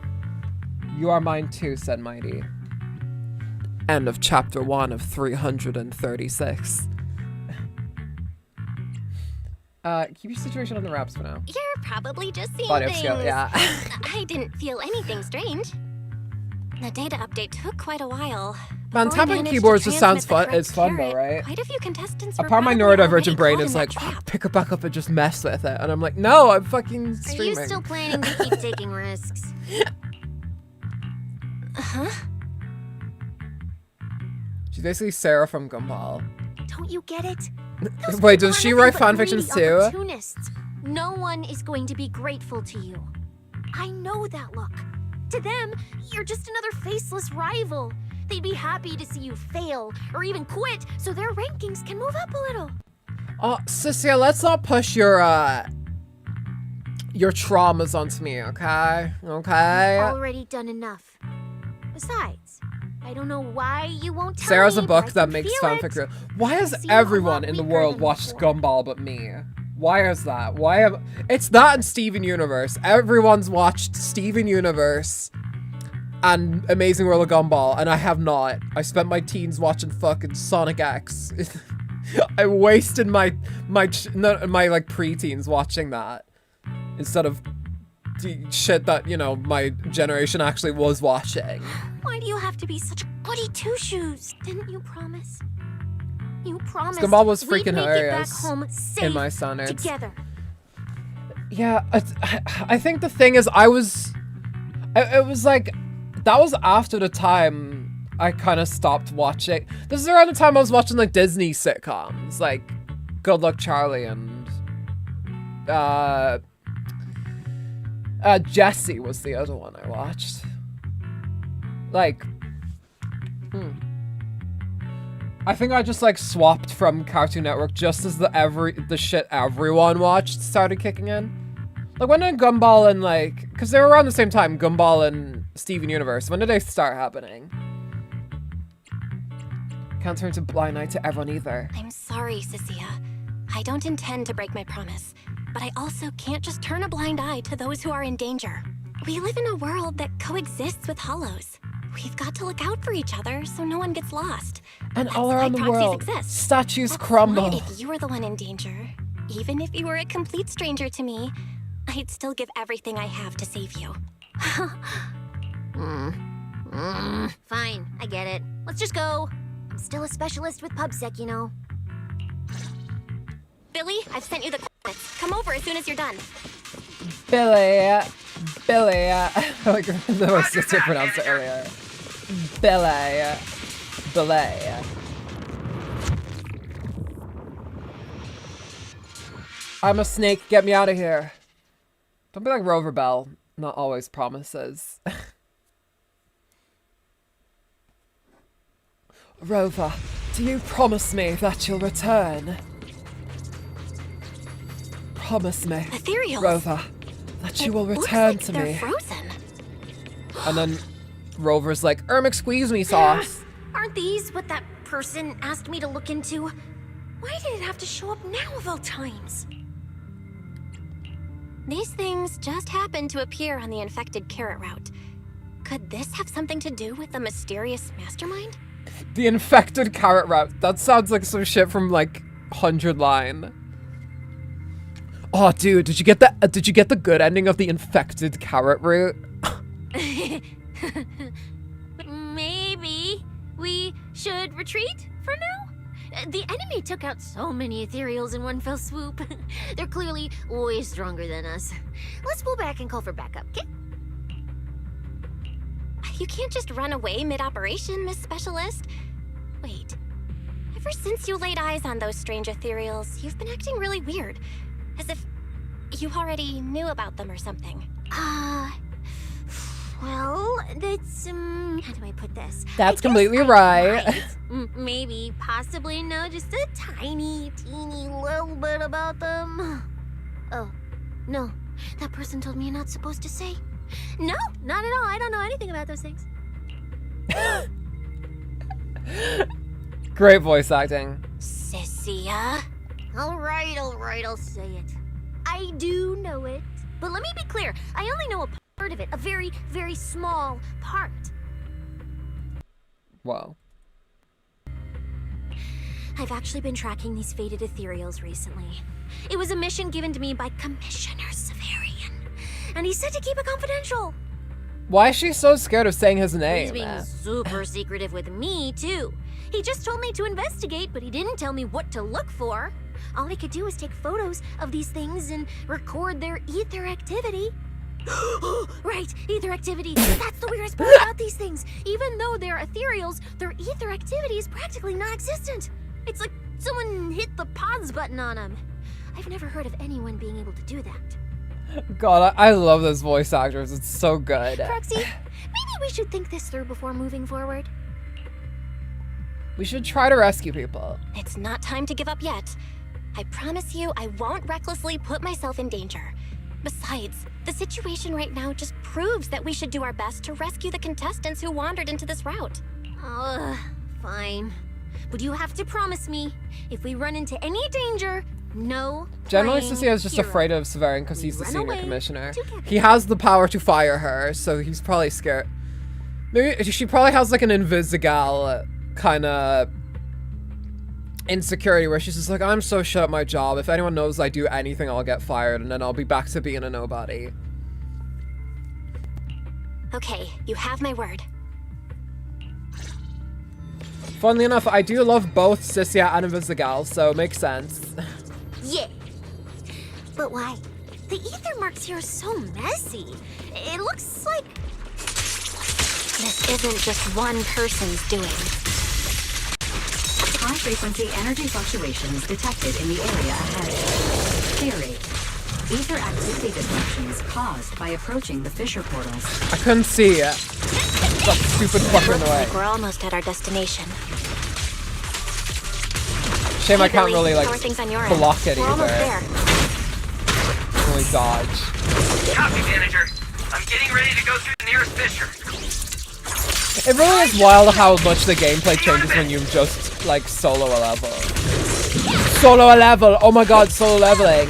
You are mine too, said Mighty. End of chapter 1 of 336. Keep your situation on the wraps for now. You're probably just seeing Audio things. skill, yeah. I didn't feel anything strange. The data update took quite a while. Man, Before we tapping managed keyboards to just sounds transmit fun. the It's fun correct though, right? carrot. Quite a few contestants A were part of my probably neurodivergent already brain caught is in like, that oh, trap. pick it back up and just mess with it. And I'm like, no, I'm fucking Are streaming. you still planning to keep taking risks? Huh? She's basically Sarah from Gumball. Don't you get it? Wait, does she write Nothing but fanfictions greedy too? opportunists. No one is going to be grateful to you. I know that look. To them, you're just another faceless rival. They'd be happy to see you fail or even quit so their rankings can move up a little. Oh, Cecilia, let's not push your traumas onto me, okay? Okay? Already done enough. Besides, I don't know why you won't tell Sarah's me, a book but I that can makes feel fanfic it. real. Why has See, I'm a everyone lot in the weaker world than watched before. Gumball but me? Why is that? Why have... It's that and Steven Universe. Everyone's watched Steven Universe and Amazing World of Gumball, and I have not. I spent my teens watching fucking Sonic X. I wasted my like preteens watching that instead of shit that, you know, my generation actually was watching. Why do you have to be such goody two-shoes? Didn't you promise? You promised Gumball was we'd freaking make it back hilarious home safe in my standards. together. Yeah, I think the thing is, it was like, that was after the time I kind of stopped watching. This is around the time I was watching like Disney sitcoms, like Good Luck Charlie and Jessie was the other one I watched. Like, I think I just like swapped from Cartoon Network just as the shit everyone watched started kicking in. Like when did Gumball and like, cause they were around the same time, Gumball and Steven Universe. When did they start happening? Can't turn to blind eye to everyone either. I'm sorry, Cecilia. I don't intend to break my promise, but I also can't just turn a blind eye to those who are in danger. We live in a world that coexists with hollows. We've got to look out for each other so no one gets lost. And That's all why around the proxies world, exist. statues That's crumble. why if you were the one in danger, even if you were a complete stranger to me, I'd still give everything I have to save you. Fine, I get it. Let's just go. I'm still a specialist with PubSec, you know. Billy, I've sent you the coordinates. Come over as soon as you're done. Billy, like the way sister pronounced it earlier. Billy. I'm a snake, get me out of here. Don't be like Rover Bell, not always promises. Rover, do you promise me that you'll return? Promise me, Ethereals. Rover, that you will Looks return like to they're me. frozen. And then Rover's like, squeeze me sauce. Aren't these what that person asked me to look into? Why did it have to show up now of all times? These things just happened to appear on the infected carrot route. Could this have something to do with the mysterious mastermind? The infected carrot route. That sounds like some shit from like 100 Line. Oh, dude, did you get the good ending of the infected carrot route? Maybe we should retreat for now? The enemy took out so many ethereals in one fell swoop. They're clearly way stronger than us. Let's pull back and call for backup, okay? You can't just run away mid-operation, Miss Specialist. Wait. Ever since you laid eyes on those strange ethereals, you've been acting really weird. As if you already knew about them or something. Well, that's, how do I put this? That's completely right. Maybe, possibly know just a tiny, teeny little bit about them. Oh, no. That person told me you're not supposed to say. No, not at all. I don't know anything about those things. Great voice acting. Cecilia? Alright, I'll say it. I do know it. But let me be clear, I only know a part of it. A very, very small part. Wow. I've actually been tracking these fated ethereals recently. It was a mission given to me by Commissioner Severian. And he said to keep it confidential. Why is she so scared of saying his name? He's being super secretive with me, too. He just told me to investigate, but he didn't tell me what to look for. All he could do was take photos of these things and record their ether activity. Right, ether activity. That's the weirdest part about these things. Even though they're ethereals, their ether activity is practically non-existent. It's like someone hit the pause button on them. I've never heard of anyone being able to do that. God, I love those voice actors. It's so good. Proxy, maybe we should think this through before moving forward. We should try to rescue people. It's not time to give up yet. I promise you I won't recklessly put myself in danger. Besides, the situation right now just proves that we should do our best to rescue the contestants who wandered into this route. Fine. But you have to promise me, if we run into any danger, no Generally, playing Cecilia is just hero. afraid of Severian because he's the Run senior away commissioner. to get He has the power to fire her, so he's probably scared. Maybe she probably has like an Invisigal kind of insecurity where she's just like, I'm so shit at my job. If anyone knows I do anything, I'll get fired, and then I'll be back to being a nobody. Okay, you have my word. Funnily enough, I do love both Cecilia and Invisigal, so it makes sense. Yeah. But why? The ether marks here are so messy. It looks like... This isn't just one person's doing. High-frequency energy fluctuations detected in the area ahead. Theory. Ether activity disruptions caused by approaching the fissure portals. I couldn't see it. That stupid fucker in the way. Like we're almost at our destination. Shame I can't Billy, really, like, how are things on your end? block it We're either. almost there. Only dodge. Copy, manager. I'm getting ready to go through the nearest fissure. It really is wild how much the gameplay changes when you just, like, solo a level. Solo a level! Oh my god, solo leveling!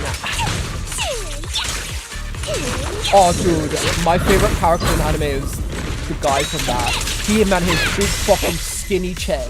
Oh, dude, my favorite character in anime is the guy from that. Him and his big fucking skinny chick.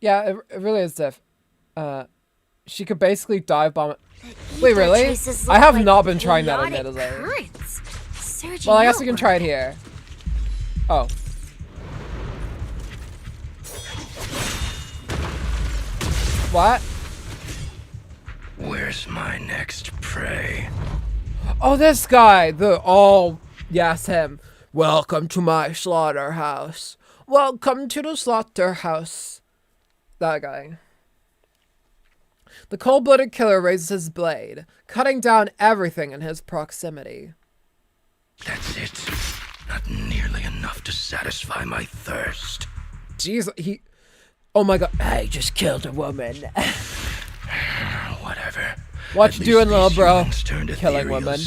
Yeah, it really is diff. She could basically dive bomb it. Wait, really? I have not been trying that admittedly. Well, I guess we can try it here. Oh. What? Where's my next prey? Oh, this guy. Yes, him. Welcome to my slaughterhouse. Welcome to the slaughterhouse. That guy. The cold-blooded killer raises his blade, cutting down everything in his proximity. That's it. Not nearly enough to satisfy my thirst. Jeez, oh my god, I just killed a woman. Whatever. What you doing, little bro? Killing women.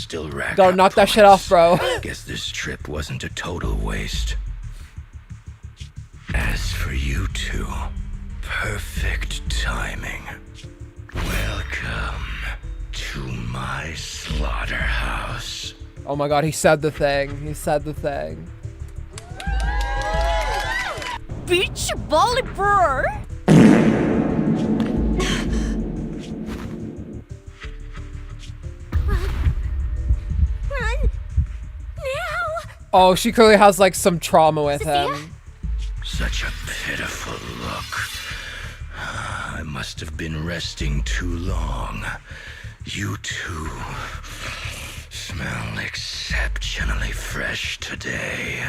Don't knock that shit off, bro. Guess this trip wasn't a total waste. As for you two, perfect timing. Welcome to my slaughterhouse. Oh my god, he said the thing. He said the thing. Beach volley, bro. Oh, she clearly has like some trauma with him. Such a pitiful look. I must have been resting too long. You two smell exceptionally fresh today.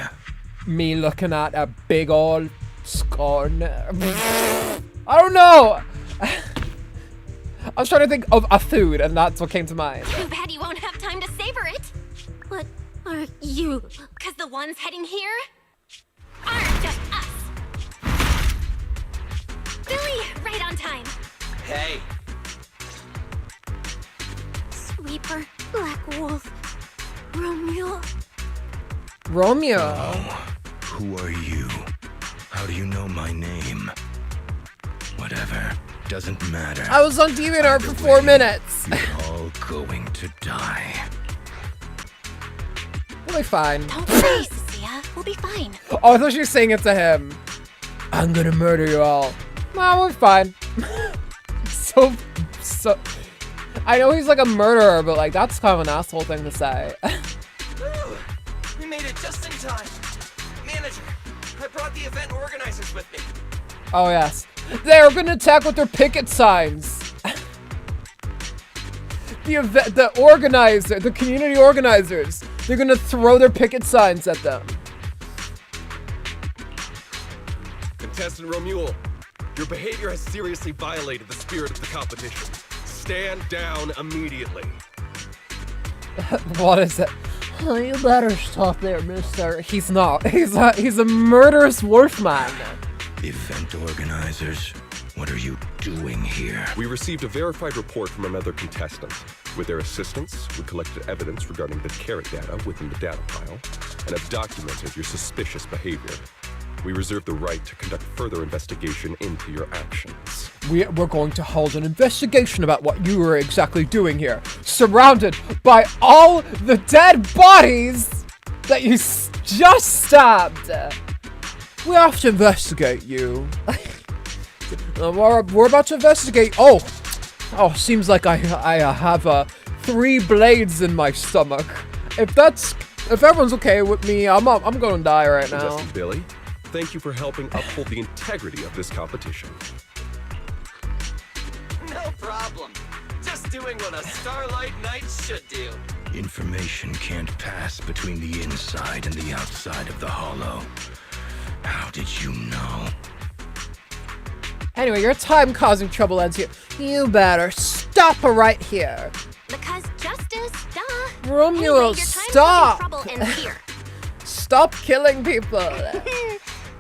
Me looking at a big old scorn. I don't know. I was trying to think of a food, and that's what came to mind. Too bad you won't have time to savor it. What are you? Because the ones heading here aren't just us. Billy, right on time. Hey. Sweeper, Black Wolf, Romeo. Romeo. Oh, who are you? How do you know my name? Whatever. Doesn't matter. I was on DeviantArt for 4 minutes. You're all going to die. We'll be fine. Don't worry, Cecilia. We'll be fine. Oh, I thought she was saying it to him. I'm gonna murder you all. Nah, we'll be fine. so. I know he's like a murderer, but like that's kind of an asshole thing to say. Ooh, we made it just in time. Manager, I brought the event organizers with me. Oh yes. They're gonna attack with their picket signs. The community organizers, they're gonna throw their picket signs at them. Contestant Romuald, your behavior has seriously violated the spirit of the competition. Stand down immediately. What is it? Oh, you better stop there, mister. He's not. He's a murderous wolfman. Event organizers, what are you doing here? We received a verified report from another contestant. With their assistance, we collected evidence regarding the carrot data within the data pile and have documented your suspicious behavior. We reserve the right to conduct further investigation into your actions. We're going to hold an investigation about what you were exactly doing here, surrounded by all the dead bodies that you just stabbed. We have to investigate you. We're about to investigate. Oh, seems like I have 3 blades in my stomach. If everyone's okay with me, I'm gonna die right now. Contestant Billy, thank you for helping uphold the integrity of this competition. No problem. Just doing what a Starlight Knight should do. Information can't pass between the inside and the outside of the hollow. How did you know? Anyway, your time causing trouble ends here. You better stop right here. Because justice, duh. Romeo, anyway, stop. Trouble ends here. Stop killing people.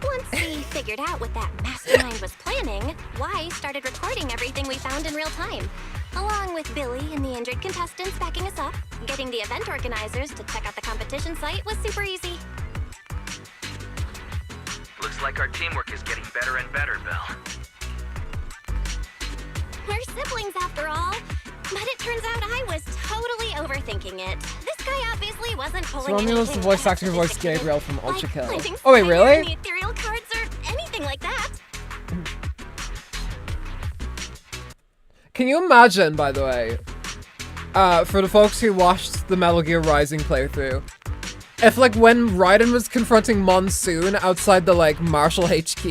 Once we figured out what that mastermind was planning, Weiss started recording everything we found in real time. Along with Billy and the injured contestants backing us up, getting the event organizers to check out the competition site was super easy. Looks like our teamwork is getting better and better, Belle. We're siblings after all. But it turns out I was totally overthinking it. This guy obviously wasn't pulling Romeo's the anything voice actor who voiced sophisticated, Gabriel from Ultra like Kill. planting Oh wait, spiders really? in the ethereal cards or anything like that. Can you imagine, by the way, for the folks who watched the Metal Gear Rising playthrough, if like when Raiden was confronting Monsoon outside the like Marshall HQ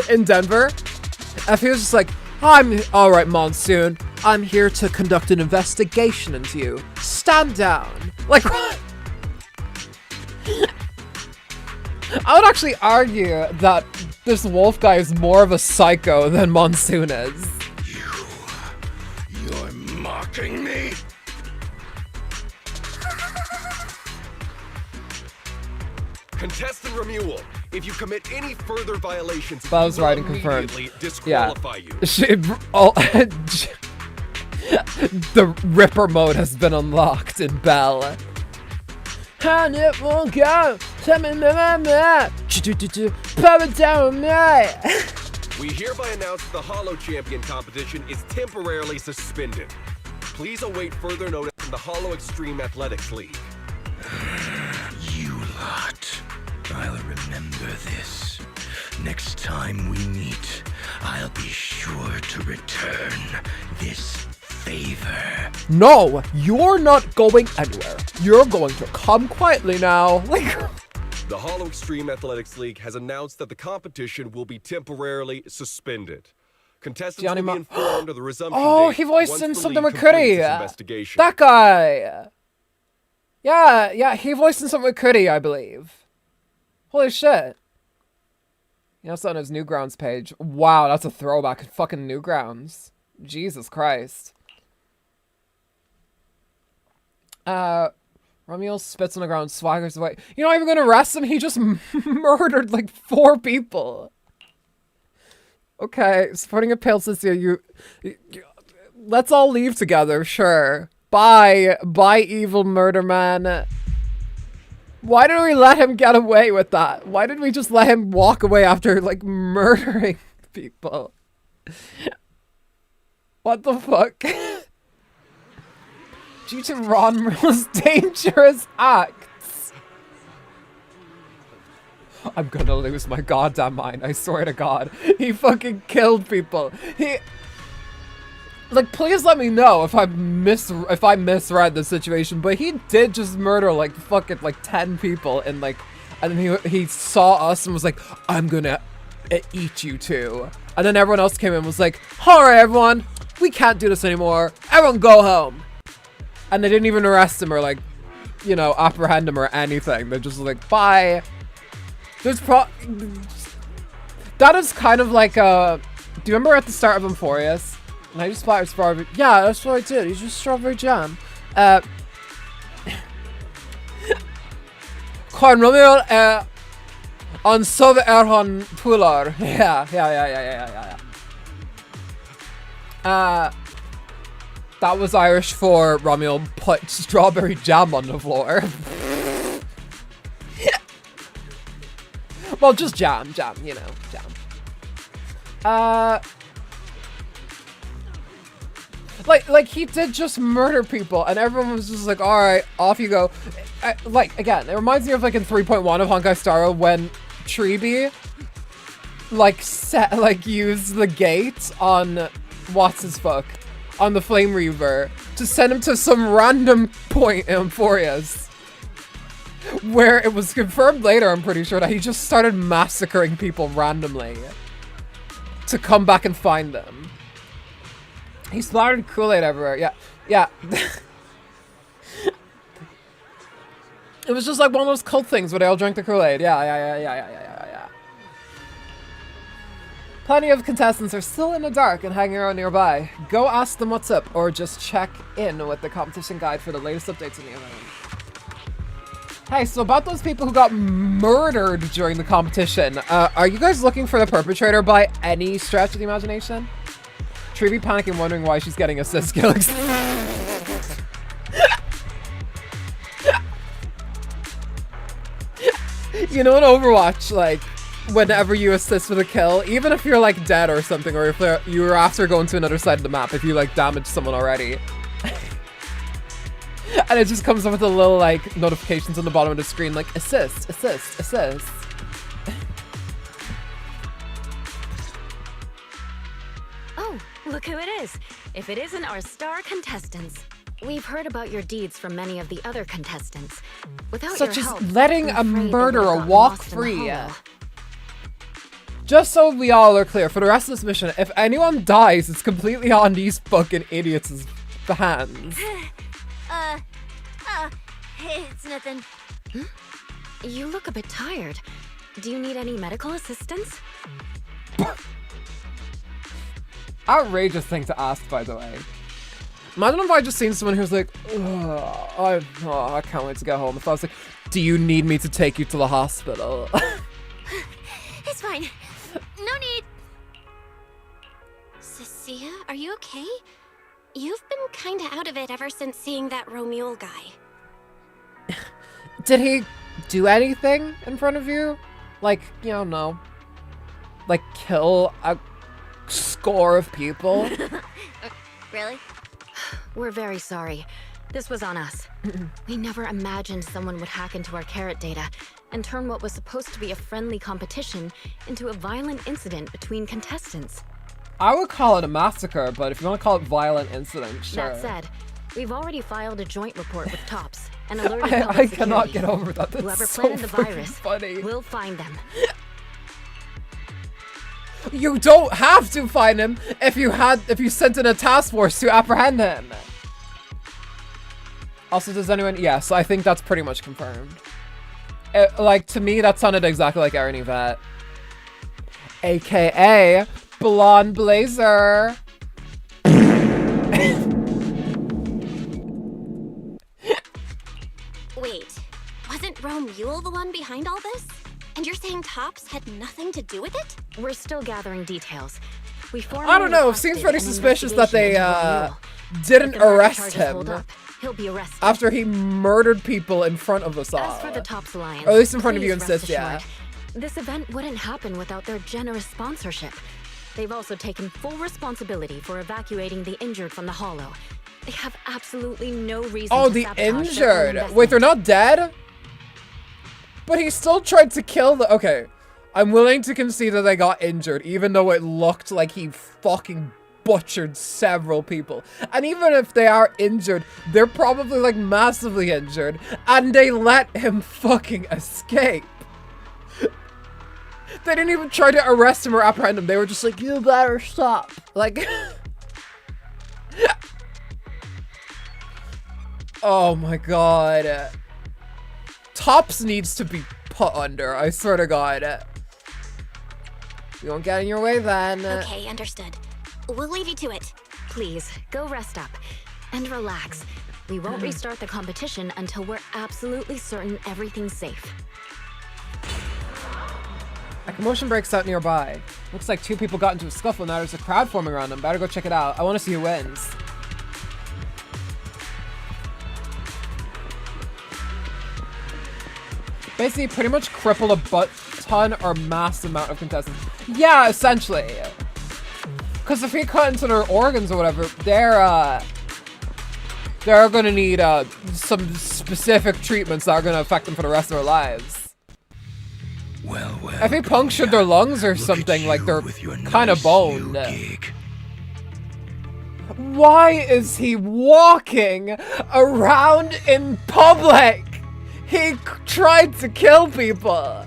in Denver, if he was just like, I'm alright, Monsoon, I'm here to conduct an investigation into you. Stand down. Like, what? I would actually argue that this wolf guy is more of a psycho than Monsoon is. You're mocking me? Contestant Romuald, if you commit any further violations, Bell's we will riding confirmed. immediately disqualify you. The Ripper mode has been unlocked in Bell. And it won't go. Power down, We hereby announce that the Hollow Champion competition is temporarily suspended. Please await further notice from the Hollow Extreme Athletics League. You lot. I'll remember this. Next time we meet, I'll be sure to return this favor. No, you're not going anywhere. You're going to come quietly now. Like, The Hollow Extreme Athletics League has announced that the competition will be temporarily suspended. Contestants will be informed of the resumption date he voiced once in the something league with completes Cuddy. its investigation. That guy. Yeah, he voiced in something with Cuddy, I believe. Holy shit. You know, it's on his Newgrounds page. Wow, that's a throwback. Fucking Newgrounds. Jesus Christ. Romeo spits on the ground, swaggers away. You're not even gonna arrest him? He just murdered like 4 people. Okay, supporting a pale sister, you let's all leave together, sure. Bye, evil murder man. Why did we let him get away with that? Why did we just let him walk away after, like, murdering people? What the fuck? Due to Ron Merle's dangerous acts. I'm gonna lose my goddamn mind, I swear to God. He fucking killed people. Like, please let me know if I misread the situation, but he did just murder, like, fucking, like, 10 people, and, like, and then he saw us and was like, I'm gonna eat you too. And then everyone else came in and was like, alright everyone, we can't do this anymore. Everyone go home. And they didn't even arrest him or, like, you know, apprehend him or anything. They're just like, bye. That is kind of like, do you remember at the start of Euphorious? And I just splattered strawberry. Yeah, that's what I did. He's just strawberry jam. Kan Romeo on Sov Erhan Pular. Yeah. That was Irish for Romeo put strawberry jam on the floor. Well, just jam, you know, jam. Like he did just murder people, and everyone was just like, all right, off you go. Like, again, it reminds me of, like, in 3.1 of Honkai Star Rail when Tribi, like, used the gate on, on the Flame Reaver to send him to some random point in Euphorious. Where it was confirmed later, I'm pretty sure, that he just started massacring people randomly to come back and find them. He splattered Kool-Aid everywhere. Yeah. It was just like one of those cult things where they all drank the Kool-Aid. Yeah. Plenty of contestants are still in the dark and hanging around nearby. Go ask them what's up, or just check in with the competition guide for the latest updates in the event. Hey, so about those people who got murdered during the competition, are you guys looking for the perpetrator by any stretch of the imagination? Trivi panicking, wondering why she's getting assist kills. You know in Overwatch, like, whenever you assist with a kill, even if you're, like, dead or something, or if you're after going to another side of the map, if you, like, damage someone already. And it just comes up with a little, like, notifications on the bottom of the screen, like, assist. Oh, look who it is. If it isn't our star contestants. We've heard about your deeds from many of the other contestants. Without Such your as help, letting I'm a afraid they murderer would've gotten walk lost in the free. hollow. Just so we all are clear, for the rest of this mission, if anyone dies, it's completely on these fucking idiots' hands. It's nothing. You look a bit tired. Do you need any medical assistance? Outrageous thing to ask, by the way. Imagine if I just seen someone who's like, I can't wait to get home. If I was like, do you need me to take you to the hospital? It's fine. No need. Cecilia, are you okay? You've been kinda out of it ever since seeing that Romule guy. Did he do anything in front of you? Like, you know, no. Like, kill a score of people? Really? We're very sorry. This was on us. We never imagined someone would hack into our carrot data and turn what was supposed to be a friendly competition into a violent incident between contestants. I would call it a massacre, but if you want to call it violent incident, sure. That said, we've already filed a joint report with TOPS and alerted I public cannot security. get over that. That's Whoever so planted the freaking virus, funny. we'll find them. You don't have to find him if you sent in a task force to apprehend him. Also, does anyone? Yes, I think that's pretty much confirmed. Like, to me, that sounded exactly like Erin Yvette. AKA Blonde Blazer. Wait, wasn't Romule the one behind all this? And you're saying TOPS had nothing to do with it? We're still gathering details. We I don't know, it seems pretty suspicious that they didn't arrest him He'll be arrested. after he murdered people in front of us all. As for the TOPS Alliance, Or at least in front of you please and rest Sis, yeah. assured, this event wouldn't happen without their generous sponsorship. They've also taken full responsibility for evacuating the injured from the Hollow. They have absolutely no reason Oh, to the sabotage their own injured. investment. Wait, they're not dead? But he still tried to kill the. Okay, I'm willing to concede that they got injured, even though it looked like he fucking butchered several people. And even if they are injured, they're probably like massively injured, and they let him fucking escape. They didn't even try to arrest him or apprehend him. They were just like, you better stop. Like. Oh my god. TOPS needs to be put under, I swear to god. You won't get in your way then. Okay, understood. We'll leave you to it. Please, go rest up. And relax. We won't restart the competition until we're absolutely certain everything's safe. A commotion breaks out nearby. Looks like two people got into a scuffle, now there's a crowd forming around them. Better go check it out. I want to see who wins. Basically, pretty much cripple a ton or mass amount of contestants. Yeah, essentially. Because if he cut into their organs or whatever, they're gonna need some specific treatments that are gonna affect them for the rest of their lives. Well, If he punctured their lungs or something, like they're kind of boned. Why is he walking around in public? He tried to kill people.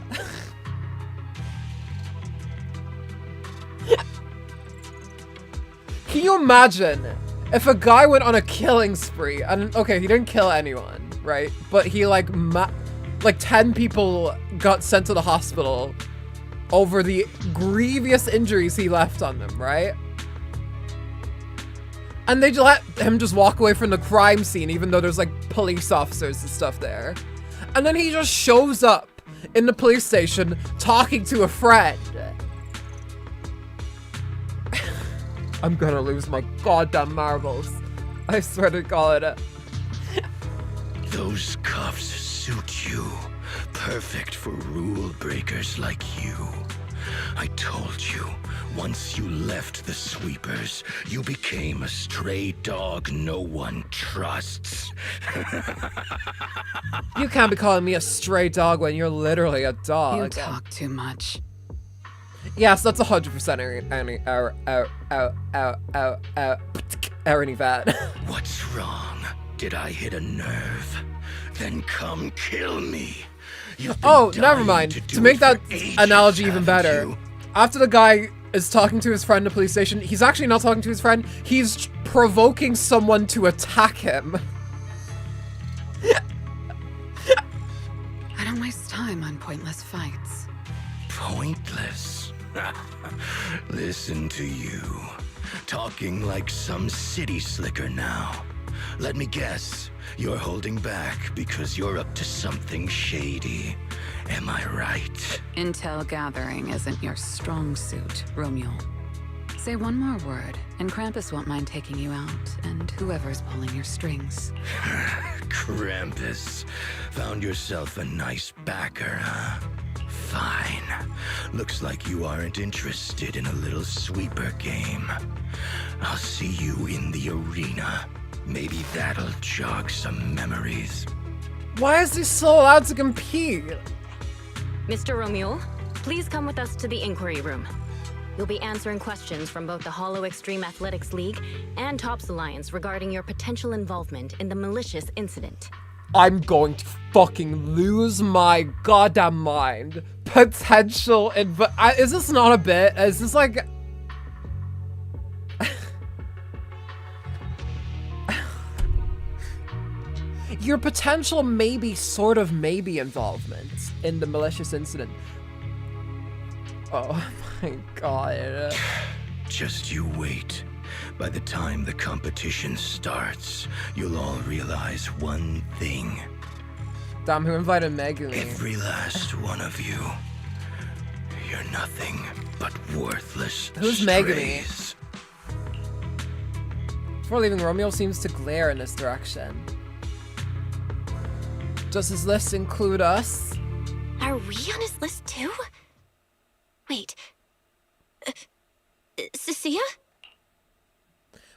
Can you imagine if a guy went on a killing spree and, okay, he didn't kill anyone, right? But he like 10 people got sent to the hospital over the grievous injuries he left on them, right? And they let him just walk away from the crime scene even though there's like police officers and stuff there. And then he just shows up in the police station talking to a friend. I'm gonna lose my goddamn marbles. I swear to God. Those cuffs suit you. Perfect for rule breakers like you. I told you, once you left the sweepers, you became a stray dog no one trusts. You can't be calling me a stray dog when you're literally a dog. You talk too much. Yes, that's 100% Erin Yvette. What's wrong? Did I hit a nerve? Then come kill me. Oh, never mind. To make that analogy even better, after the guy is talking to his friend in the police station, he's actually not talking to his friend, he's provoking someone to attack him. I don't waste time on pointless fights. Pointless? Listen to you. Talking like some city slicker now. Let me guess. You're holding back because you're up to something shady. Am I right? Intel gathering isn't your strong suit, Romule. Say one more word, and Krampus won't mind taking you out, and whoever's pulling your strings. Krampus. Found yourself a nice backer, huh? Fine. Looks like you aren't interested in a little sweeper game. I'll see you in the arena. Maybe that'll jog some memories. Why is he still allowed to compete? Mr. Romule, please come with us to the inquiry room. You'll be answering questions from both the Hollow Extreme Athletics League and Tops Alliance regarding your potential involvement in the malicious incident. I'm going to fucking lose my goddamn mind. Potential is this not a bit? Is this like... Your potential maybe, sort of maybe involvement in the malicious incident. Oh my god. Just you wait. By the time the competition starts, you'll all realize one thing. Damn, who invited Megumi? Every last one of you. You're nothing but worthless Who's strays. Megumi? Before leaving, Romeo seems to glare in this direction. Does his list include us? Are we on his list too? Wait. Cecilia?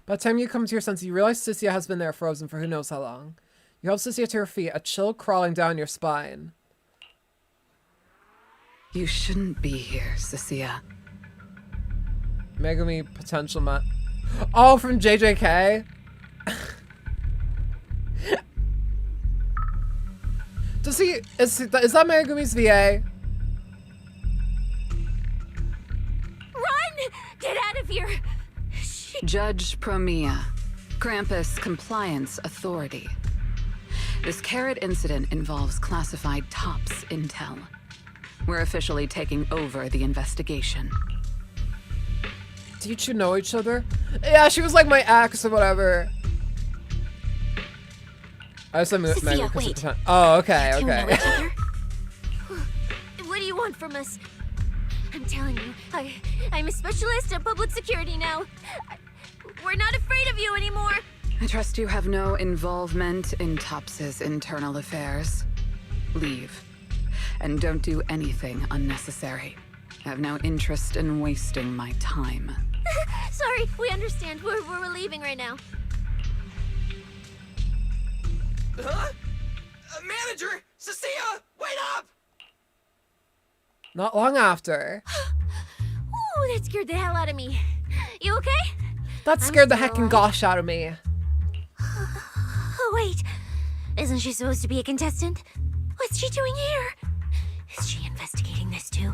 By the time you come to your senses, you realize Cecilia has been there frozen for who knows how long. You help Cecilia to her feet, a chill crawling down your spine. You shouldn't be here, Cecilia. Megumi potential man. Oh, from JJK? Does he... Is that Megumi's VA? Run! Get out of here! Judge Promia, Krampus Compliance Authority. This Carrot incident involves classified Tops intel. We're officially taking over the investigation. Do you two know each other? Yeah, she was like my ex or whatever. I just Cecilia, wait. Oh, okay, Do you know okay. each other? What do you want from us? I'm telling you, I'm a specialist at public security now. We're not afraid of you anymore. I trust you have no involvement in Tops's internal affairs. Leave. And don't do anything unnecessary. I have no interest in wasting my time. Sorry, we understand. We're leaving right now. Huh? Manager! Cecilia! Wait up! Not long after. Ooh, that scared the hell out of me. You okay? That scared the heckin' gosh out of me. Oh, wait. Isn't she supposed to be a contestant? What's she doing here? Is she investigating this too?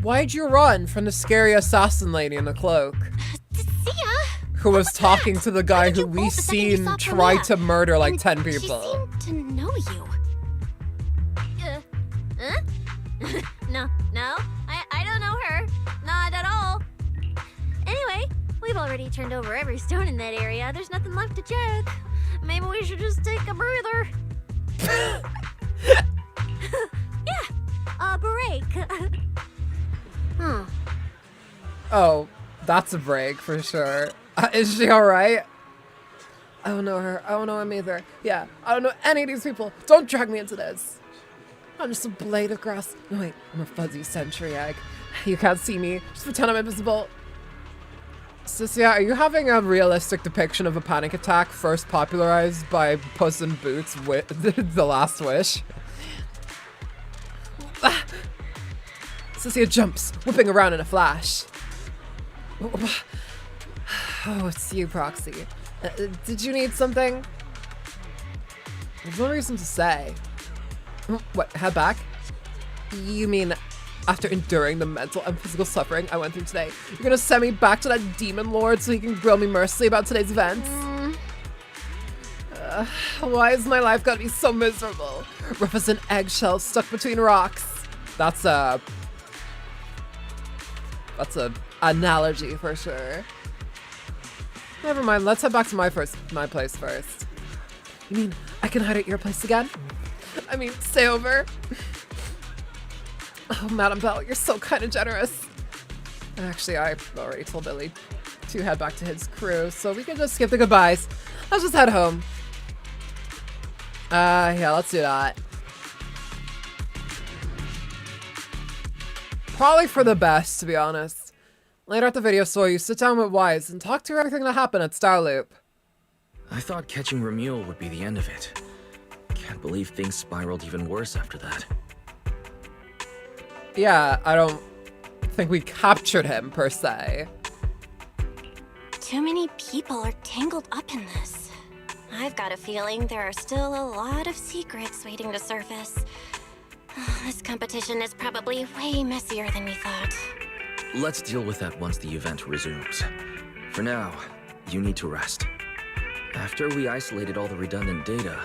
Why'd you run from the scary assassin lady in the cloak? Who was talking to the guy who we seen try to murder like 10 people. She seemed to know you. Huh? No, I don't know her. Not at all. Anyway, we've already turned over every stone in that area. There's nothing left to check. Maybe we should just take a breather. Yeah, a break. Oh, that's a break for sure. Is she alright? I don't know her. I don't know him either. Yeah, I don't know any of these people. Don't drag me into this. I'm just a blade of grass. No, wait, I'm a fuzzy sentry egg. You can't see me. Just pretend I'm invisible. Cecilia, are you having a realistic depiction of a panic attack first popularized by Puss in Boots with The Last Wish? Cecilia jumps, whipping around in a flash. Oh, it's you, Proxy. Did you need something? There's no reason to say. What, head back? You mean after enduring the mental and physical suffering I went through today, you're gonna send me back to that demon lord so he can grill me mercilessly about today's events? Why is my life gotta be so miserable? Rough as an eggshell stuck between rocks. That's a analogy for sure. Never mind, let's head back to my place first. You mean I can hide at your place again? I mean, stay over. Oh, Madam Belle, you're so kind of generous. Actually, I already told Billy to head back to his crew, so we can just skip the goodbyes. Let's just head home. Yeah, let's do that. Probably for the best, to be honest. Later at the video store, you sit down with Wise and talk to her everything that happened at Starloop. I thought catching Remuel would be the end of it. Can't believe things spiraled even worse after that. Yeah, I don't think we captured him, per se. Too many people are tangled up in this. I've got a feeling there are still a lot of secrets waiting to surface. This competition is probably way messier than we thought. Let's deal with that once the event resumes. For now, you need to rest. After we isolated all the redundant data,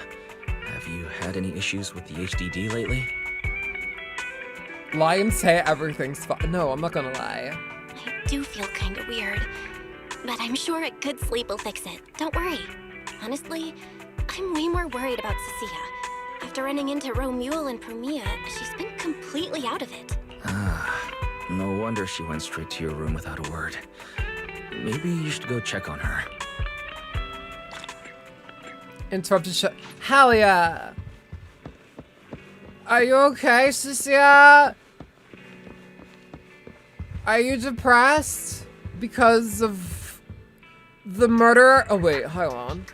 have you had any issues with the HDD lately? Lie and say everything's fine. No, I'm not gonna lie. I do feel kinda weird, but I'm sure a good sleep will fix it. Don't worry. Honestly, I'm way more worried about Cecilia. After running into Romule and Promia, she's been completely out of it. No wonder she went straight to your room without a word. Maybe you should go check on her. Interrupted shut. Hell yeah! Are you okay, Cecilia? Are you depressed? Because of the murder? Oh wait, hold on.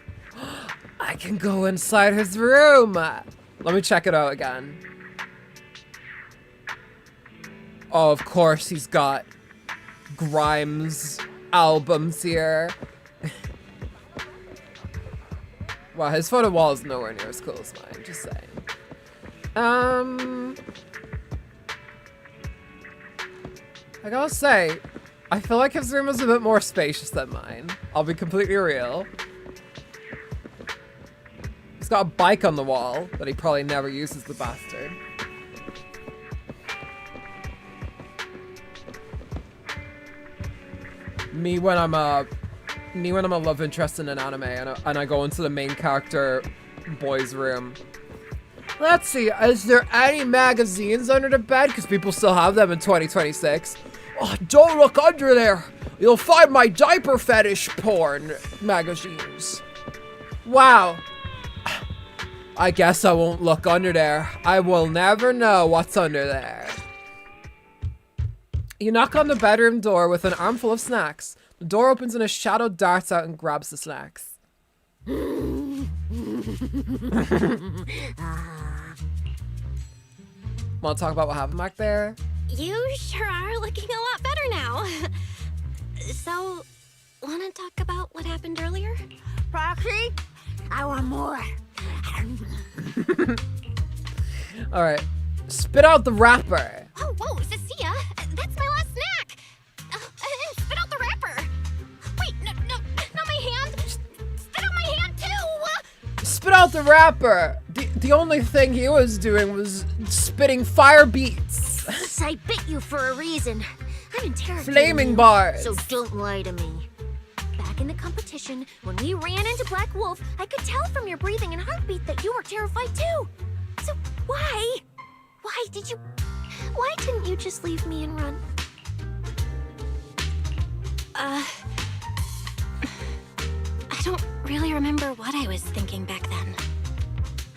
I can go inside his room. Let me check it out again. Oh, of course he's got Grimes albums here. Wow, his photo wall is nowhere near as cool as mine, just saying. I gotta say, I feel like his room is a bit more spacious than mine. I'll be completely real. He's got a bike on the wall that he probably never uses, the bastard. Me when I'm a love interest in an anime and I go into the main character boy's room. Let's see, is there any magazines under the bed? Because people still have them in 2026. Oh, don't look under there. You'll find my diaper fetish porn magazines. Wow. I guess I won't look under there. I will never know what's under there. You knock on the bedroom door with an armful of snacks. The door opens and a shadow darts out and grabs the snacks. Want to talk about what happened back there? You sure are looking a lot better now. So, wanna talk about what happened earlier? Proxy, I want more. Alright. Spit out the wrapper. Oh, whoa, Cecilia, that's my last snack. And spit out the wrapper. Wait, no, not my hand. Spit out my hand too. Spit out the wrapper. The only thing he was doing was spitting fire beats. I bit you for a reason. I'm interrogating Flaming you, bars. so don't lie to me. Back in the competition, when we ran into Black Wolf, I could tell from your breathing and heartbeat that you were terrified too. So why? Why didn't you just leave me and run? I don't really remember what I was thinking back then.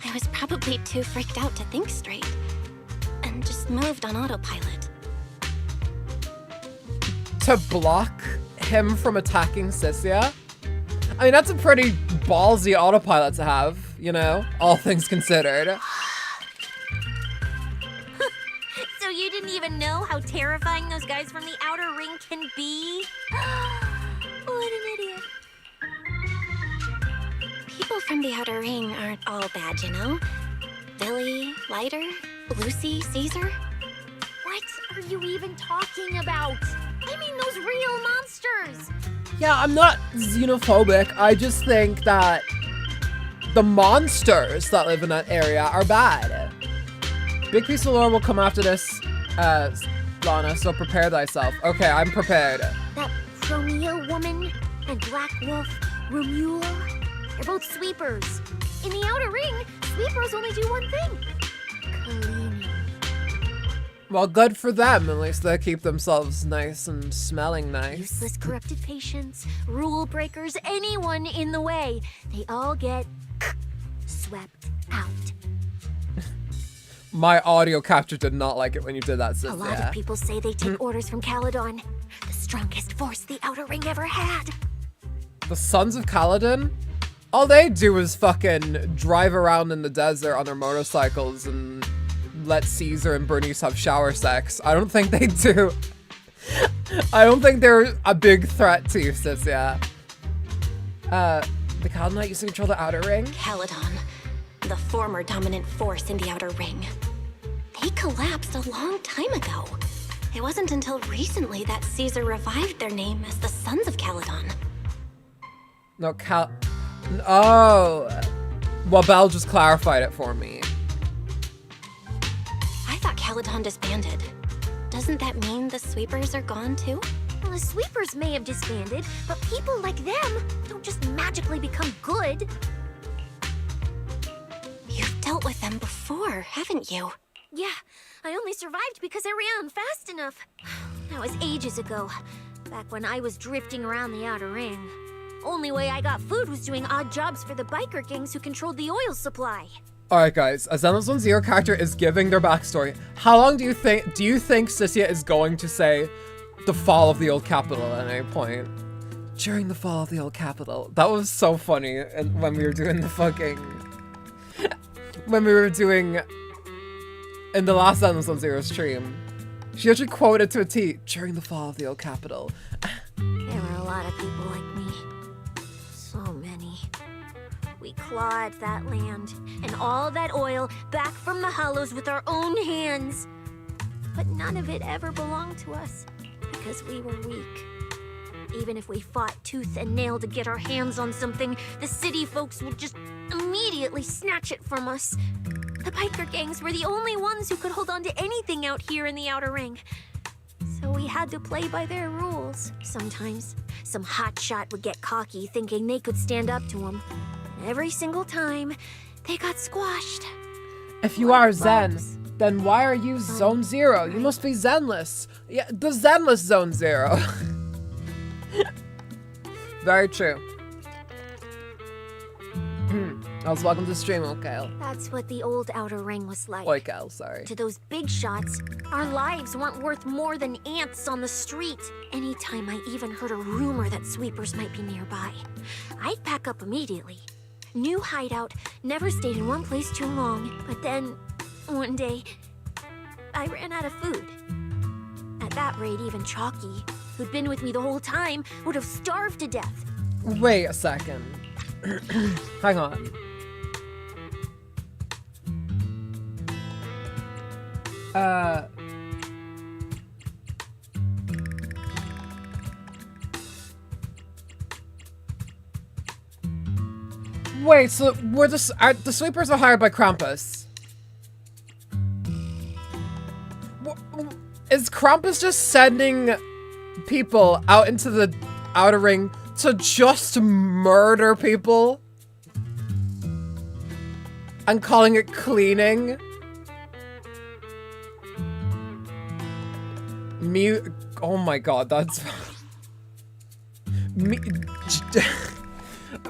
I was probably too freaked out to think straight. And just moved on autopilot. To block him from attacking Cecilia? I mean, that's a pretty ballsy autopilot to have, you know? All things considered. So you didn't even know how terrifying those guys from the outer ring can be? What an idiot. People from the outer ring aren't all bad, you know? Billy, Lighter, Lucy, Caesar. What are you even talking about? I mean those real monsters! Yeah, I'm not xenophobic. I just think that the monsters that live in that area are bad. Big piece of lore will come after this, Lana, so prepare thyself. Okay, I'm prepared. That Romeo woman and Black Wolf, Romule, they're both sweepers. In the outer ring, sweepers only do one thing. Cleaning. Well, good for them. At least they keep themselves nice and smelling nice. Useless corrupted patients, rule breakers, anyone in the way. They all get swept out. My audio capture did not like it when you did that, sis. A lot of people say they take orders from Caledon, the strongest force the outer ring ever had. The Sons of Kaladin? All they do is fucking drive around in the desert on their motorcycles and let Caesar and Bernice have shower sex. I don't think they do I don't think they're a big threat to you, sis, yeah. The Caledon used to control the Outer Ring? Caledon, the former dominant force in the Outer Ring. They collapsed a long time ago. It wasn't until recently that Caesar revived their name as the Sons of Caledon. No, Oh. Well, Belle just clarified it for me. I thought Caledon disbanded. Doesn't that mean the Sweepers are gone too? Well, the Sweepers may have disbanded, but people like them don't just magically become good. You've dealt with them before, haven't you? Yeah, I only survived because I ran fast enough. That was ages ago, back when I was drifting around the Outer Ring. Only way I got food was doing odd jobs for the biker gangs who controlled the oil supply. Alright guys, a Zenless 1-0 character is giving their backstory. How long do you think Sissia is going to say the fall of the old capital at any point? During the fall of the old capital. That was so funny when we were doing the fucking... when we were doing... in the last Zenless 1-0 stream. She actually quoted to a T, during the fall of the old capital. There were a lot of people like me. So many. We clawed that land and all that oil back from the hollows with our own hands. But none of it ever belonged to us because we were weak. Even if we fought tooth and nail to get our hands on something, the city folks would just immediately snatch it from us. The biker gangs were the only ones who could hold on to anything out here in the Outer Ring. So we had to play by their rules. Sometimes, some hotshot would get cocky thinking they could stand up to them. Every single time, they got squashed. If you are Zen, then why are you Zone 0? You must be Zenless. Yeah, the Zenless Zone 0. Very true. Also, welcome to the stream, Okael. That's what the old Outer Ring was like. Okael, sorry. To those big shots, our lives weren't worth more than ants on the street. Anytime I even heard a rumor that Sweepers might be nearby, I'd pack up immediately. New hideout, never stayed in one place too long. But then, one day, I ran out of food. At that rate, even Chalky, who'd been with me the whole time, would have starved to death. Wait a second. Hang on. Wait, so we're the Sweepers are hired by Krampus. Is Krampus just sending people out into the Outer Ring to just murder people? And calling it cleaning? Oh my god, that's...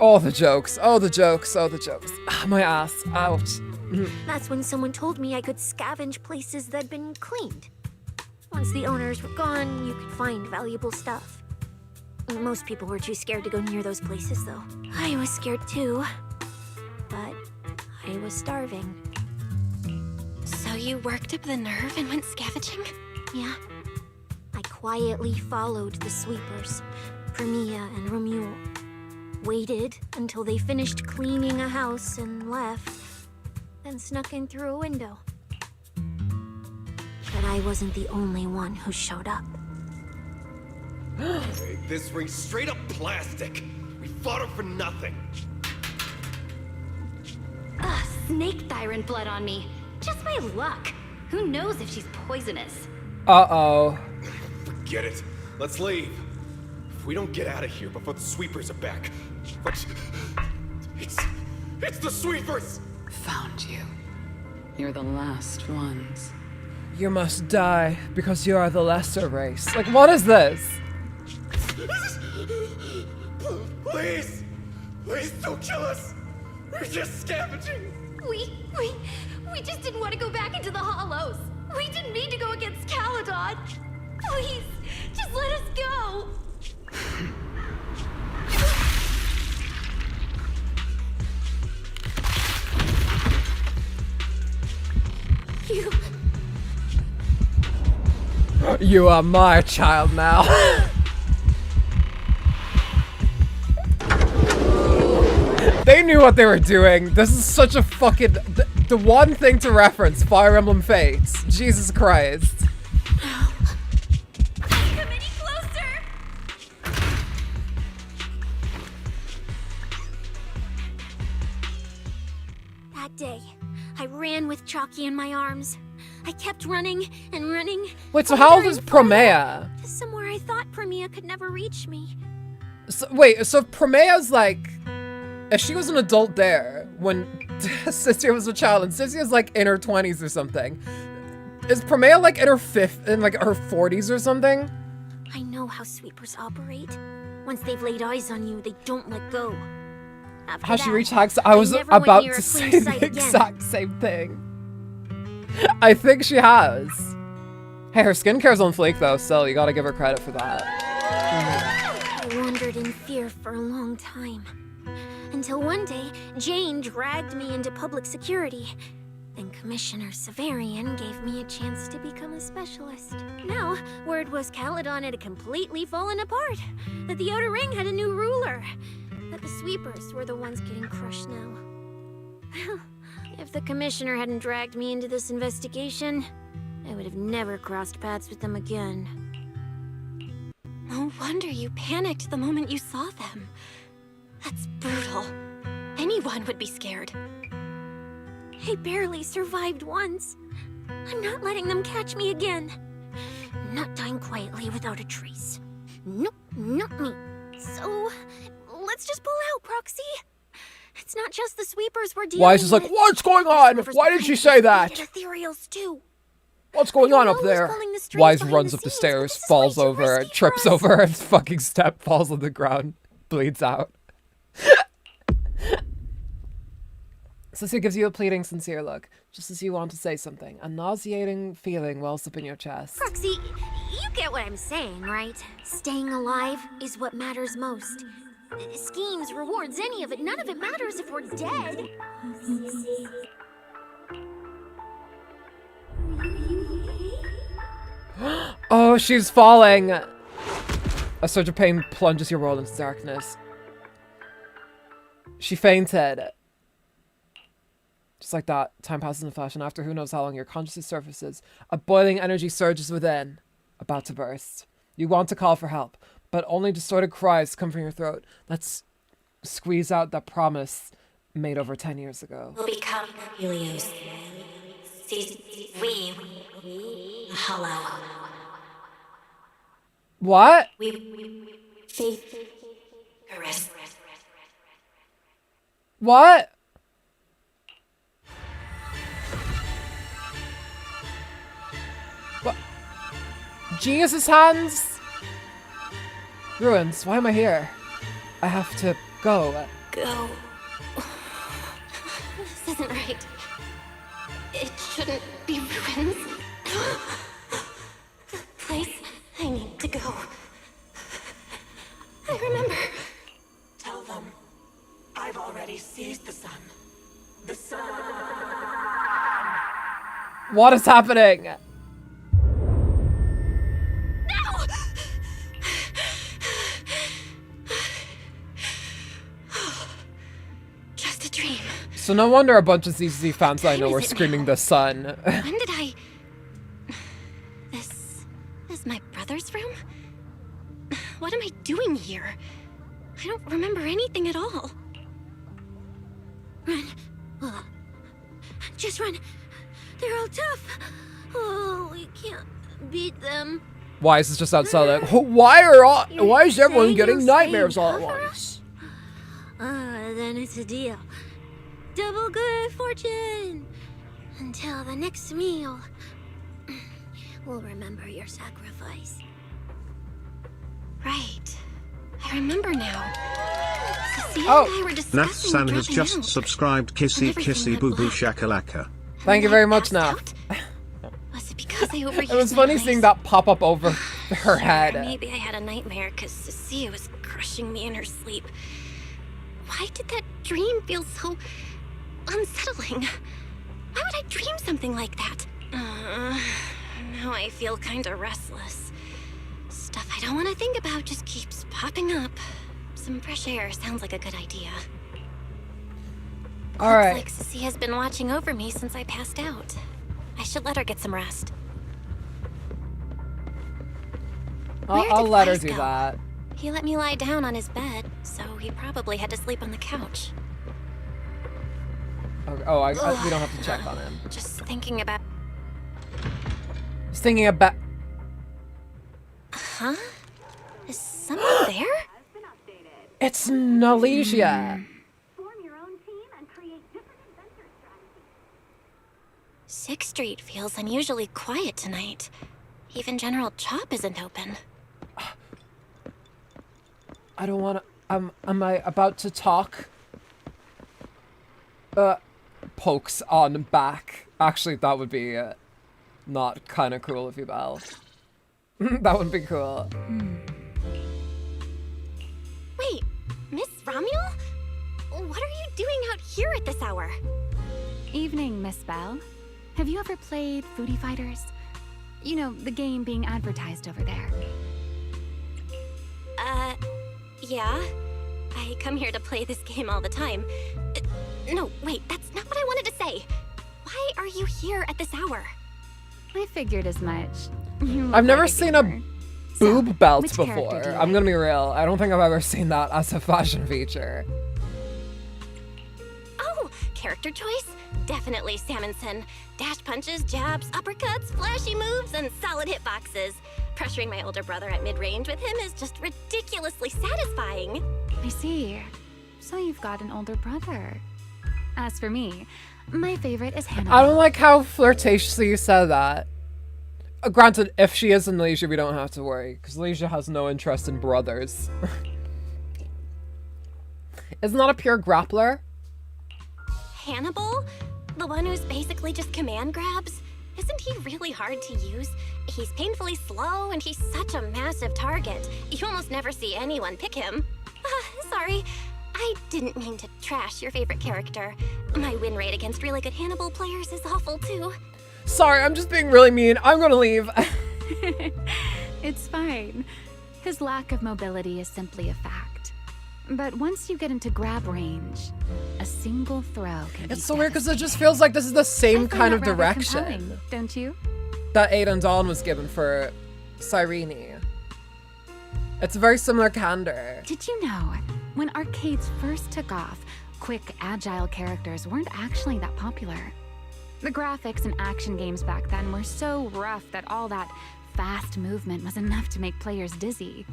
Oh, the jokes. Oh, the jokes. Oh, the jokes. Ah, my ass. Ouch. That's when someone told me I could scavenge places that'd been cleaned. Once the owners were gone, you could find valuable stuff. Most people were too scared to go near those places, though. I was scared too. But I was starving. So you worked up the nerve and went scavenging? Yeah. I quietly followed the Sweepers, Premia and Romuald. Waited until they finished cleaning a house and left, then snuck in through a window. But I wasn't the only one who showed up. Hey, this ring's straight up plastic. We fought her for nothing. Ugh, snake tyrant blood on me. Just my luck. Who knows if she's poisonous? Uh-oh. Forget it. Let's leave. If we don't get out of here before the Sweepers are back... It's the Sweepers! Found you. You're the last ones. You must die because you are the lesser race. Like, what is this? Please! Please don't kill us! We're just scavenging! We just didn't want to go back into the hollows. We didn't mean to go against Caledon. Please, just let us go. You are my child now. They knew what they were doing. This is such a fucking... The one thing to reference, Fire Emblem Fates. Jesus Christ. Come any closer! That day, I ran with Chalky in my arms. I kept running and running. Wait, so how old is Promea? To somewhere I thought Promea could never reach me. So, wait, so Promea's like... If she was an adult there when Cynthia was a child and Cynthia's like in her 20s or something, is Promea like in her 40s or something? I know how sweepers operate. Once they've laid eyes on you, they don't let go. After How she that, reached Haxa? I was never went about near to a say clean the sight again. exact same thing. I think she has. Hey, her skincare's on fleek though, so you gotta give her credit for that. I wandered in fear for a long time. Until one day, Jane dragged me into public security. Then Commissioner Severian gave me a chance to become a specialist. Now, word was Caledon had completely fallen apart. That the Outer Ring had a new ruler. That the sweepers were the ones getting crushed now. Well, if the Commissioner hadn't dragged me into this investigation, I would have never crossed paths with them again. No wonder you panicked the moment you saw them. That's brutal. Anyone would be scared. I barely survived once. I'm not letting them catch me again. Not dying quietly without a trace. Nope, not me. So, let's just pull out, Proxy. It's not just the sweepers we're dealing with. Why is just like, what's going on? Why did she say that? Ethereals too. What's going on up there? Wise runs up the stairs, falls over, trips over, and fucking step, falls on the ground, bleeds out. Cynthia gives you a pleading, sincere look, just as you want to say something. A nauseating feeling wells up in your chest. Proxy, you get what I'm saying, right? Staying alive is what matters most. Schemes, rewards, any of it, none of it matters if we're dead. Oh, she's falling! A surge of pain plunges your world into darkness. She fainted. Just like that, time passes in a flash, and after who knows how long, your consciousness surfaces. A boiling energy surges within, about to burst. You want to call for help, but only distorted cries come from your throat. Let's squeeze out that promise made over 10 years ago. Will become Helios. We hollow. What? We faith. Caress. What? What? Genius's hands? Ruins, why am I here? I have to go. Go. This isn't right. It shouldn't be ruins. The place I need to go. I remember. Tell them I've already seized the sun. The sun. What is happening? Just a dream. So no wonder a bunch of ZZ fans I know were screaming the sun. When did I... This is my brother's room? What am I doing here? I don't remember anything at all. Run. Just run. They're all tough. Oh, we can't beat them. Why is this just outside? Like, why is everyone getting nightmares all at once? Then it's a deal. Double good fortune. Until the next meal. We'll remember your sacrifice. Right. I remember now. Cecilia Oh. and I were discussing Natsan has dropping just out. subscribed Kissy Kissy Boo Boo Shakalaka. Thank you very much, Nat. Was it because I It overused was my funny legs? seeing that pop up over her head. Maybe I had a nightmare because Cecilia was crushing me in her sleep. Why did that dream feel so unsettling? Why would I dream something like that? Now I feel kinda restless. Stuff I don't want to think about just keeps popping up. Some fresh air sounds like a good idea. Alright. Looks like Sissy has been watching over me since I passed out. I should let her get some rest. I'll let her do that. He let me lie down on his bed, so he probably had to sleep on the couch. Oh, we don't have to check on him. Just thinking about... Just thinking about... Huh? Is someone there? It's Nalesia. Sixth Street feels unusually quiet tonight. Even General Chop isn't open. I don't wanna... Am I about to talk? Pokes on back. Actually, that would be not kind of cruel of you, Belle. That would be cool. Wait, Miss Romuel? What are you doing out here at this hour? Evening, Miss Belle. Have you ever played Foodie Fighters? You know, the game being advertised over there. Yeah. I come here to play this game all the time. No, wait, that's not what I wanted to say. Why are you here at this hour? I figured as much. I've never seen a boob belt which character before. do you I'm gonna be real. I don't think I've ever seen that as a fashion feature. Oh, character choice? Definitely Salmonson. Dash punches, jabs, uppercuts, flashy moves, and solid hitboxes. Pressuring my older brother at mid-range with him is just ridiculously satisfying. I see. So you've got an older brother. As for me, my favorite is Hannah. I don't like how flirtatiously you said that. Granted, if she is in Leisure, we don't have to worry, because Leisure has no interest in brothers. Isn't that a pure grappler? Hannibal? The one who's basically just command grabs? Isn't he really hard to use? He's painfully slow, and he's such a massive target. You almost never see anyone pick him. Sorry. I didn't mean to trash your favorite character. My win rate against really good Hannibal players is awful, too. Sorry, I'm just being really mean. I'm gonna leave. It's fine. His lack of mobility is simply a fact. But once you get into grab range, a single throw can be It's so weird because it just feels like this is the same kind of direction, don't you? that Aiden Dawn was given for Cyrene. It's a very similar candor. Did you know, when arcades first took off, quick, agile characters weren't actually that popular? The graphics in action games back then were so rough that all that fast movement was enough to make players dizzy.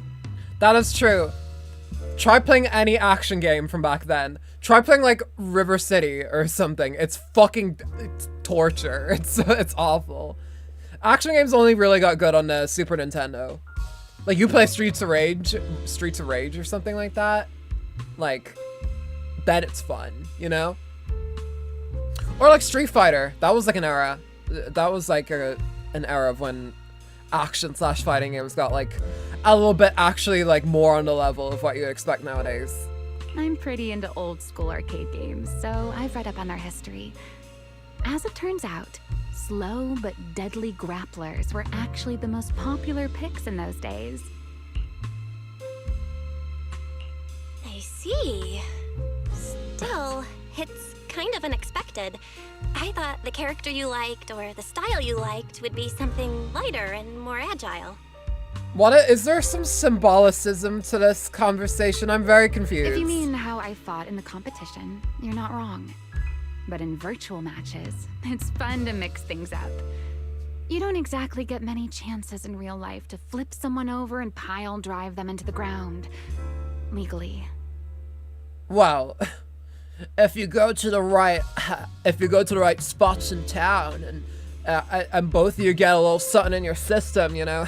That is true. Try playing any action game from back then. Try playing like River City or something. It's torture. It's awful. Action games only really got good on the Super Nintendo. Like you play Streets of Rage or something like that. Like, then it's fun, you know? Or like Street Fighter. That was like an era. That was like an era of when action/fighting games got like a little bit actually like more on the level of what you expect nowadays. I'm pretty into old school arcade games, so I've read up on their history. As it turns out, slow but deadly grapplers were actually the most popular picks in those days. I see. Still, it's kind of unexpected. I thought the character you liked or the style you liked would be something lighter and more agile. Is there some symbolicism to this conversation? I'm very confused. If you mean how I fought in the competition, you're not wrong. But in virtual matches, it's fun to mix things up. You don't exactly get many chances in real life to flip someone over and pile drive them into the ground. Legally. Well, if you go to the right spots in town and both of you get a little something in your system, you know.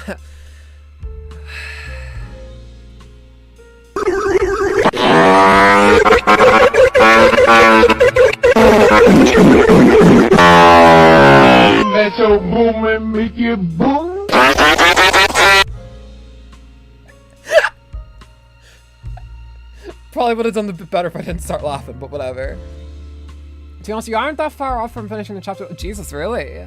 Let your boom and make it boom. Probably would have done a bit better if I didn't start laughing, but whatever. To be honest, you aren't that far off from finishing the chapter. Jesus, really?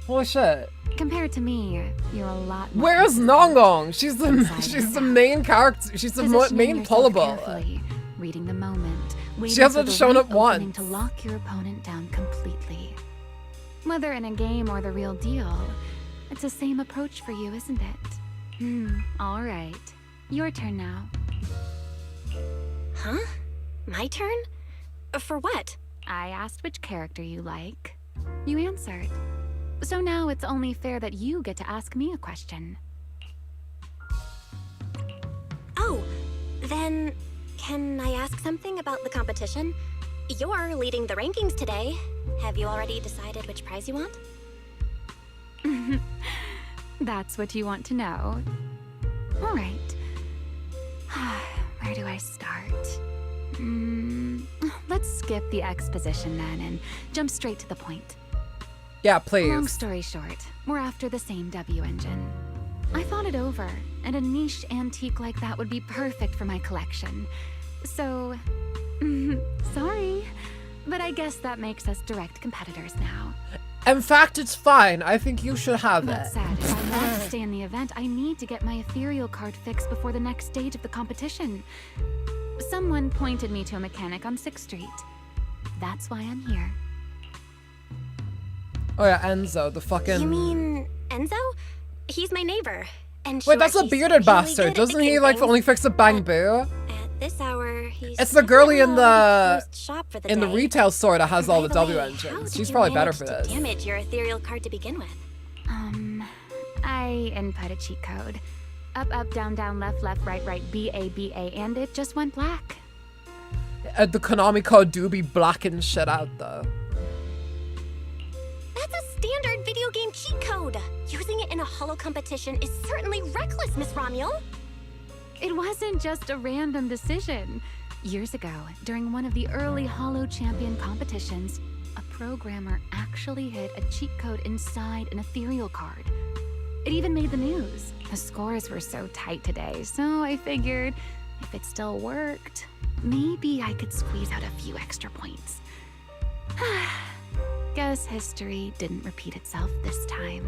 Holy shit. Compared to me, you're a lot more. Where's Nangong? She's the main character. She's the main pullable. Reading the moment. She hasn't shown up once. To lock your opponent down completely. Whether in a game or the real deal, it's the same approach for you, isn't it? All right. Your turn now. Huh? My turn? For what? I asked which character you like. You answered. So now it's only fair that you get to ask me a question. Oh, then can I ask something about the competition? You're leading the rankings today. Have you already decided which prize you want? That's what you want to know. All right. Where do I start? Let's skip the exposition then and jump straight to the point. Yeah, please. Long story short, we're after the same W engine. I thought it over, and a niche antique like that would be perfect for my collection. So, sorry, but I guess that makes us direct competitors now. In fact, it's fine. I think you should have That it. said, if I want to stay in the event, I need to get my ethereal card fixed before the next stage of the competition. Someone pointed me to a mechanic on 6th Street. That's why I'm here. Oh yeah, Enzo, the fucking... You mean Enzo? He's my neighbor. And Wait, that's a bearded bastard. Doesn't he, like, only fix a bamboo? At this hour, he's... It's the girlie in the... shop for the in the day. retail store that has all the By W way, engines. how She's did you probably better manage for to this. damage your ethereal card to begin with? I input a cheat code. Up, up, down, down, left, left, right, right, B, A, and it just went black. The Konami code do be blacking shit out, though. That's a standard video game cheat code. Using it in a holo competition is certainly reckless, Miss Romuel. It wasn't just a random decision. Years ago, during one of the early Holo Champion competitions, a programmer actually hid a cheat code inside an ethereal card. It even made the news. The scores were so tight today, so I figured if it still worked, maybe I could squeeze out a few extra points. Guess history didn't repeat itself this time.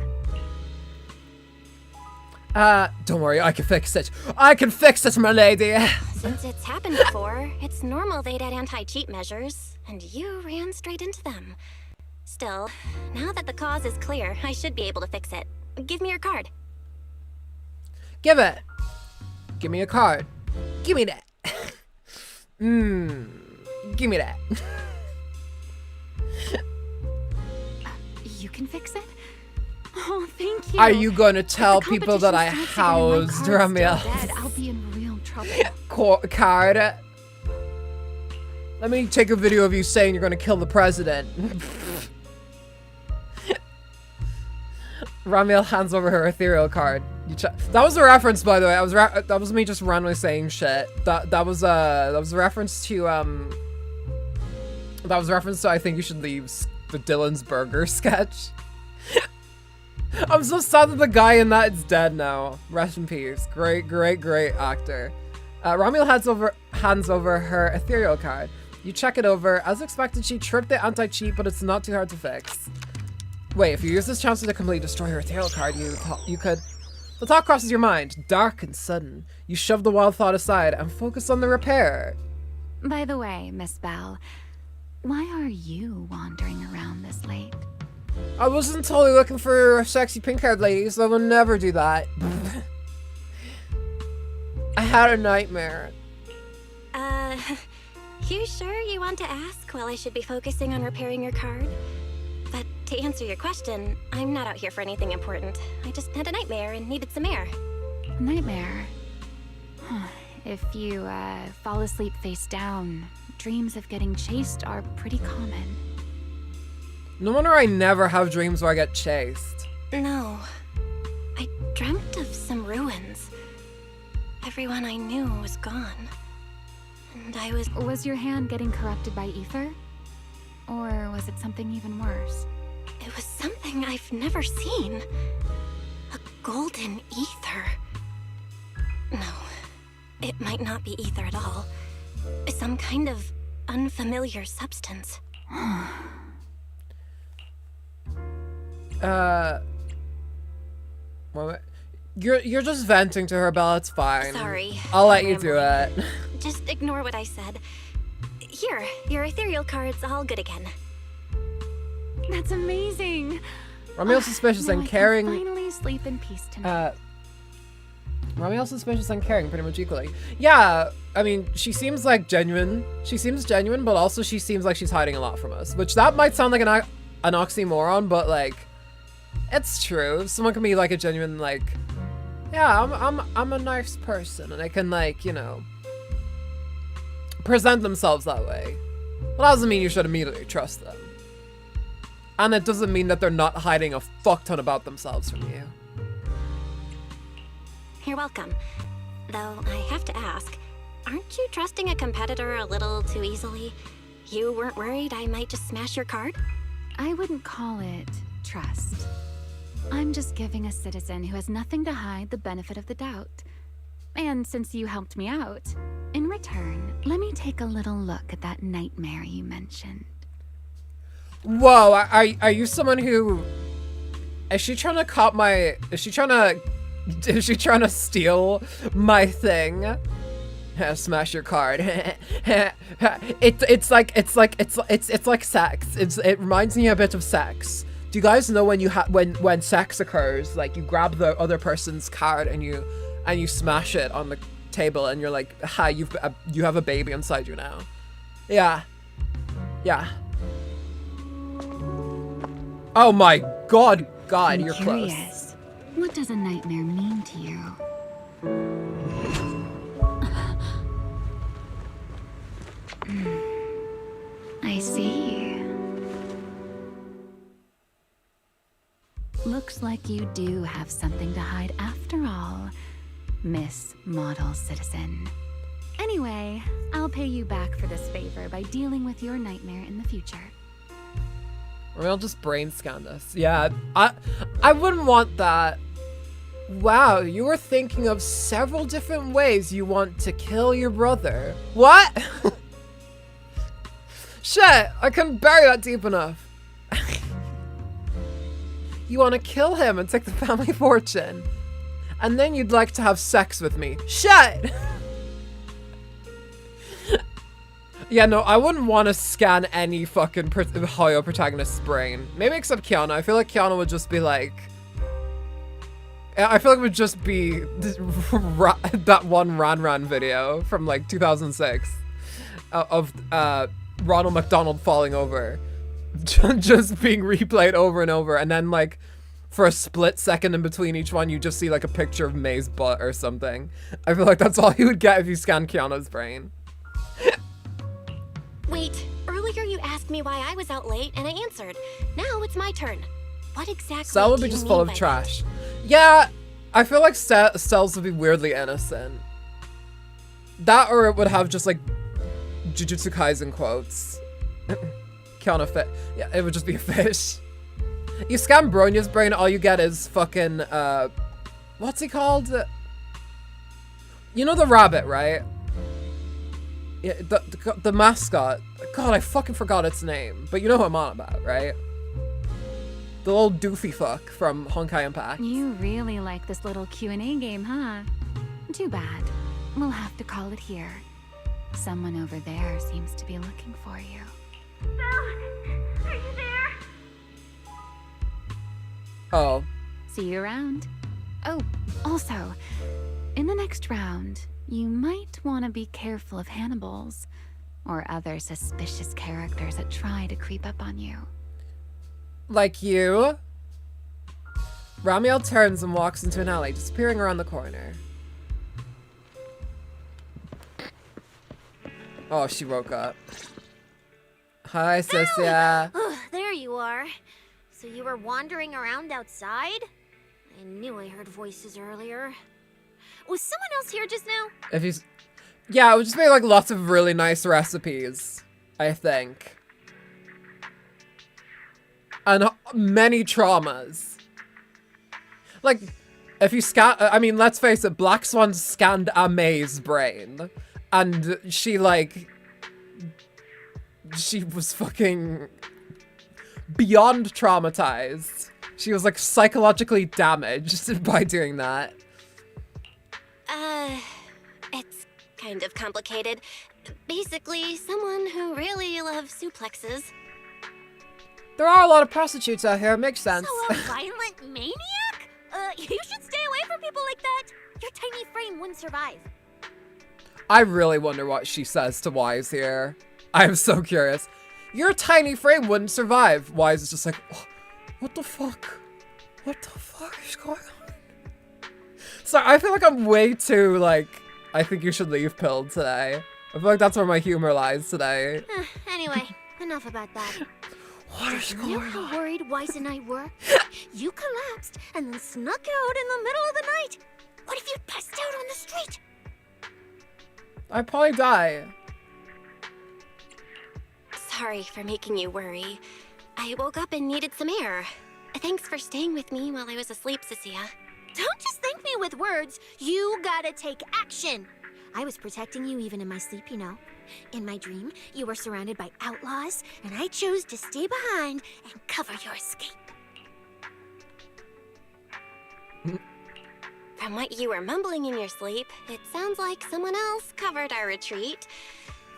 Don't worry, I can fix it. I can fix it, my lady. Since it's happened before, it's normal they'd add anti-cheat measures, and you ran straight into them. Still, now that the cause is clear, I should be able to fix it. Give me your card. Give it. Give me a card. Give me that. Give me that. You can fix it? Oh, thank you. Are you going to tell people that I housed Ramil? I'll be in real trouble. Card. Let me take a video of you saying you're going to kill the president. Ramil hands over her ethereal card. That was a reference, by the way. That was me just randomly saying shit. That was a reference to I think you should leave the Dylan's Burger sketch. I'm so sad that the guy in that is dead now. Rest in peace. Great actor. Ramil hands over her ethereal card. You check it over. As expected, she tripped the anti-cheat, but it's not too hard to fix. Wait, if you use this chance to completely destroy her ethereal card, you could... The thought crosses your mind, dark and sudden. You shove the wild thought aside and focus on the repair. By the way, Miss Bell, why are you wandering around this late? I wasn't totally looking for a sexy pink-haired lady, so I will never do that. I had a nightmare. You sure you want to ask while I should be focusing on repairing your card? But to answer your question, I'm not out here for anything important. I just had a nightmare and needed some air. Nightmare? If you fall asleep face down, dreams of getting chased are pretty common. No wonder I never have dreams where I get chased. No. I dreamt of some ruins. Everyone I knew was gone. And I was... Was your hand getting corrupted by ether? Or was it something even worse? It was something I've never seen. A golden ether. No, it might not be ether at all. Some kind of unfamiliar You're just venting to her, Bella. It's fine. Sorry. I'll let you do it. Just ignore what I said. Here, your ethereal card's all good again. That's amazing. Romeo's suspicious and caring. Finally sleep in peace tonight. Romeo's suspicious and caring pretty much equally. Yeah, I mean, she seems like genuine. She seems genuine, but also she seems like she's hiding a lot from us. Which that might sound like an oxymoron, but like, it's true. Someone can be like a genuine like, yeah, I'm a nice person, and they can like, you know, present themselves that way. But that doesn't mean you should immediately trust them. And it doesn't mean that they're not hiding a fuck ton about themselves from you. You're welcome. Though I have to ask, aren't you trusting a competitor a little too easily? You weren't worried I might just smash your card? I wouldn't call it trust. I'm just giving a citizen who has nothing to hide the benefit of the doubt. And since you helped me out, in return, let me take a little look at that nightmare you mentioned. Whoa, are you someone who... Is she trying to cop my... Is she trying to steal my thing? Smash your card. it's like sex. It reminds me a bit of sex. Do you guys know when sex occurs, like you grab the other person's card and you smash it on the table and you're like, hi, you have a baby inside you now. Yeah. Yeah. Oh my god, you're curious. close. What does a nightmare mean to you? I see. Looks like you do have something to hide after all, Miss Model Citizen. Anyway, I'll pay you back for this favor by dealing with your nightmare in the future. Or I'll just brain scan this. Yeah, I wouldn't want that. Wow, you were thinking of several different ways you want to kill your brother. What? Shit, I couldn't bury that deep enough. You want to kill him and take the family fortune. And then you'd like to have sex with me. Shit! Yeah, no, I wouldn't want to scan any fucking Hoyo protagonist's brain. Maybe except Kiana. I feel like Kiana would just be like... I feel like it would just be that one Ran video from like 2006 of Ronald McDonald falling over. Just being replayed over and over, and then like for a split second in between each one you just see like a picture of May's butt or something. I feel like that's all you would get if you scan Kiana's brain. Wait, earlier you asked me why I was out late and I answered. Now it's my turn. What exactly Cell would be just full of trash. Yeah, I feel like cells would be weirdly innocent. That, or it would have just like Jujutsu Kaisen quotes. Kiana fit. Yeah, it would just be a fish. You scan Bronya's brain, all you get is fucking, what's he called? You know the rabbit, right? Yeah, the mascot. God, I fucking forgot its name. But you know who I'm on about, right? The little doofy fuck from Honkai Impact. You really like this little Q&A game, huh? Too bad. We'll have to call it here. Someone over there seems to be looking for you. Belle, are you there? Oh. See you around. Oh, also, in the next round, you might want to be careful of Hannibals or other suspicious characters that try to creep up on you. Like you? Ramiel turns and walks into an alley, disappearing around the corner. Oh, she woke up. Hi, Sisya. Oh, there you are. So you were wandering around outside? I knew I heard voices earlier. Was someone else here just now? If he's... Yeah, it would just be like lots of really nice recipes, I think. And many traumas. Like, if you scan... I mean, let's face it, Black Swan scanned May's brain. And she, like... She was fucking... beyond traumatized. She was like psychologically damaged by doing that. It's kind of complicated. Basically, someone who really loves suplexes. There are a lot of prostitutes out here, it makes sense. So a violent maniac? You should stay away from people like that. Your tiny frame wouldn't survive. I really wonder what she says to Wise here. I'm so curious. Your tiny frame wouldn't survive. Wise is just like, oh, what the fuck? What the fuck is going on? So I feel like I'm way too, like, I think you should leave pilled today. I feel like that's where my humor lies today. Anyway, enough about that. What is going on? How worried Wise and I were? You collapsed and then snuck out in the middle of the night. What if you passed out on the street? I'd probably die. Sorry for making you worry. I woke up and needed some air. Thanks for staying with me while I was asleep, Cecilia. Don't just thank me with words. You gotta take action. I was protecting you even in my sleep, you know. In my dream, you were surrounded by outlaws, and I chose to stay behind and cover your escape. From what you were mumbling in your sleep, it sounds like someone else covered our retreat.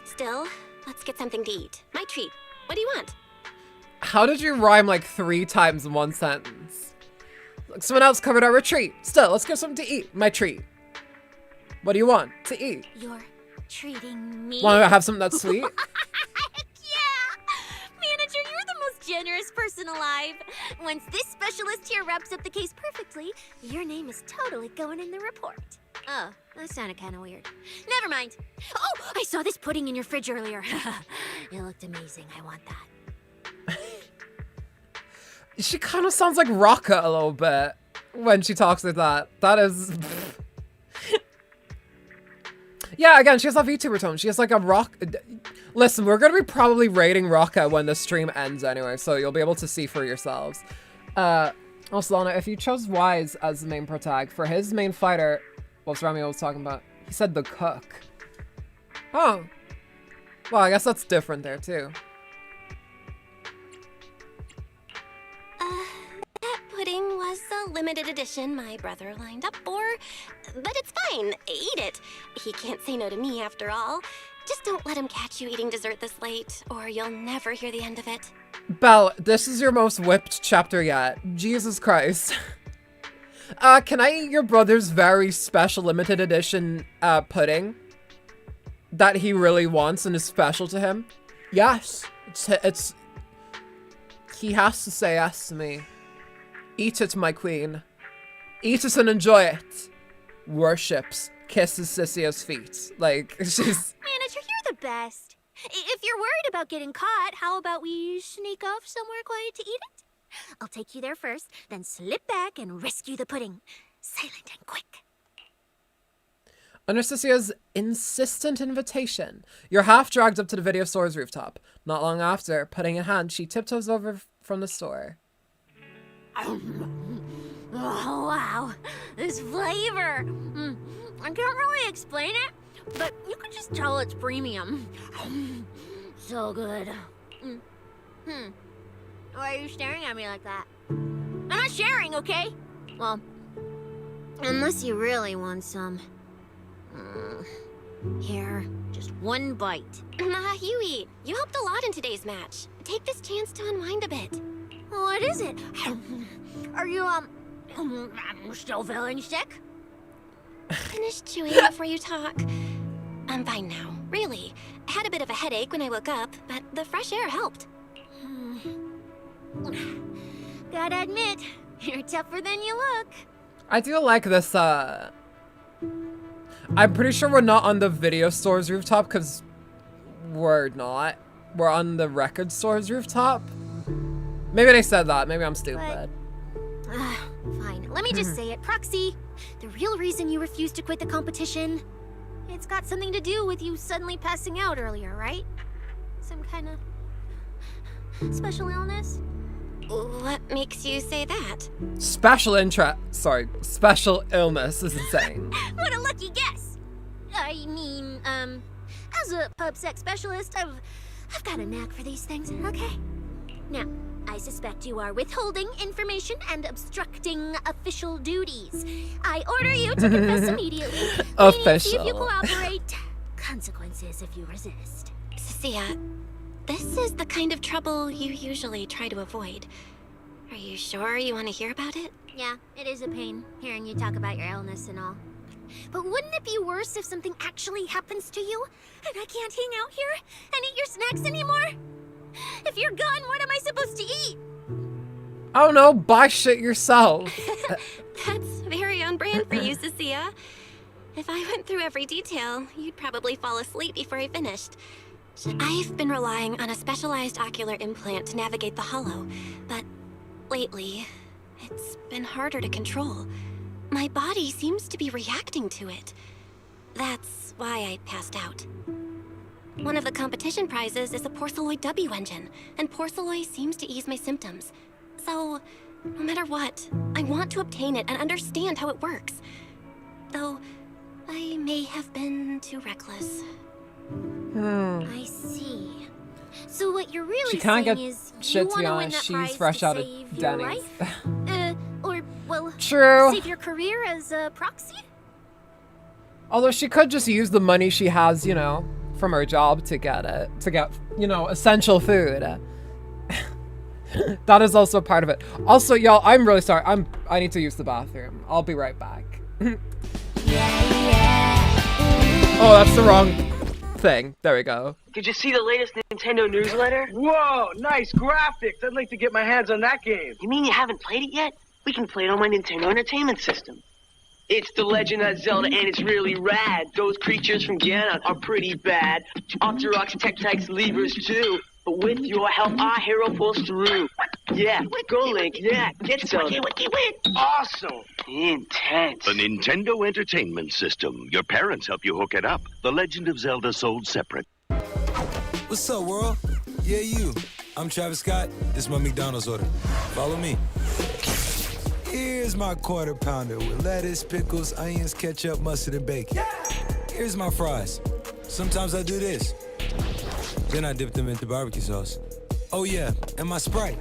Still, let's get something to eat. My treat. What do you want? How did you rhyme like 3 times in one sentence? Like, someone else covered our retreat. Still, let's get something to eat. My treat. What do you want to eat? You're treating me. Want to have something that's sweet? Manager, you're the most generous person alive. Once this specialist here wraps up the case perfectly, your name is totally going in the report. Oh, that sounded kind of weird. Never mind. Oh, I saw this pudding in your fridge earlier. It looked amazing. I want that. She kind of sounds like Rocka a little bit when she talks like that. That is... Yeah, again, she has a VTuber tone. She has like a rock... Listen, we're going to be probably rating Rocka when the stream ends anyway, so you'll be able to see for yourselves. Also, Lana, if you chose Wise as the main protag, for his main fighter, what Rami was talking about, he said the cook. Oh. Well, I guess that's different there, too. That pudding was a limited edition my brother lined up for. But it's fine. Eat it. He can't say no to me after all. Just don't let him catch you eating dessert this late, or you'll never hear the end of it. Belle, this is your most whipped chapter yet. Jesus Christ. Can I eat your brother's very special limited edition pudding that he really wants and is special to him? Yes. It's he has to say yes to me. Eat it, my queen. Eat it and enjoy it. Worships. Kisses Cicia's feet. Like, she's... Manager, you're the best. If you're worried about getting caught, how about we sneak off somewhere quiet to eat it? I'll take you there first, then slip back and rescue the pudding. Silent and quick. Under Cicia's insistent invitation, you're half dragged up to the video store's rooftop. Not long after, pudding in hand, she tiptoes over from the store. Oh, wow. This flavor. I can't really explain it, but you can just tell it's premium. So good. Why are you staring at me like that? I'm not sharing, okay? Well, unless you really want some. Here, just one bite. Nah, you eat. You helped a lot in today's match. Take this chance to unwind a bit. What is it? Are you, still feeling sick? Finish chewing before you talk. I'm fine now, really. I had a bit of a headache when I woke up, but the fresh air helped. Gotta admit, you're tougher than you look. I do like this, I'm pretty sure we're not on the video store's rooftop, because we're not. We're on the record store's rooftop. Maybe they said that. Maybe I'm stupid. Fine, let me just say it. Proxy, the real reason you refused to quit the competition, it's got something to do with you suddenly passing out earlier, right? Some kind of special illness? What makes you say that? Special illness is insane. What a lucky guess! I mean, as a pub sex specialist, I've got a knack for these things, okay? Now, I suspect you are withholding information and obstructing official duties. I order you to confess immediately. Leniency if you cooperate. Consequences if you resist. Cecilia, this is the kind of trouble you usually try to avoid. Are you sure you want to hear about it? Yeah, it is a pain, hearing you talk about your illness and all. But wouldn't it be worse if something actually happens to you, and I can't hang out here and eat your snacks anymore? If you're gone, what am I supposed to eat? I don't know, buy shit yourself. That's very on brand for you, Cecilia. If I went through every detail, you'd probably fall asleep before I finished. I've been relying on a specialized ocular implant to navigate the hollow, but lately, it's been harder to control. My body seems to be reacting to it. That's why I passed out. One of the competition prizes is a Porceloid W engine, and Porceloid seems to ease my symptoms. So, no matter what, I want to obtain it and understand how it works. Though, I may have been too reckless. I see. So what you're really She can't saying get is shit, you to be want to win honest. that She's prize fresh to out of save your Denny's. life? Or, well, True. save your career as a proxy? Although she could just use the money she has, you know, from her job to get, you know, essential food. That is also part of it. Also, y'all, I'm really sorry. I need to use the bathroom. I'll be right back. Oh, that's the wrong thing. There we go. Did you see the latest Nintendo newsletter? Whoa, nice graphics. I'd like to get my hands on that game. You mean you haven't played it yet? We can play it on my Nintendo Entertainment System. It's The Legend of Zelda, and it's really rad. Those creatures from Ganon are pretty bad. Octoroks, Tektites, Levers too. But with your help, our hero pulls through. Yeah, go Link, yeah, get Zelda. Awesome. Intense. The Nintendo Entertainment System. Your parents help you hook it up. The Legend of Zelda sold separate. What's up, world? Yeah, you. I'm Travis Scott. This is my McDonald's order. Follow me. Here's my quarter pounder with lettuce, pickles, onions, ketchup, mustard, and bacon. Here's my fries. Sometimes I do this. Then I dip them into barbecue sauce. Oh yeah, and my Sprite.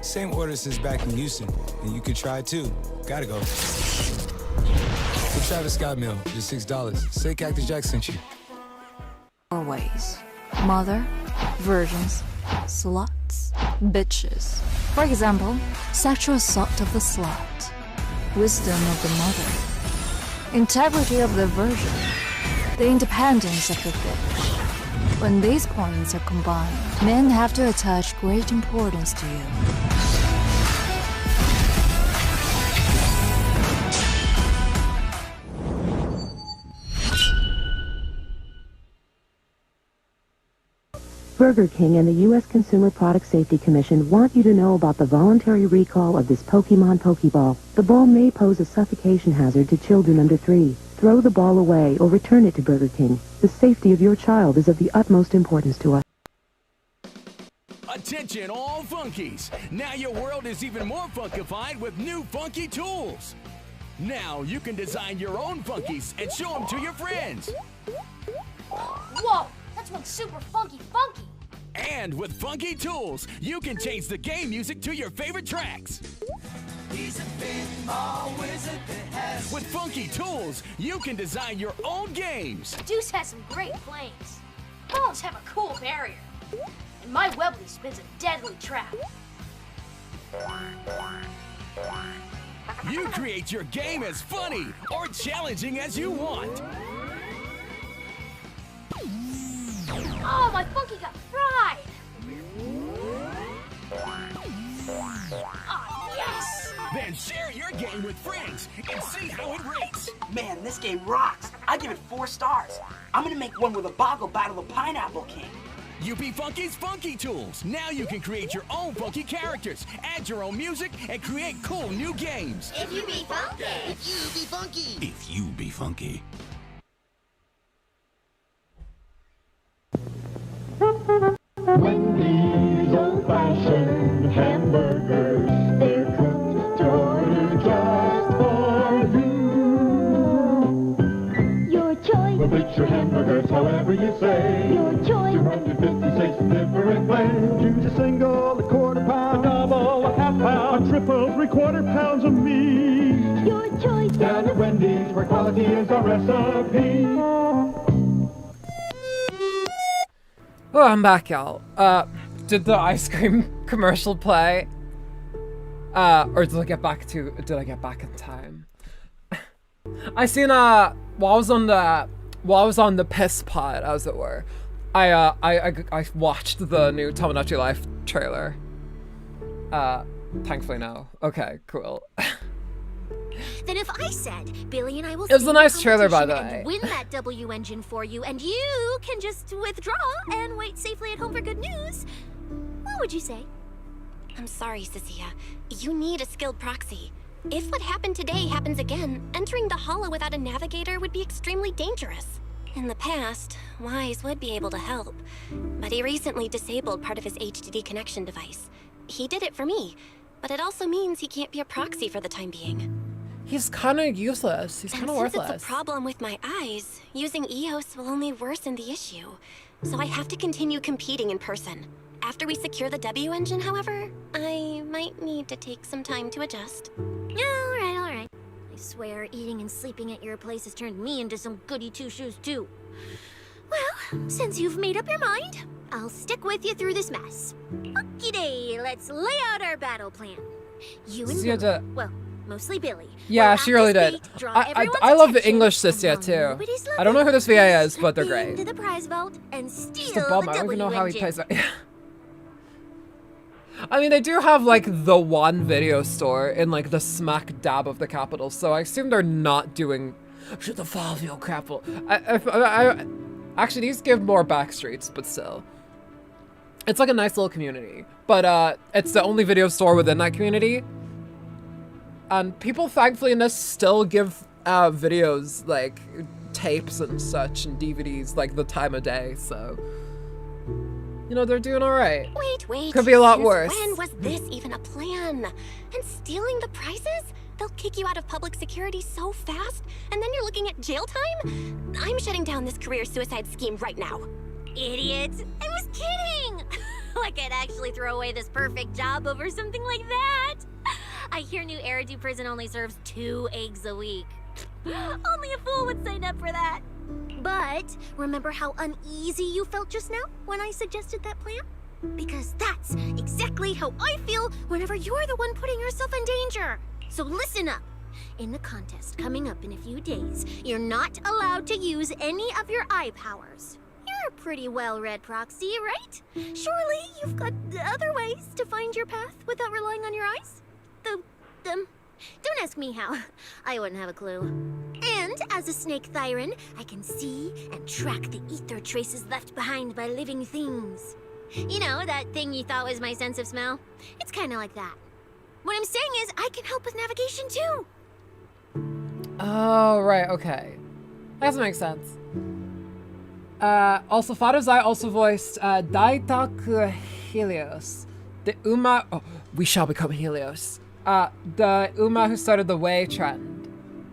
Same order since back in Houston, and you can try it too. Gotta go. The Travis Scott meal, just $6. Say Cactus Jack sent you. Ways. Mother, virgins, sluts, bitches. For example, sexual assault of the slut, wisdom of the mother, integrity of the virgin, the independence of the bitch. When these points are combined, men have to attach great importance to you. Burger King and the U.S. Consumer Product Safety Commission want you to know about the voluntary recall of this Pokemon Pokeball. The ball may pose a suffocation hazard to children under 3. Throw the ball away or return it to Burger King. The safety of your child is of the utmost importance to us. Attention all funkies! Now your world is even more funkified with new funky tools! Now you can design your own funkies and show them to your friends! Whoa! That's one super funky! And with funky tools, you can change the game music to your favorite tracks! He's a pinball wizard that has... With funky tools, you can design your own games! Deuce has some great flames. Balls have a cool barrier. And my Webley spins a deadly trap. You create your game as funny or challenging as you want! Oh, my funky got fried! Oh, yes! Then share your game with friends and see how it rates! Man, this game rocks. I give it 4 stars. I'm gonna make one with a boggle battle of Pineapple King. UP Funky's Funky Tools. Now you can create your own funky characters, add your own music, and create cool new games. If you be funky! If you be funky! If you be funky. Wendy's old-fashioned hamburgers. They're cooked to order just for you. Your choice. We'll fix your hamburgers however you say. Your choice. 256 different flavors. Choose a single, a quarter. triple, 3/4 pounds of meat. Your choice down at Wendy's, where quality is a recipe. Oh, I'm back, y'all. Did the ice cream commercial play? Or did I get back in time? I seen, while I was on the piss pod, as it were, I watched the new Tomodachi Life trailer. Thankfully no. Okay, cool. Then if I said, Billy and I will It was stay a in the nice trailer, by the competition and way. win that W engine for you, and you can just withdraw and wait safely at home for good news, what would you say? I'm sorry, Cecilia. You need a skilled proxy. If what happened today happens again, entering the hollow without a navigator would be extremely dangerous. In the past, Wise would be able to help, but he recently disabled part of his HDD connection device. He did it for me, but it also means he can't be a proxy for the time being. He's kind of useless. He's kind of Since worthless. it's a problem with my eyes, using EOS will only worsen the issue. So I have to continue competing in person. After we secure the W engine, however, I might need to take some time to adjust. Alright. I swear, eating and sleeping at your place has turned me into some goody two-shoes too. Well, since you've made up your mind, I'll stick with you through this mess. Okie-day, let's lay out our battle plan. You and Yeah, Billy, well, mostly Billy. Yeah, will she act really as did. bait to draw I everyone's love the attention, English and Cecilia while too. nobody's I don't know who this VA is, but they're slip great. into the prize vault and Just steal a bum. the I don't even know W how he engine. plays that. I mean, they do have like the one video store in like the smack dab of the capital, so I assume they're not doing shut the Fallville capital. I actually these give more back streets, but still. It's like a nice little community, but it's the only video store within that community. And people thankfully in this still give videos like tapes and such and DVDs like the time of day, so you know, they're doing all right. Wait. Could be a lot Since worse. When was this even a plan? And stealing the prizes? They'll kick you out of public security so fast, and then you're looking at jail time? I'm shutting down this career suicide scheme right now. Idiot! I was kidding! Like I'd actually throw away this perfect job over something like that. I hear New Eridu Prison only serves 2 eggs a week. Only a fool would sign up for that. But remember how uneasy you felt just now when I suggested that plan? Because that's exactly how I feel whenever you're the one putting yourself in danger. So listen up. In the contest coming up in a few days, you're not allowed to use any of your eye powers. You're a pretty well-read proxy, right? Surely you've got other ways to find your path without relying on your eyes? Don't ask me how. I wouldn't have a clue. And as a snake Thyran, I can see and track the ether traces left behind by living things. You know, that thing you thought was my sense of smell? It's kind of like that. What I'm saying is, I can help with navigation too. Oh, right, okay. That doesn't make sense. Also, Father's Eye also voiced Daitaku Helios. The Uma... Oh, we shall become Helios. The Uma who started the Way trend.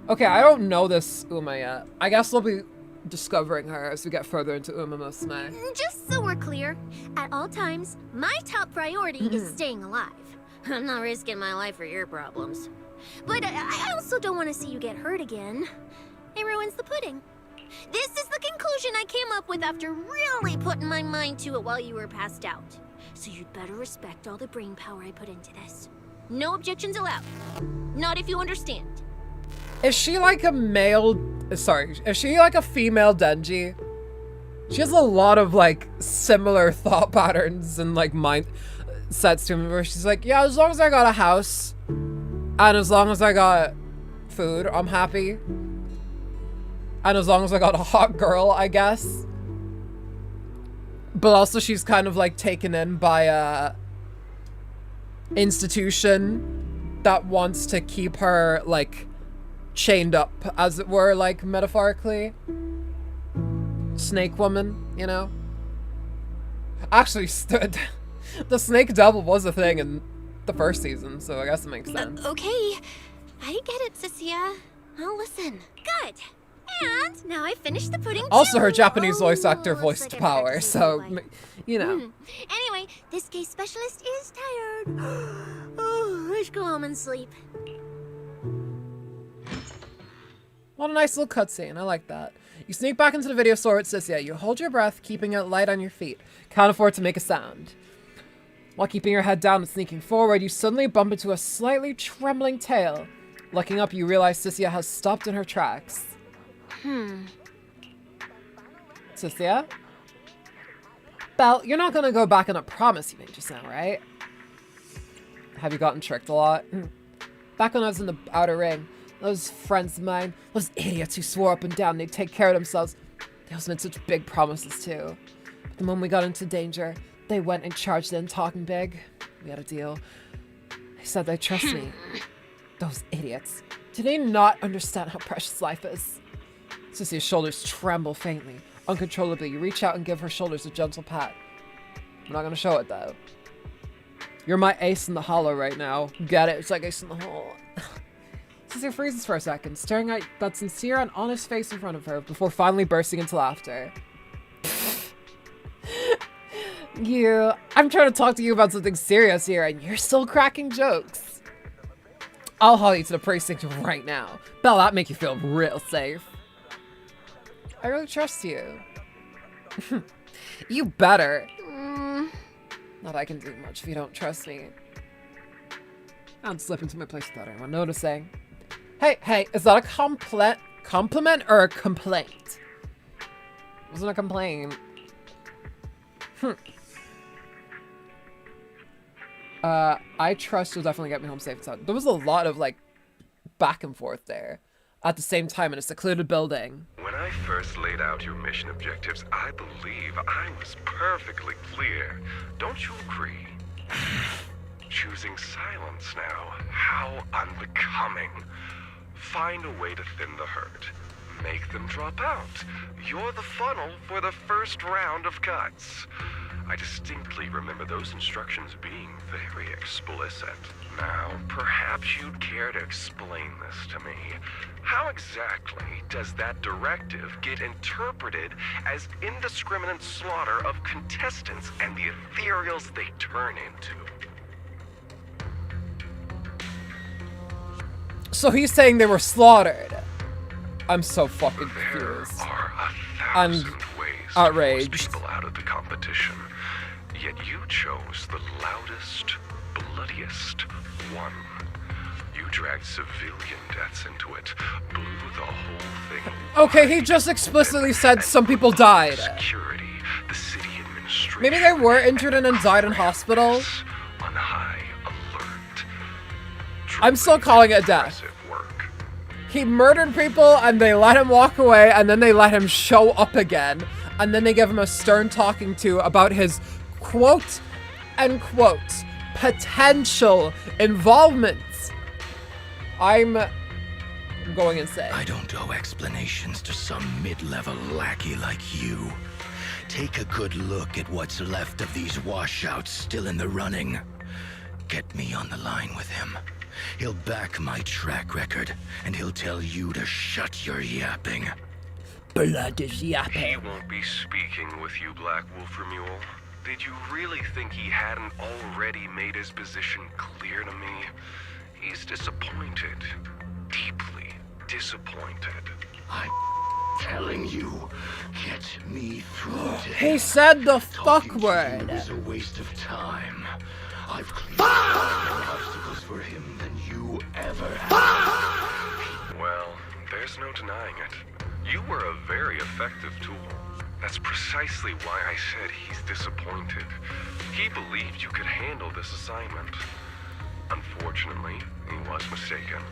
Okay, I don't know this Uma yet. I guess we'll be discovering her as we get further into Uma Musume. Just so we're clear, at all times, my top priority is staying alive. I'm not risking my life for your problems. But I also don't want to see you get hurt again. It ruins the pudding. This is the conclusion I came up with after really putting my mind to it while you were passed out. So you'd better respect all the brain power I put into this. No objections allowed. Not if you understand. Is she like a male... Sorry, is she like a female Denji? She has a lot of like similar thought patterns and like mind sets to me where she's like, yeah, as long as I got a house and as long as I got food, I'm happy. And as long as I got a hot girl, I guess. But also she's kind of like taken in by a institution that wants to keep her like chained up, as it were, like metaphorically. Snake woman, you know? Actually, the snake devil was a thing in the first season, so I guess it makes sense. Okay, I get it, Cecilia. I'll listen. Good. And now I finished the pudding Also, too. her Japanese voice actor looks voiced like I'm Power, practicing so, my you know. Anyway, this case specialist is tired. Oh, I go home and sleep. What a nice little cutscene. I like that. You sneak back into the video store with Sissia. You hold your breath, keeping it light on your feet. Can't afford to make a sound. While keeping your head down and sneaking forward, you suddenly bump into a slightly trembling tail. Looking up, you realize Sissia has stopped in her tracks. Sissia? Belle, you're not gonna go back on a promise you made just now, right? Have you gotten tricked a lot? Back when I was in the outer ring, those friends of mine, those idiots who swore up and down they'd take care of themselves, they also made such big promises too. But the moment we got into danger, they went and charged in talking big. We had a deal. They said they'd trust me. Those idiots. Do they not understand how precious life is? Sissia's shoulders tremble faintly. Uncontrollably, you reach out and give her shoulders a gentle pat. I'm not gonna show it though. You're my ace in the hollow right now. Get it? It's like ace in the hole. Sissia freezes for a second, staring at that sincere and honest face in front of her before finally bursting into laughter. I'm trying to talk to you about something serious here and you're still cracking jokes. I'll haul you to the precinct right now. Belle, that'd make you feel real safe. I really trust you. You better. Not I can do much if you don't trust me. I'll slip into my place without anyone noticing. Hey, is that a compliment or a complaint? It wasn't a complaint. I trust you'll definitely get me home safe and sound. There was a lot of like back and forth there at the same time in a secluded building. When I first laid out your mission objectives, I believe I was perfectly clear. Don't you agree? Choosing silence now. How unbecoming. Find a way to thin the herd. Make them drop out. You're the funnel for the first round of cuts. I distinctly remember those instructions being very explicit. Now, perhaps you'd care to explain this to me. How exactly does that directive get interpreted as indiscriminate slaughter of contestants and the ethereals they turn into? So he's saying they were slaughtered. I'm so fucking confused. There are 1,000 ways outraged. to force people out of the competition. Yet you chose the loudest, bloodiest one. You dragged civilian deaths into it, blew the whole thing. Okay, he just explicitly said some people died. Security, the city administration. Maybe they were injured and then died in hospital. On high alert. I'm still calling it death. He murdered people and they let him walk away and then they let him show up again. And then they give him a stern talking to about his quote unquote potential involvement. I'm going insane. I don't owe explanations to some mid-level lackey like you. Take a good look at what's left of these washouts still in the running. Get me on the line with him. He'll back my track record, and he'll tell you to shut your yapping. Blood is yapping. He won't be speaking with you, Black Wolf Mule. Did you really think he hadn't already made his position clear to me? He's disappointed. Deeply disappointed. I'm telling you, get me through to He him. said the fuck Talking word. to you is a waste of time. I've cleared more obstacles for him than you ever have. Well, there's no denying it. You were a very effective tool. That's precisely why I said he's disappointed. He believed you could handle this assignment. Unfortunately, he was mistaken.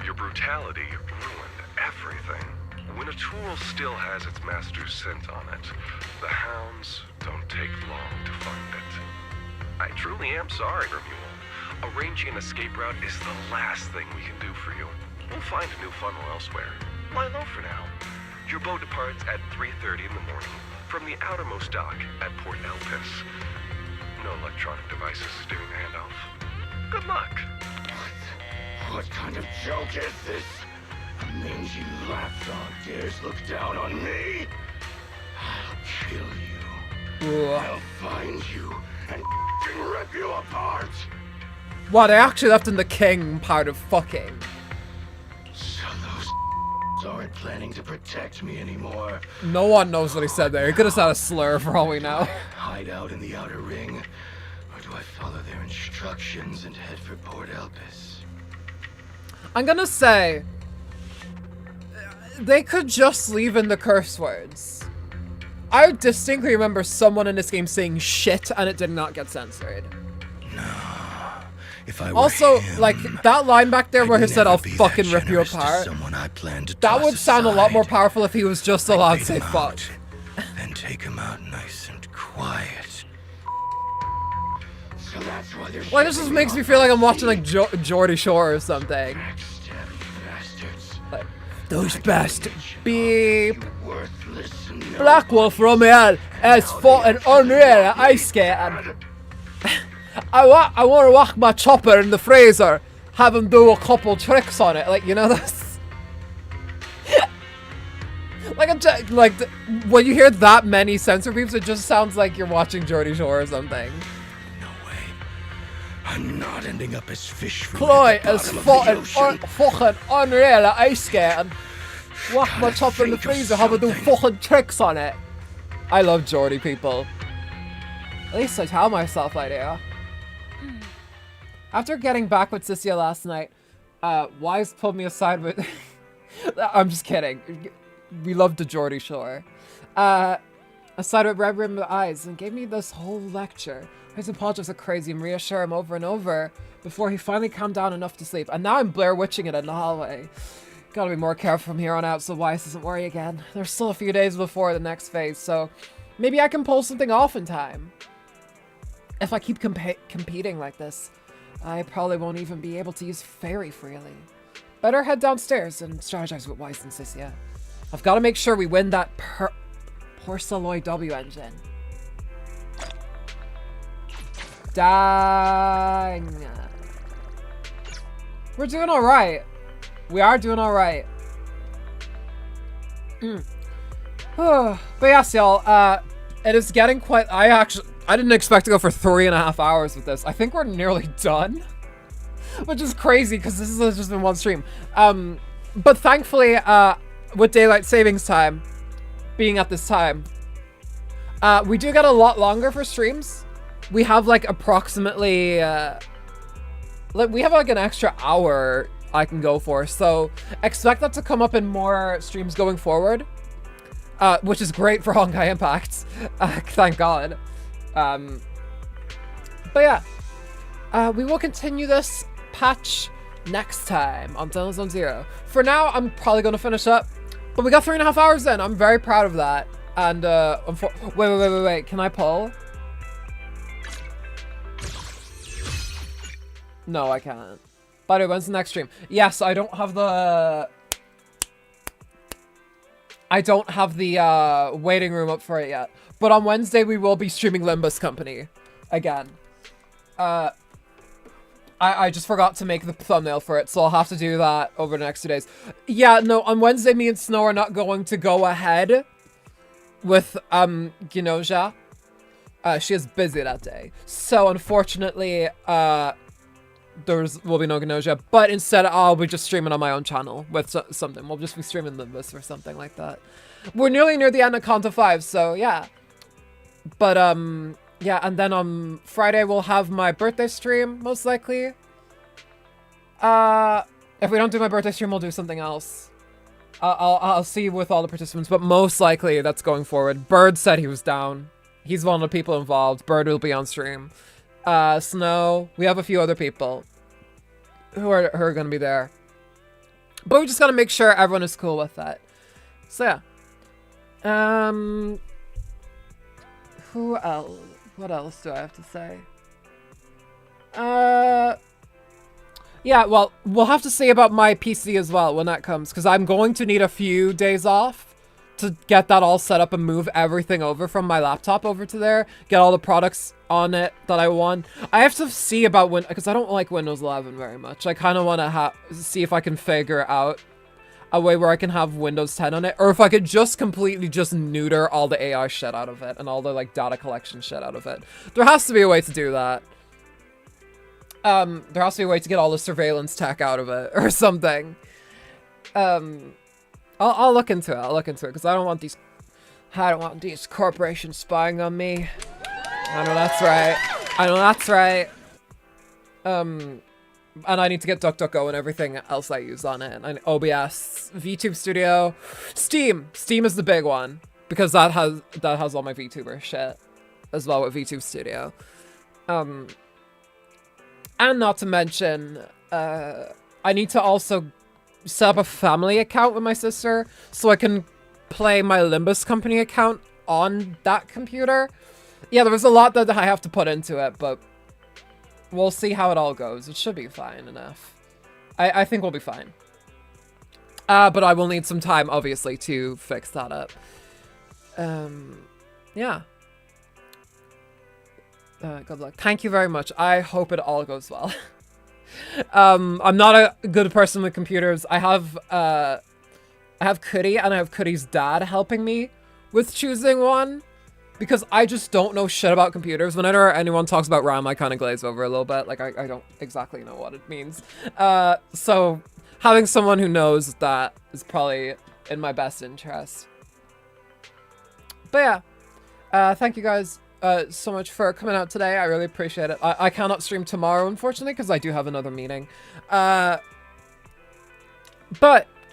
Your brutality ruined everything. When a tool still has its master's scent on it, the hounds don't take long to find it. I truly am sorry, Remule. Arranging an escape route is the last thing we can do for you. We'll find a new funnel elsewhere. Lie low for now. Your boat departs at 3:30 in the morning from the outermost dock at Port Elpis. No electronic devices during the handoff. Good luck. What kind of joke is this? A mangy lapdog dares look down on me? I'll kill you. I'll find you and rip you apart. Wow, they actually left in the king part of fucking. So those aren't planning to protect me anymore. No one knows what he said there. He could have said a slur for all we know. Hide out in the outer ring, or do I follow their instructions and head for Port Elpis? I'm gonna say they could just leave in the curse words. I distinctly remember someone in this game saying shit and it did not get censored. If I were Also, him, like, that line back there where he said, I'll be that fucking rip you generous to apart, someone I plan to that would toss sound a lot aside. more powerful if he was just allowed to say fuck. And take him out nice and quiet. So that's why they're Like, this just makes me feel like I'm watching, like, Geordie Shore or something. Like, those bastards. Beep. Black Wolf Romeo has fought an unreal ice skating. I want to whack my chopper in the freezer, have him do a couple tricks on it, like, you know, that's... like, when you hear that many censor beeps, it just sounds like you're watching Geordie Shore or something. I'm not ending up as fish food Chloe at the has bottom of fought the an fucking unreal ice skating. Whack my chopper in the freezer, have him do fucking tricks on it. I love Geordie people. At least I tell myself I do. After getting back with Sissia last night, Wise pulled me aside with... I'm just kidding. We love the Geordie Shore. Aside with red rimmed eyes and gave me this whole lecture. His apologies are crazy and reassure him over and over before he finally calmed down enough to sleep. And now I'm Blair Witching it in the hallway. Gotta be more careful from here on out so Wise doesn't worry again. There's still a few days before the next phase, so maybe I can pull something off in time. If I keep competing like this, I probably won't even be able to use fairy freely. Better head downstairs and strategize with Weiss and Sissia. I've got to make sure we win that Porceloid W engine. Dang. We're doing alright. We are doing alright. But yes, y'all, it is getting quite... I didn't expect to go for 3.5 hours with this. I think we're nearly done. Which is crazy, because this has just been one stream. But thankfully, with daylight savings time being at this time, we do get a lot longer for streams. We have, like, approximately... we have, like, an extra hour I can go for. So, expect that to come up in more streams going forward. Which is great for Honkai Impact. Thank God. But yeah, we will continue this patch next time on Zenless Zone Zero. For now, I'm probably going to finish up, but we got 3.5 hours in. I'm very proud of that. And wait, can I pull? No, I can't. By the way, when's the next stream? Yes, I don't have the waiting room up for it yet. But on Wednesday, we will be streaming Limbus Company again. I just forgot to make the thumbnail for it, so I'll have to do that over the next 2 days. Yeah, no, on Wednesday, me and Snow are not going to go ahead with, Ginoja. She is busy that day. So, unfortunately, will be no Gnosia, but instead I'll be just streaming on my own channel with something. We'll just be streaming Limbus or something like that. We're nearly near the end of Conta 5, so yeah. But, yeah, and then on Friday we'll have my birthday stream, most likely. If we don't do my birthday stream, we'll do something else. I'll see with all the participants, but most likely that's going forward. Bird said he was down. He's one of the people involved. Bird will be on stream. Snow, we have a few other people who are going to be there. But we just got to make sure everyone is cool with that. So yeah. Who else? What else do I have to say? Yeah, well, we'll have to see about my PC as well when that comes, because I'm going to need a few days off to get that all set up and move everything over from my laptop over to there, get all the products on it that I want. I have to see about because I don't like Windows 11 very much. I kind of want to see if I can figure out a way where I can have Windows 10 on it, or if I could just completely just neuter all the AI shit out of it and all the like data collection shit out of it. There has to be a way to do that. There has to be a way to get all the surveillance tech out of it or something. I'll look into it. I'll look into it because I don't want these corporations spying on me. I know that's right. I know that's right. And I need to get DuckDuckGo and everything else I use on it. And OBS, VTube Studio, Steam. Steam is the big one because that has all my VTuber shit as well with VTube Studio. And not to mention, I need to also set up a family account with my sister so I can play my Limbus company account on that computer. Yeah, there was a lot that I have to put into it, but we'll see how it all goes. It should be fine enough. I think we'll be fine. But I will need some time, obviously, to fix that up. Yeah. Good luck. Thank you very much. I hope it all goes well. I'm not a good person with computers. I have Cootie and I have Cootie's dad helping me with choosing one because I just don't know shit about computers. Whenever anyone talks about RAM, I kind of glaze over a little bit. Like I don't exactly know what it means. So having someone who knows that is probably in my best interest. But yeah, thank you guys so much for coming out today. I really appreciate it. I cannot stream tomorrow, unfortunately, because I do have another meeting. But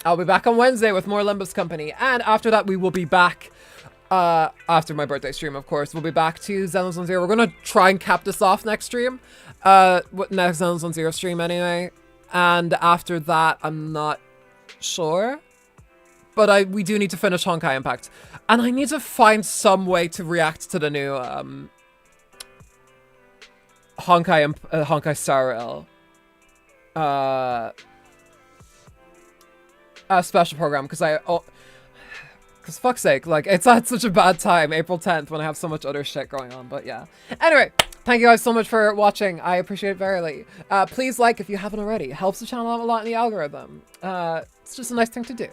I'll be back on Wednesday with more Limbus Company. And after that, we will be back, after my birthday stream, of course. We'll be back to Zenless on Zero. We're going to try and cap this off next stream. Next Zenless on Zero stream, anyway. And after that, I'm not sure. But we do need to finish Honkai Impact. And I need to find some way to react to the new Honkai Star Rail special program, because fuck's sake, like, it's at such a bad time, April 10th, when I have so much other shit going on. But yeah. Anyway, thank you guys so much for watching. I appreciate it very. Please like if you haven't already. It helps the channel out a lot in the algorithm. It's just a nice thing to do.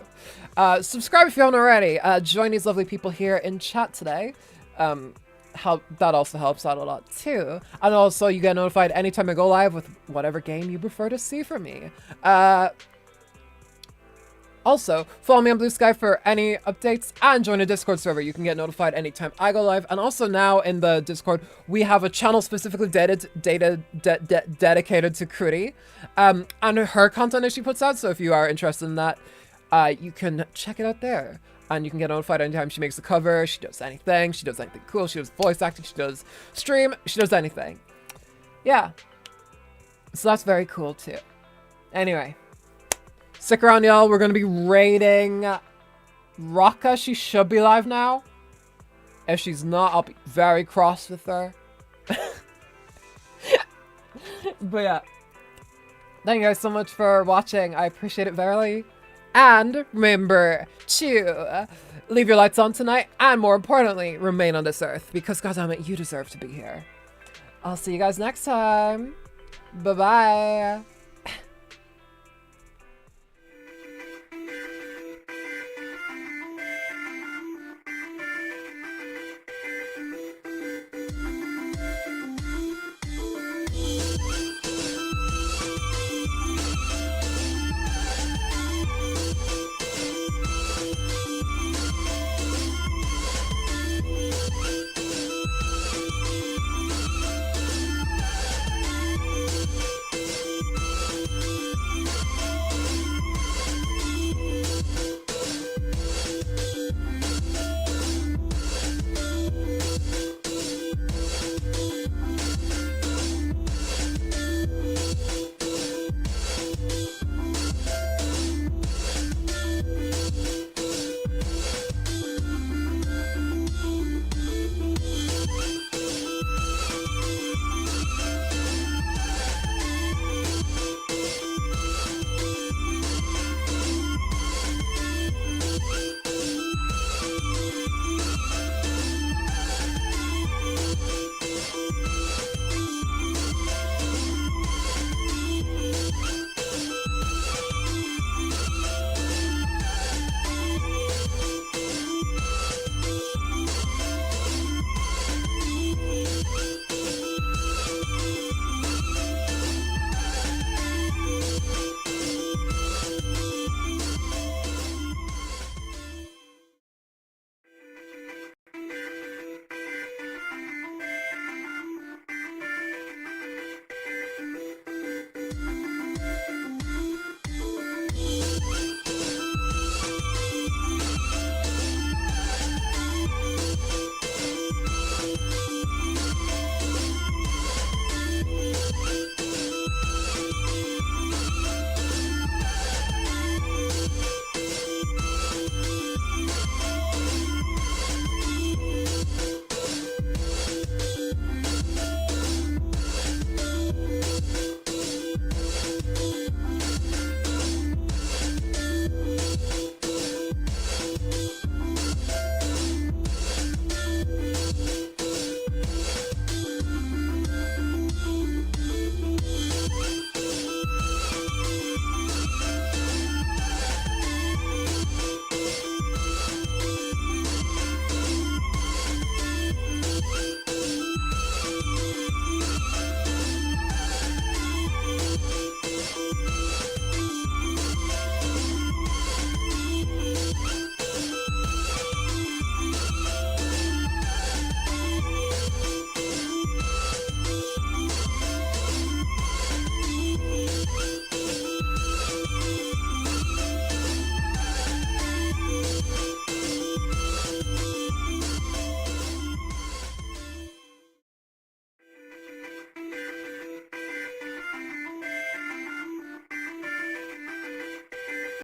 Subscribe if you haven't already. Join these lovely people here in chat today. That also helps out a lot too. And also you get notified anytime I go live with whatever game you prefer to see from me. Also, follow me on Blue Sky for any updates and join a Discord server. You can get notified anytime I go live. And also now in the Discord, we have a channel specifically dedicated to Kuri and her content that she puts out. So if you are interested in that, you can check it out there. And you can get notified anytime she makes a cover, she does anything cool, she does voice acting, she does stream, she does anything. Yeah. So that's very cool too. Anyway. Stick around, y'all. We're going to be raiding Rocka. She should be live now. If she's not, I'll be very cross with her. But yeah. Thank you guys so much for watching. I appreciate it very. And remember to leave your lights on tonight. And more importantly, remain on this earth. Because goddammit, you deserve to be here. I'll see you guys next time. Bye-bye.